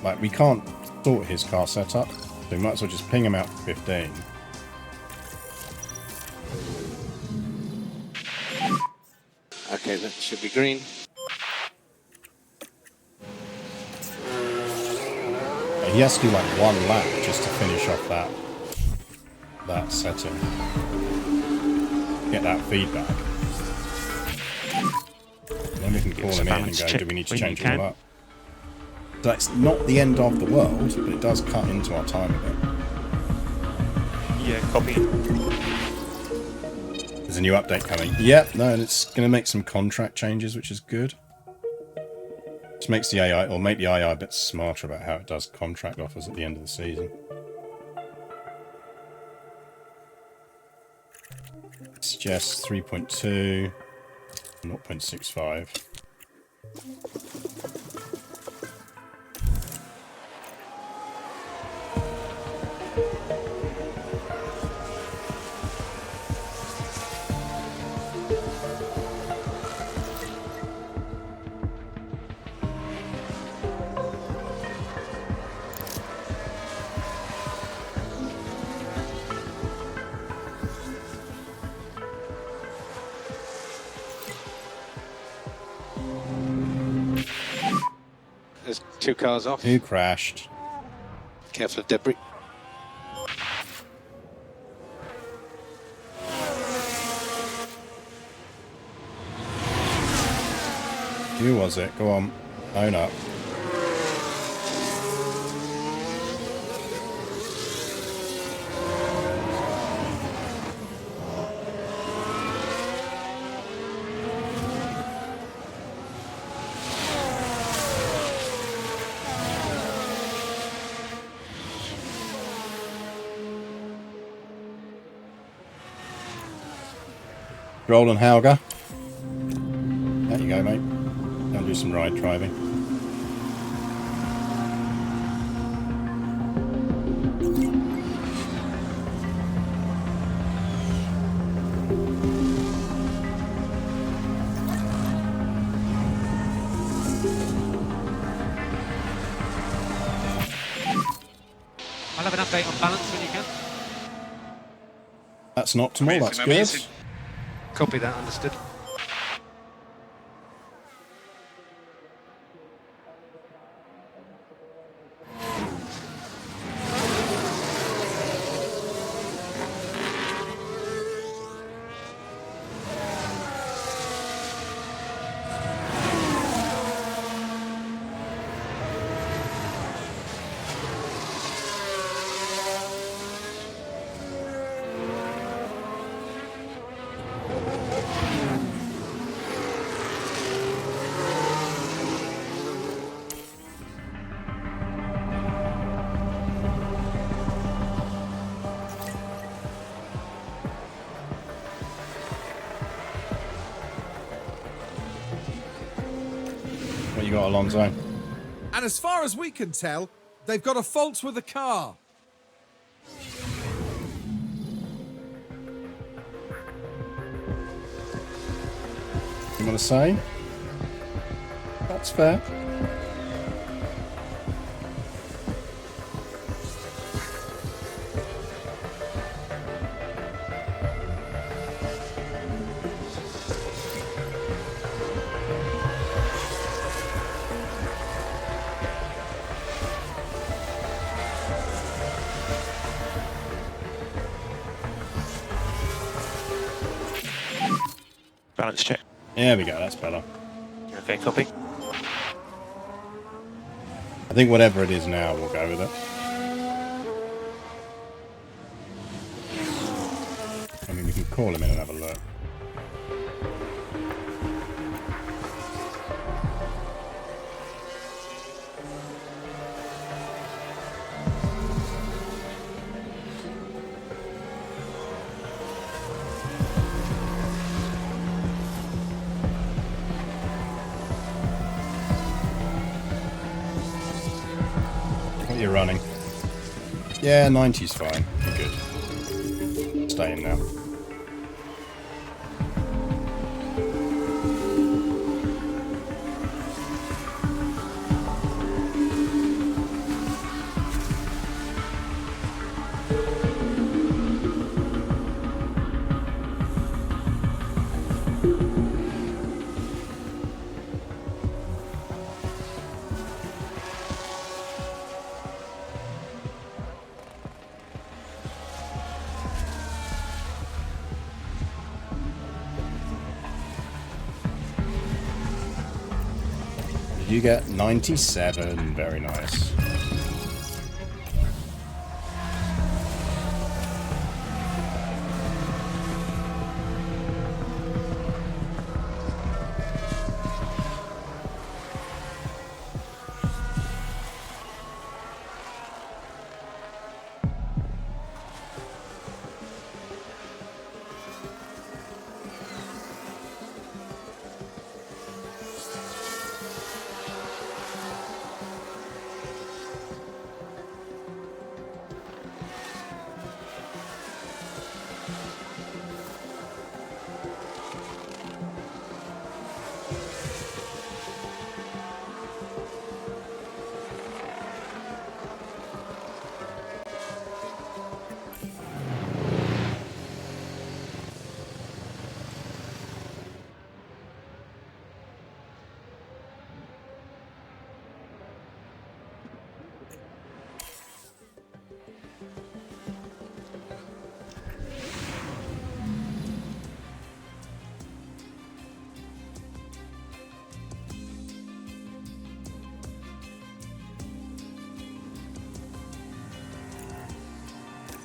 Like, we can't sort his car setup, so we might as well just ping him out for 15. Okay, that should be green. He has to do like one lap just to finish off that setting. Get that feedback. And then we can call him in and go, do we need to change it all up? That's not the end of the world, but it does cut into our time a bit. Yeah, copy. There's a new update coming. Yep, no, and it's going to make some contract changes, which is good. Which makes the AI, or make the AI a bit smarter about how it does contract offers at the end of the season. Suggests 3.2, 0.65. There's 2 cars off. Who crashed? Careful of debris. Who was it? Go on. Own up. Roland Hauger. There you go, mate. Go do some ride driving. update on balance when you can. That's not optimal, that's good. Copy that, understood. What you got, Alonso? And as far as we can tell, they've got a fault with the car. You want to say? That's fair. Balance check. There we go, that's better. Okay, copy. I think whatever it is now, we'll go with it. I mean, we can call him in and have a look. What are you running? Yeah, 90's fine. You're good. Stay in now. You get 97. Very nice.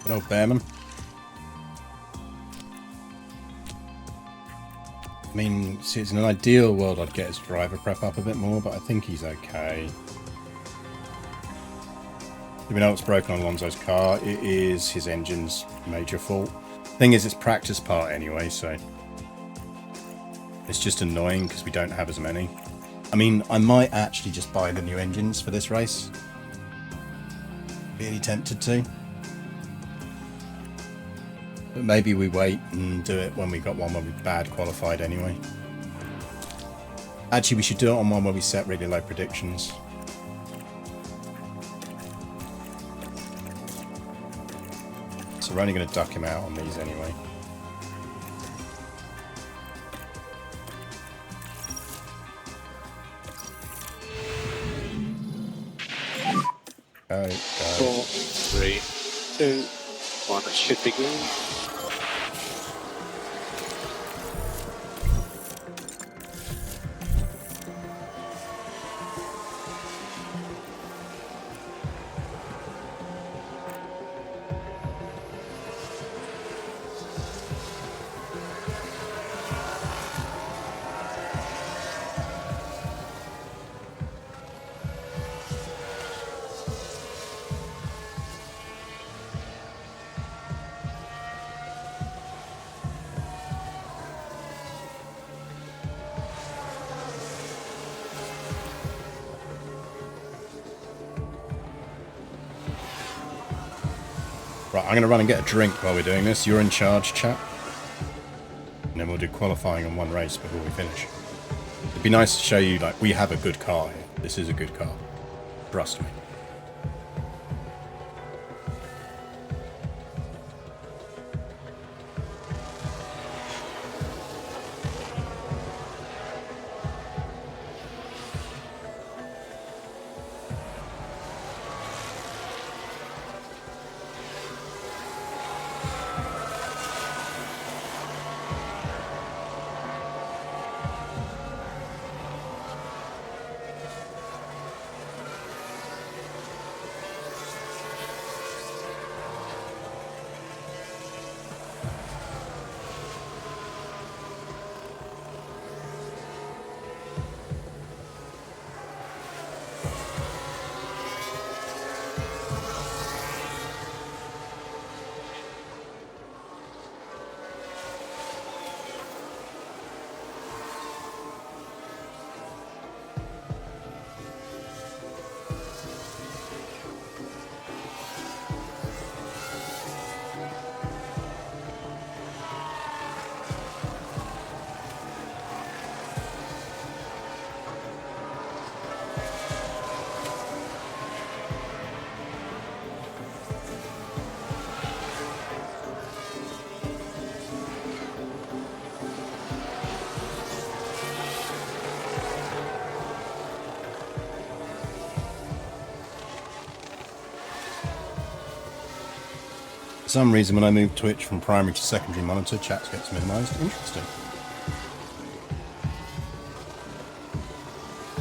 Good old Bearman. I mean, see, it's in an ideal world I'd get his driver prep up a bit more, but I think he's okay. Do we know what's broken on Alonso's car? It is his engine's major fault. Thing is, it's practice part anyway, so it's just annoying because we don't have as many. I mean, I might actually just buy the new engines for this race. Really tempted to. But maybe we wait and do it when we got one where we bad qualified anyway. Actually, we should do it on one where we set really low predictions. so we're only going to duck him out on these anyway. Go, go. 4, 3, 2, 1. It should begin. Right, I'm going to run and get a drink while we're doing this. You're in charge, chap. And then we'll do qualifying on one race before we finish. It'd be nice to show you, like, we have a good car here. This is a good car. Trust me. For some reason, when I move Twitch from primary to secondary monitor, chat gets minimized. Interesting.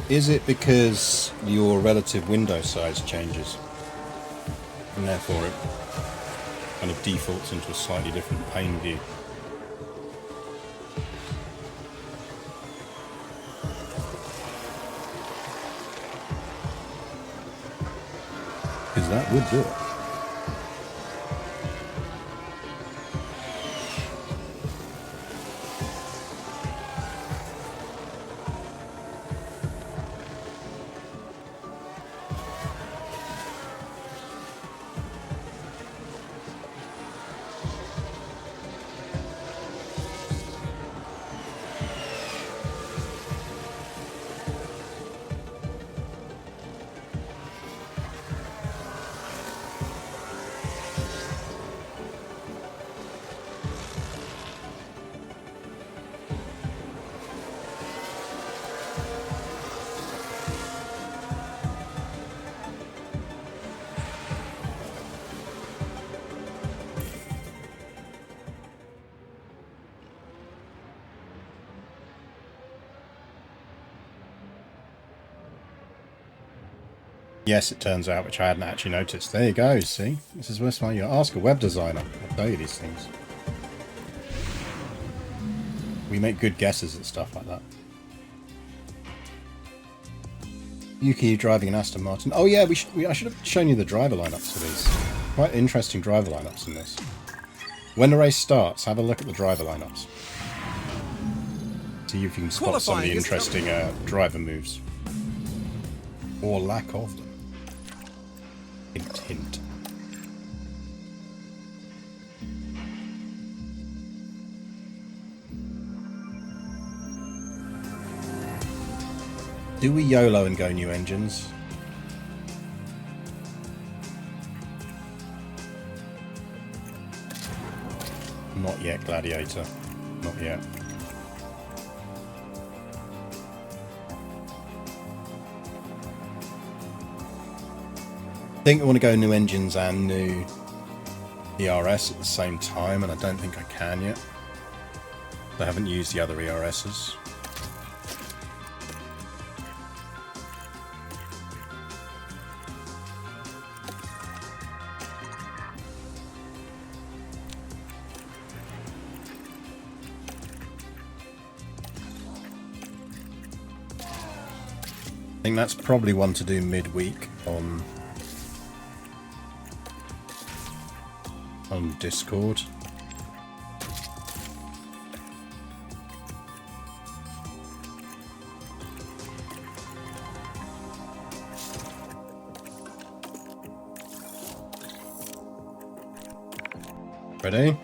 Is it because your relative window size changes? And therefore it kind of defaults into a slightly different pane view? Because that would do it. Yes, it turns out, which I hadn't actually noticed. There you go, see? This is why you ask a web designer. I'll tell you these things. We make good guesses at stuff like that. Yuki driving an Aston Martin. Oh yeah, I should have shown you the driver lineups for these. Quite interesting driver lineups in this. When the race starts, have a look at the driver lineups. See if you can spot some of the interesting driver moves. Or lack of them. Hint, hint. Do we YOLO and go new engines? Not yet, Gladiator. Not yet. I think I want to go new engines and new ERS at the same time, and I don't think I can yet. I haven't used the other ERSs. I think that's probably one to do midweek on Discord. Ready?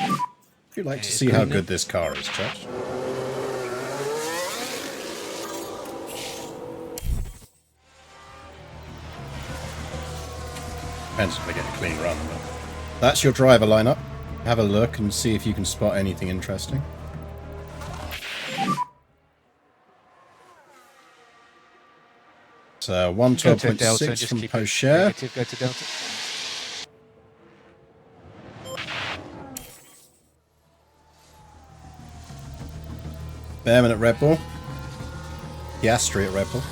Would you like to see how good this car is, Josh? Depends if I get a clean run. But that's your driver lineup. Have a look and see if you can spot anything interesting. So 112.6 from Pocher. Go to Delta. Behrman at Red Bull. Piastri at Red Bull.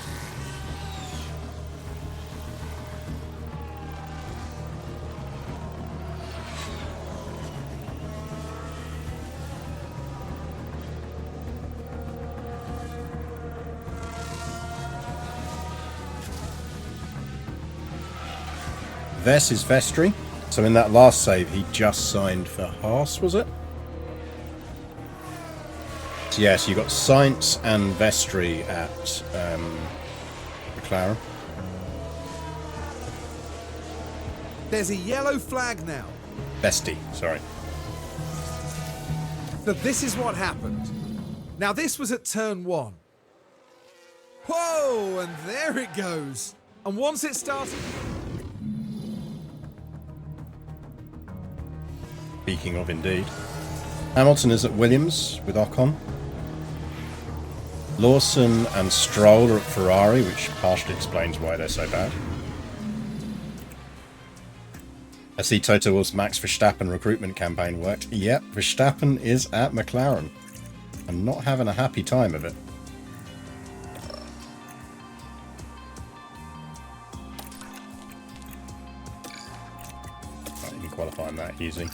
Vess is Vestry. So in that last save, he just signed for Haas, was it? So yes, you got Sainz and Vestry at McLaren. There's a yellow flag now. Vesty, sorry. So this is what happened. Now this was at turn 1. Whoa, and there it goes. And once it started... Speaking of, indeed. Hamilton is at Williams with Ocon. Lawson and Stroll are at Ferrari, which partially explains why they're so bad. I see Toto Wolff's Max Verstappen recruitment campaign worked. Yep, Verstappen is at McLaren. I'm not having a happy time of it. Not even qualifying that easy.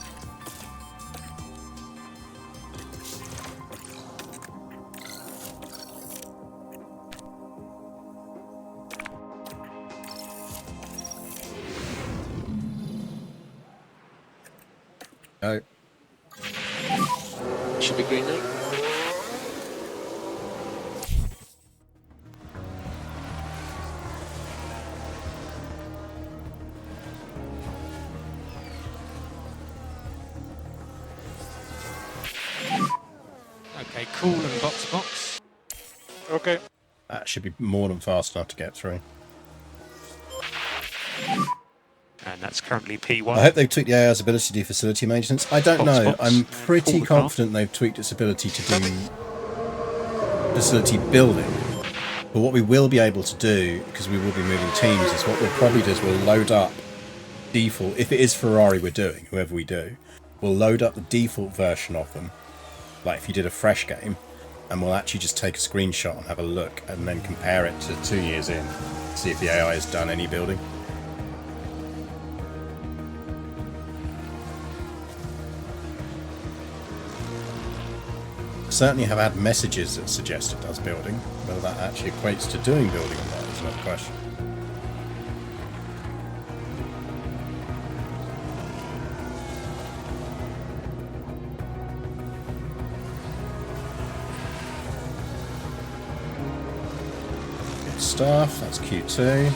Oh. Should be green now. Okay, cool and box to box. Okay. That should be more than fast enough to get through. And that's currently P1. I hope they've tweaked the AI's ability to do facility maintenance. I don't know. Box. I'm pretty confident they've tweaked its ability to do facility building. But what we will be able to do, because we will be moving teams, is what we'll probably do is we'll load up default, if it is Ferrari we're doing, whoever we do, we'll load up the default version of them, like if you did a fresh game, and we'll actually just take a screenshot and have a look, and then compare it to 2 years in, see if the AI has done any building. Certainly have had messages that suggest it does building. Whether that actually equates to doing building or not is another question. Good stuff, that's Q2.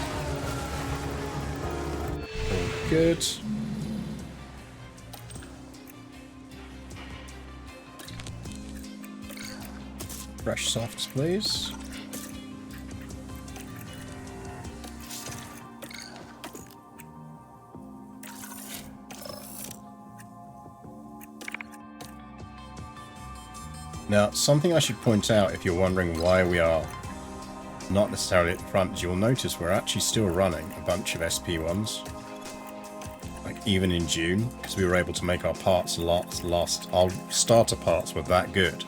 All good. Fresh softs, please. Now, something I should point out if you're wondering why we are not necessarily at the front, is you'll notice we're actually still running a bunch of SP1s. Like even in June, because we were able to make our parts last. Our starter parts were that good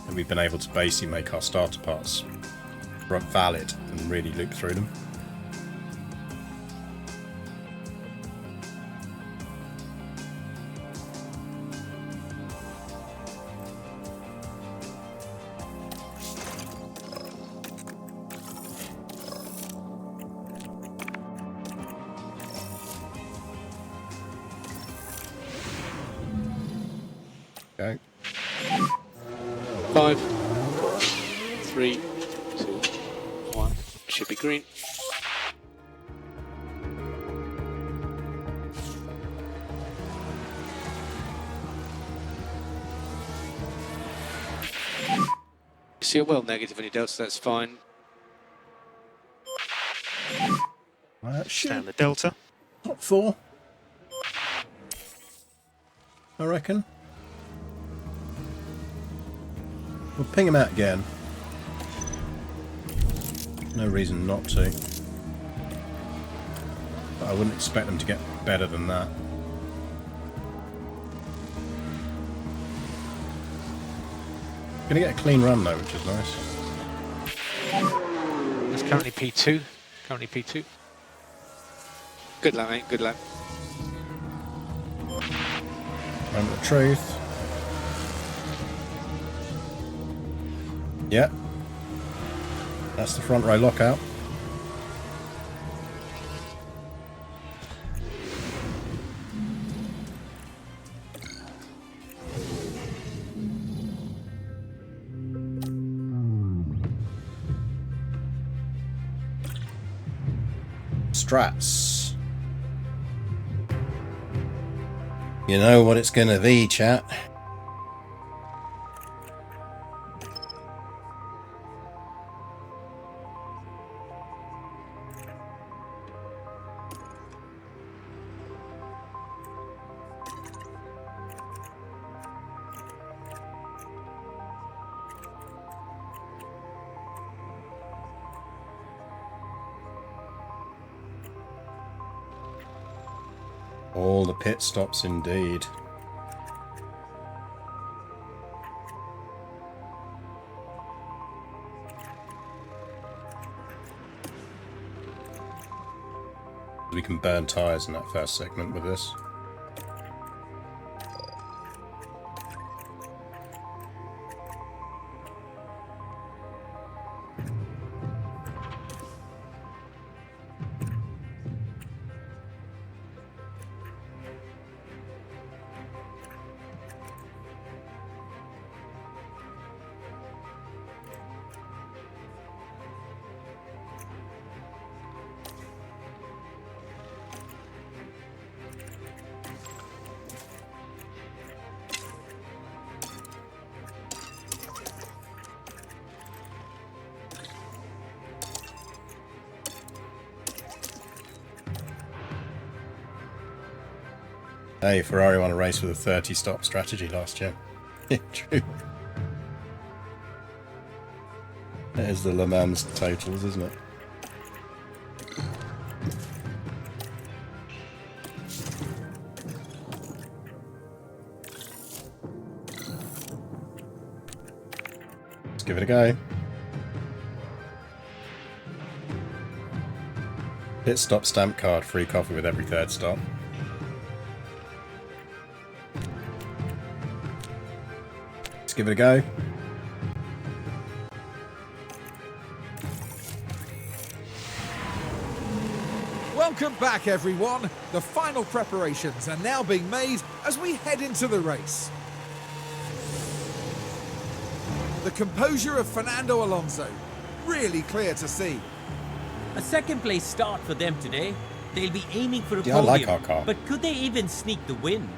that we've been able to basically make our starter parts valid and really look through them. Okay. 5, 3, 2, 1. Should be green. See a well negative on your delta, that's fine. Stand the delta. Top 4. I reckon. We'll ping him out again. No reason not to. But I wouldn't expect them to get better than that. Gonna get a clean run though, which is nice. That's currently P2. Currently P2. Good luck, mate. Good luck. Moment of truth. Yeah. That's the front row lockout. Strats. You know what it's gonna be, chat. All the pit stops indeed. We can burn tyres in that first segment with this. Hey, Ferrari won a race with a 30-stop strategy last year. True. That is the Le Mans totals, isn't it? Let's give it a go. Pit stop stamp card, free coffee with every third stop. Let's give it a go. Welcome back, everyone. The final preparations are now being made as we head into the race. The composure of Fernando Alonso, really clear to see. A second place start for them today. They'll be aiming for a Yeah, I podium, like our car. but could they even sneak the win?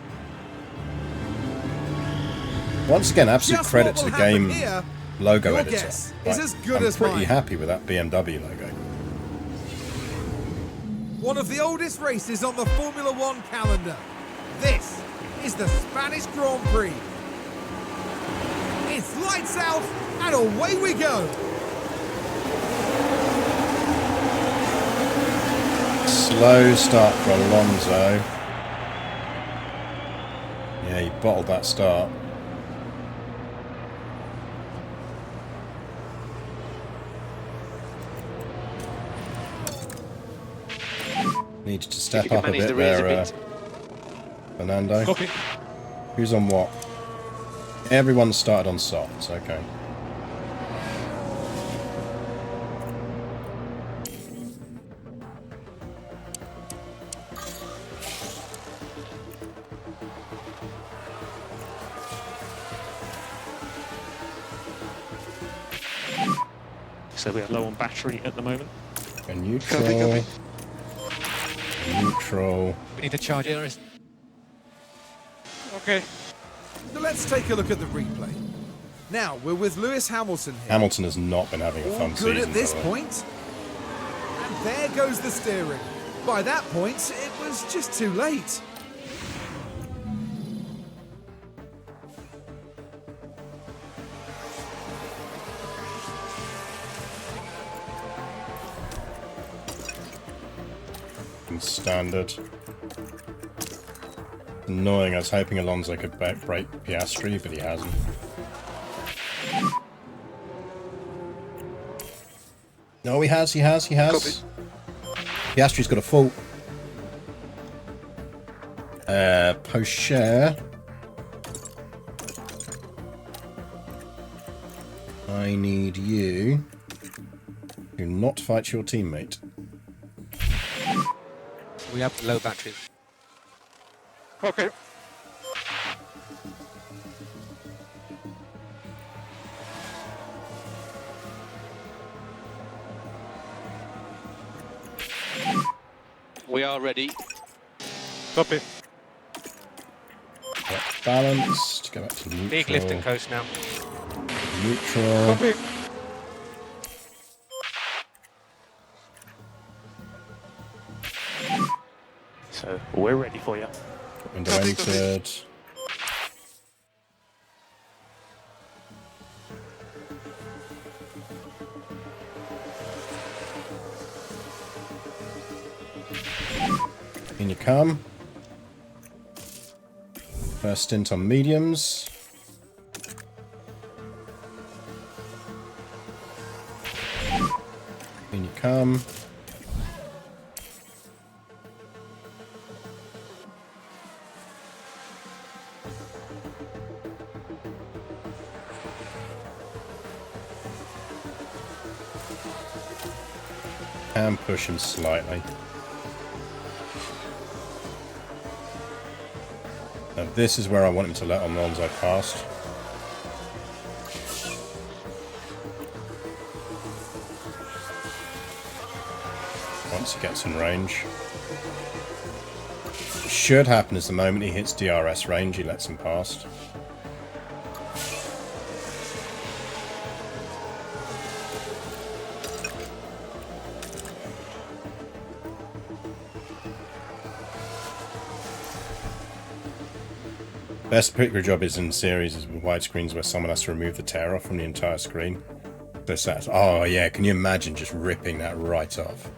Once again, absolute Just credit what to will the happen game here, logo your editor. guess is as good I'm as pretty mine. happy with that BMW logo. One of the oldest races on the Formula One calendar. This is the Spanish Grand Prix. It's lights out, and away we go. Slow start for Alonso. Yeah, he bottled that start. Needs to step up a bit there, Fernando. Copy. Who's on what? Everyone started on softs, okay. So we are low on battery at the moment. And neutral. Neutral. We need to charge it. Okay. So let's take a look at the replay. Now, we're with Lewis Hamilton here. Hamilton has not been having a fun All season. good at this point. And there goes the steering. By that point, it was just too late. Standard. Annoying, I was hoping Alonso could break Piastri, but he hasn't. No, he has. Piastri's got a fault. Pocher. I need you to not fight your teammate. We have low battery. Okay. We are ready. Copy. Balanced. Go back to neutral. Big lift and coast now. Neutral. Copy. So we're ready for you. Window entered. In you come. First stint on mediums. In you come. Can push him slightly. Now this is where I want him to let Alonso past. Once he gets in range. What should happen is the moment he hits DRS range, he lets him past. Best picture job is in series is with widescreens where someone has to remove the tear off from the entire screen. Oh yeah, can you imagine just ripping that right off?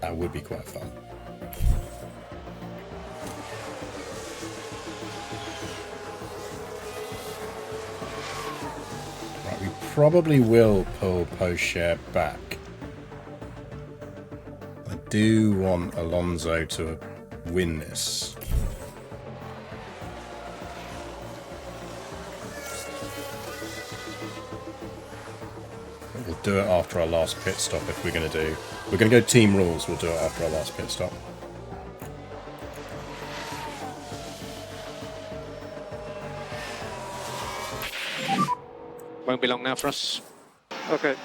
That would be quite fun. Right, we probably will pull Pocher back. I do want Alonso to win this. We'll do it after our last pit stop if we're going to do... We're going to go team rules, we'll do it after our last pit stop. Won't be long now for us. Okay.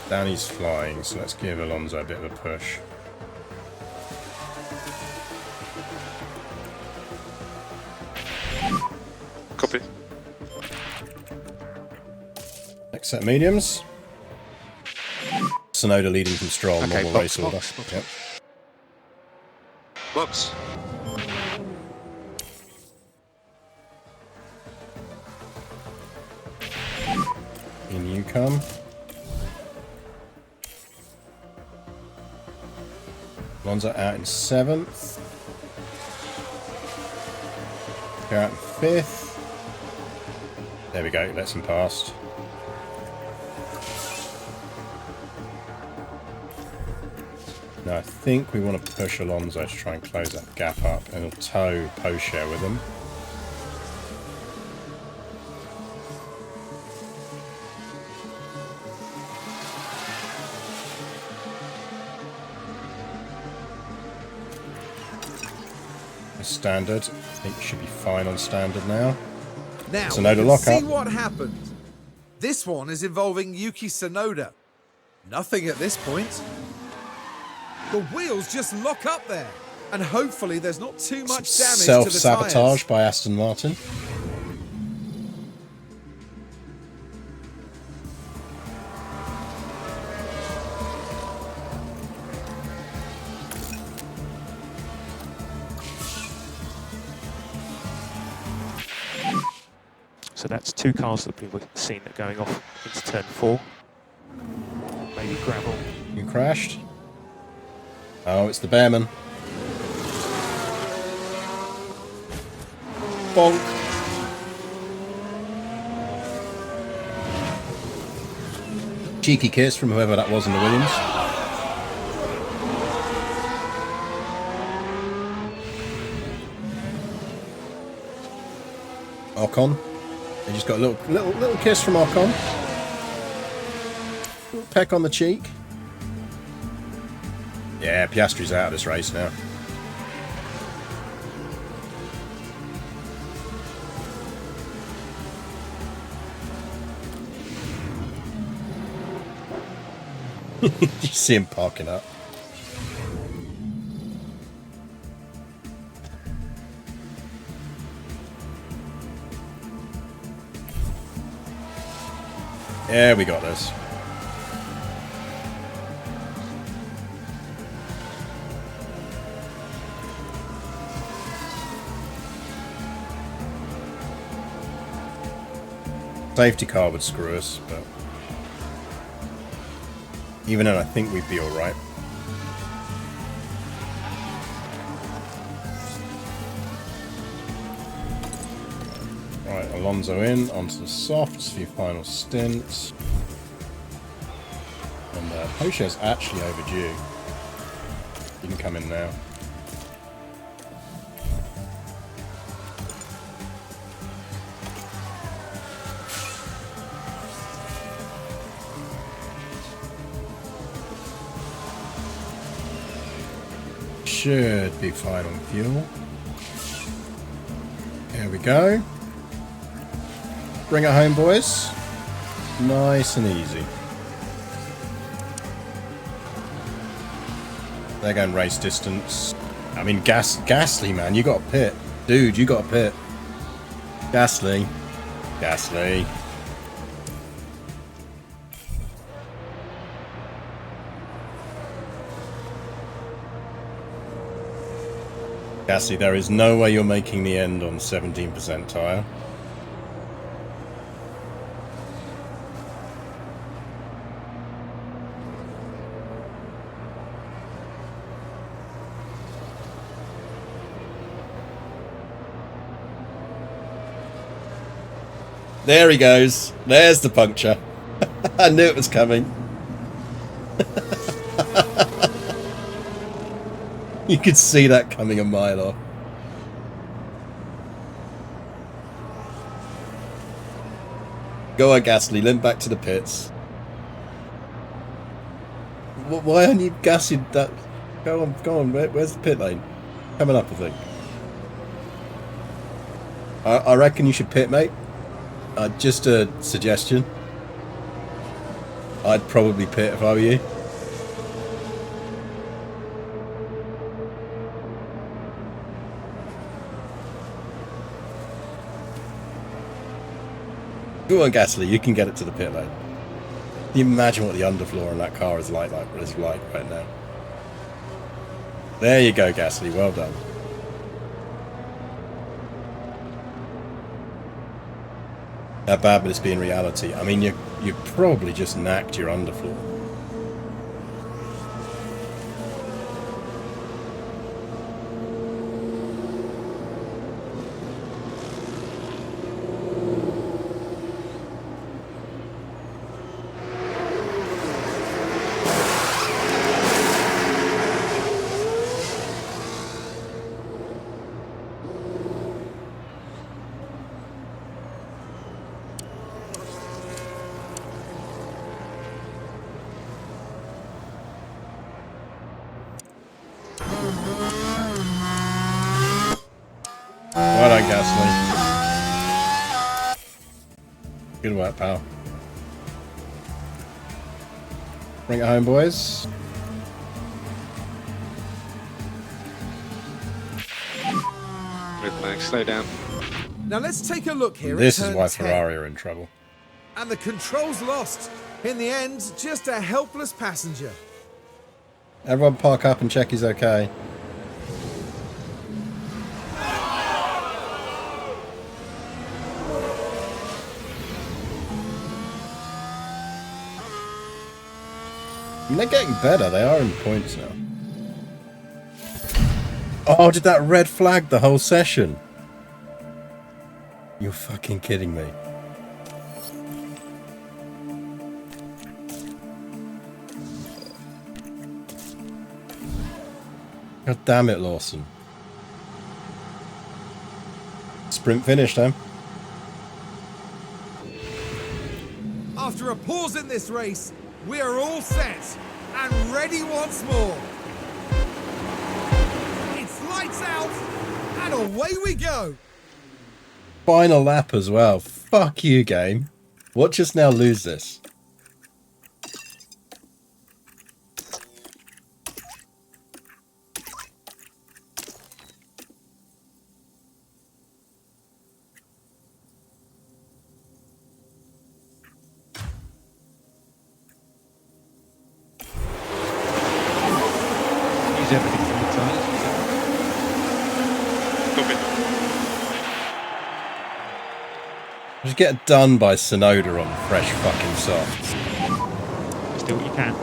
Danny's flying, so let's give Alonso a bit of a push. Copy. Next set of mediums. Sonoda leading from Stroll, Okay, normal box, race order. box. Yep. Box. you come. Alonso out in 7th. Go out in 5th. There we go, lets him past. Now I think we want to push Alonso to try and close that gap up, and he'll tow Poshare with him. Standard. I think should be fine on standard now. Now, Sonoda let's lockup. see what happened. This one is involving Yuki Tsunoda. Nothing at this point. The wheels just lock up there. And hopefully there's not too much damage to the tyres. Self-sabotage by Aston Martin. So that's 2 cars that we've seen that are going off into turn 4. Maybe gravel. You crashed. Oh, it's the Bearman. Bonk. Cheeky kiss from whoever that was in the Williams. Ocon. They just got a little kiss from Ocon. Little peck on the cheek. Yeah, Piastri's out of this race now. You see him parking up. Yeah, we got this. Safety car would screw us, but even then I think we'd be alright. Right, Alonso in, onto the softs, few final stints. And Poshare's actually overdue. You can come in now. Should be fine on fuel. There we go. Bring it home, boys. Nice and easy. They're going race distance. I mean, Gasly, man, you got a pit. Dude, you got a pit. Gasly. Gasly. Gasly, there is no way you're making the end on 17% tyre. There he goes. There's the puncture. I knew it was coming. You could see that coming a mile off. Go on, Gasly, limp back to the pits. Why aren't you gassing that? Go on, where's the pit lane? Coming up, I think. I reckon you should pit, mate. Just a suggestion. I'd probably pit if I were you. Go on, Gasly, you can get it to the pit lane. Can you imagine what the underfloor on that car is like right now? There you go, Gasly, well done. How bad would this be in reality? I mean, you probably just knacked your underfloor. Well done, Gasly. Good work, pal. Bring it home, boys. Red flag, slow down. Now let's take a look here. This at is turn why 10. Ferrari are in trouble. And the control's lost. In the end, just a helpless passenger. Everyone park up and check he's okay. I mean, they're getting better. They are in points now. Oh, did that red flag the whole session? You're fucking kidding me. God damn it, Lawson. Sprint finished, huh? After a pause in this race, we are all set and ready once more. It's lights out and away we go. Final lap as well. Fuck you, game. Watch us now lose this. Use everything from the tyres. Just get done by Sonoda on fresh fucking softs. Just do what you can.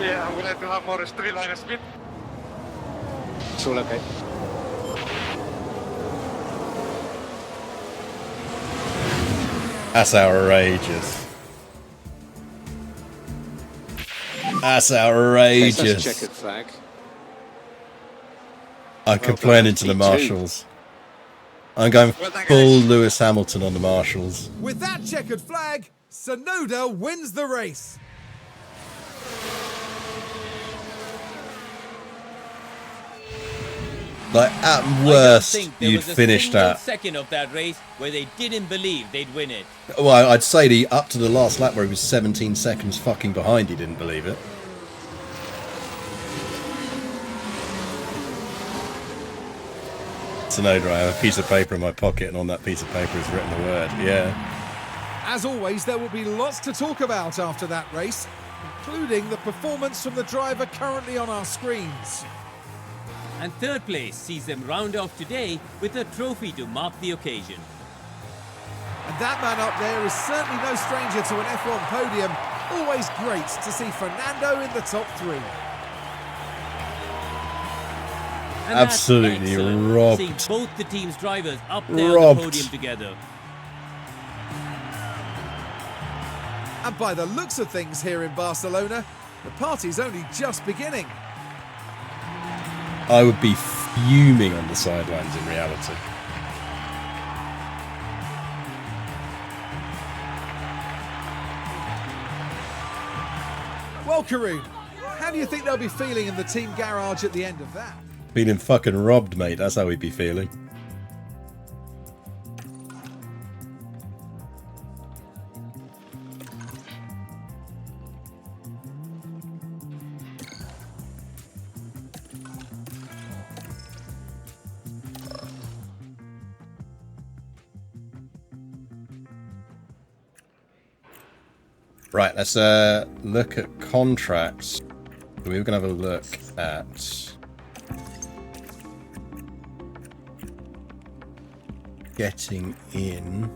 Yeah, I'm gonna have to have more straight line speed. It's all okay. That's outrageous. That's outrageous. Okay, so that's a checkered flag. I'm complaining to the marshals. I'm going full Lewis Hamilton on the marshals. With that checkered flag, Sonoda wins the race. Like, at worst, you'd finish that. Second of that race where they didn't believe they'd win it. Well, I'd say the up to the last lap where he was 17 seconds fucking behind, he didn't believe it. Sonoda, I have a piece of paper in my pocket, and on that piece of paper is written the word, yeah. As always, there will be lots to talk about after that race, including the performance from the driver currently on our screens. And third place sees them round off today with a trophy to mark the occasion. And that man up there is certainly no stranger to an F1 podium. Always great to see Fernando in the top three. And absolutely robbed. Seeing both the team's drivers up there on the podium together. And by the looks of things here in Barcelona, the party's only just beginning. I would be fuming on the sidelines in reality. Well, Karun, how do you think they'll be feeling in the team garage at the end of that? Feeling fucking robbed, mate. That's how we'd be feeling. Right, let's look at contracts. We were going to have a look at getting in.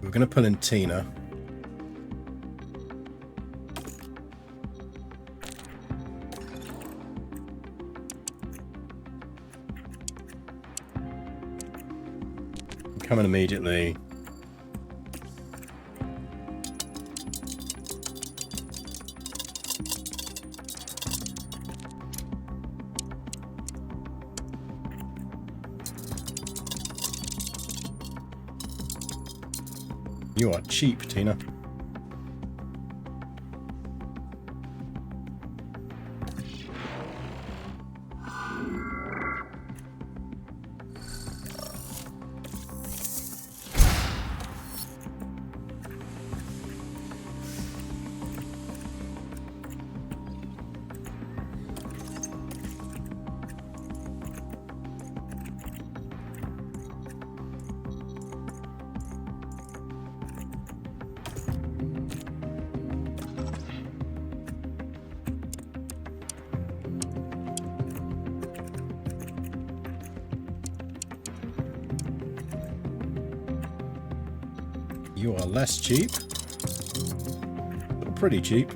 We're going to pull in Tina. Coming immediately. You are cheap, Tina. You are less cheap, but pretty cheap.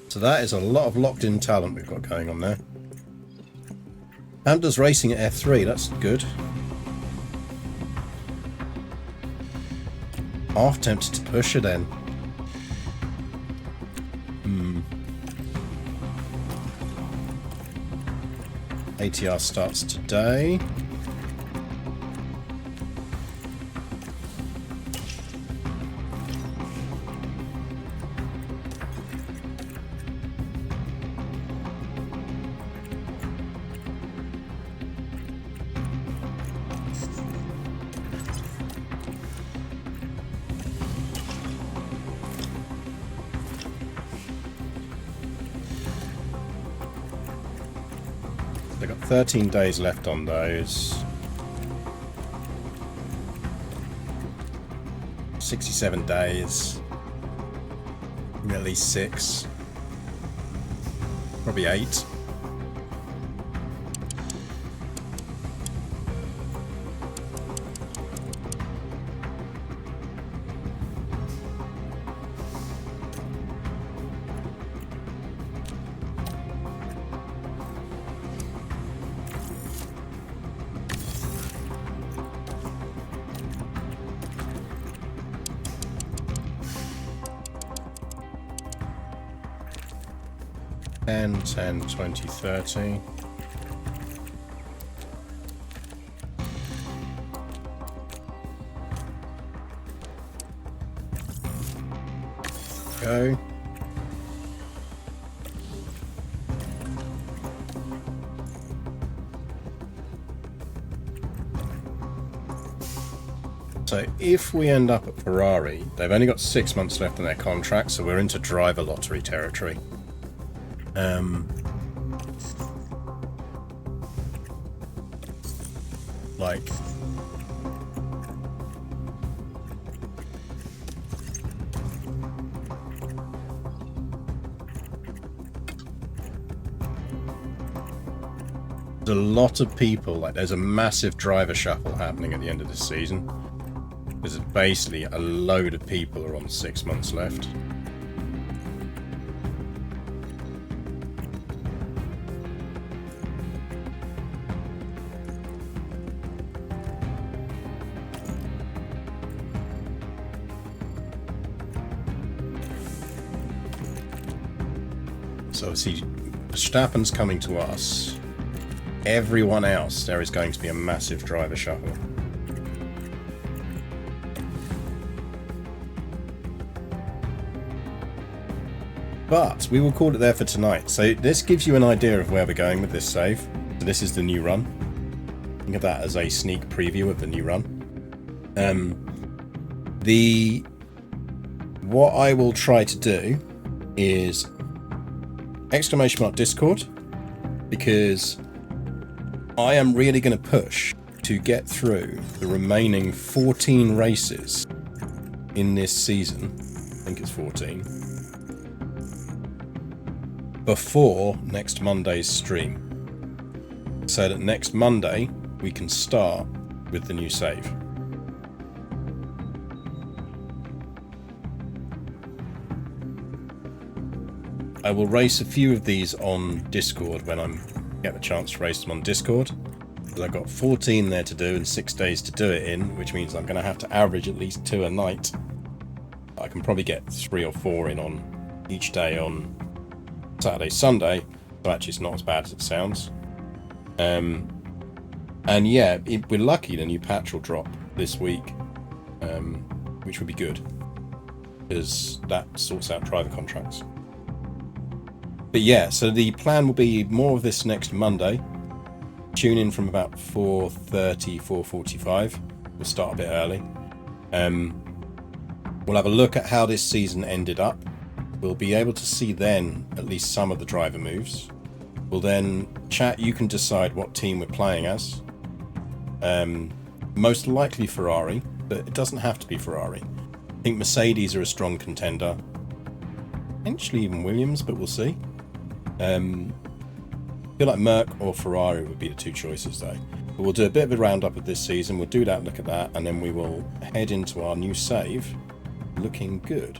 So that is a lot of locked-in talent we've got going on there. Hamda's racing at F3, that's good. Half tempted to push her then. ATR starts today. They've got 13 days left on those. 67 days. At least 6. Probably 8. And 10, 20, 30. Go. So if we end up at Ferrari, they've only got 6 months left on their contract, so we're into driver lottery territory. Like, there's a lot of people, like there's a massive driver shuffle happening at the end of this season. There's basically a load of people are on 6 months left. So see, Verstappen's coming to us. Everyone else, there is going to be a massive driver shuffle. But we will call it there for tonight. So this gives you an idea of where we're going with this save. So this is the new run. Think of that as a sneak preview of the new run. What I will try to do is !Discord, because I am really going to push to get through the remaining 14 races in this season. I think it's 14. Before next Monday's stream. So that next Monday we can start with the new save. I will race a few of these on Discord when I get the chance to race them on Discord. Because I've got 14 there to do and 6 days to do it in, which means I'm going to have to average at least 2 a night. I can probably get 3 or 4 in on each day on Saturday, Sunday. So actually it's not as bad as it sounds. And yeah, if we're lucky, the new patch will drop this week, which would be good, because that sorts out driver contracts. But yeah, so the plan will be more of this next Monday. Tune in from about 4:30, 4:45. We'll start a bit early. We'll have a look at how this season ended up. We'll be able to see then at least some of the driver moves. We'll then chat. You can decide what team we're playing as. Most likely Ferrari, but it doesn't have to be Ferrari. I think Mercedes are a strong contender. Potentially even Williams, but we'll see. I feel like Merc or Ferrari would be the 2 choices though. But we'll do a bit of a roundup of this season. We'll do that, look at that, and then we will head into our new save looking good.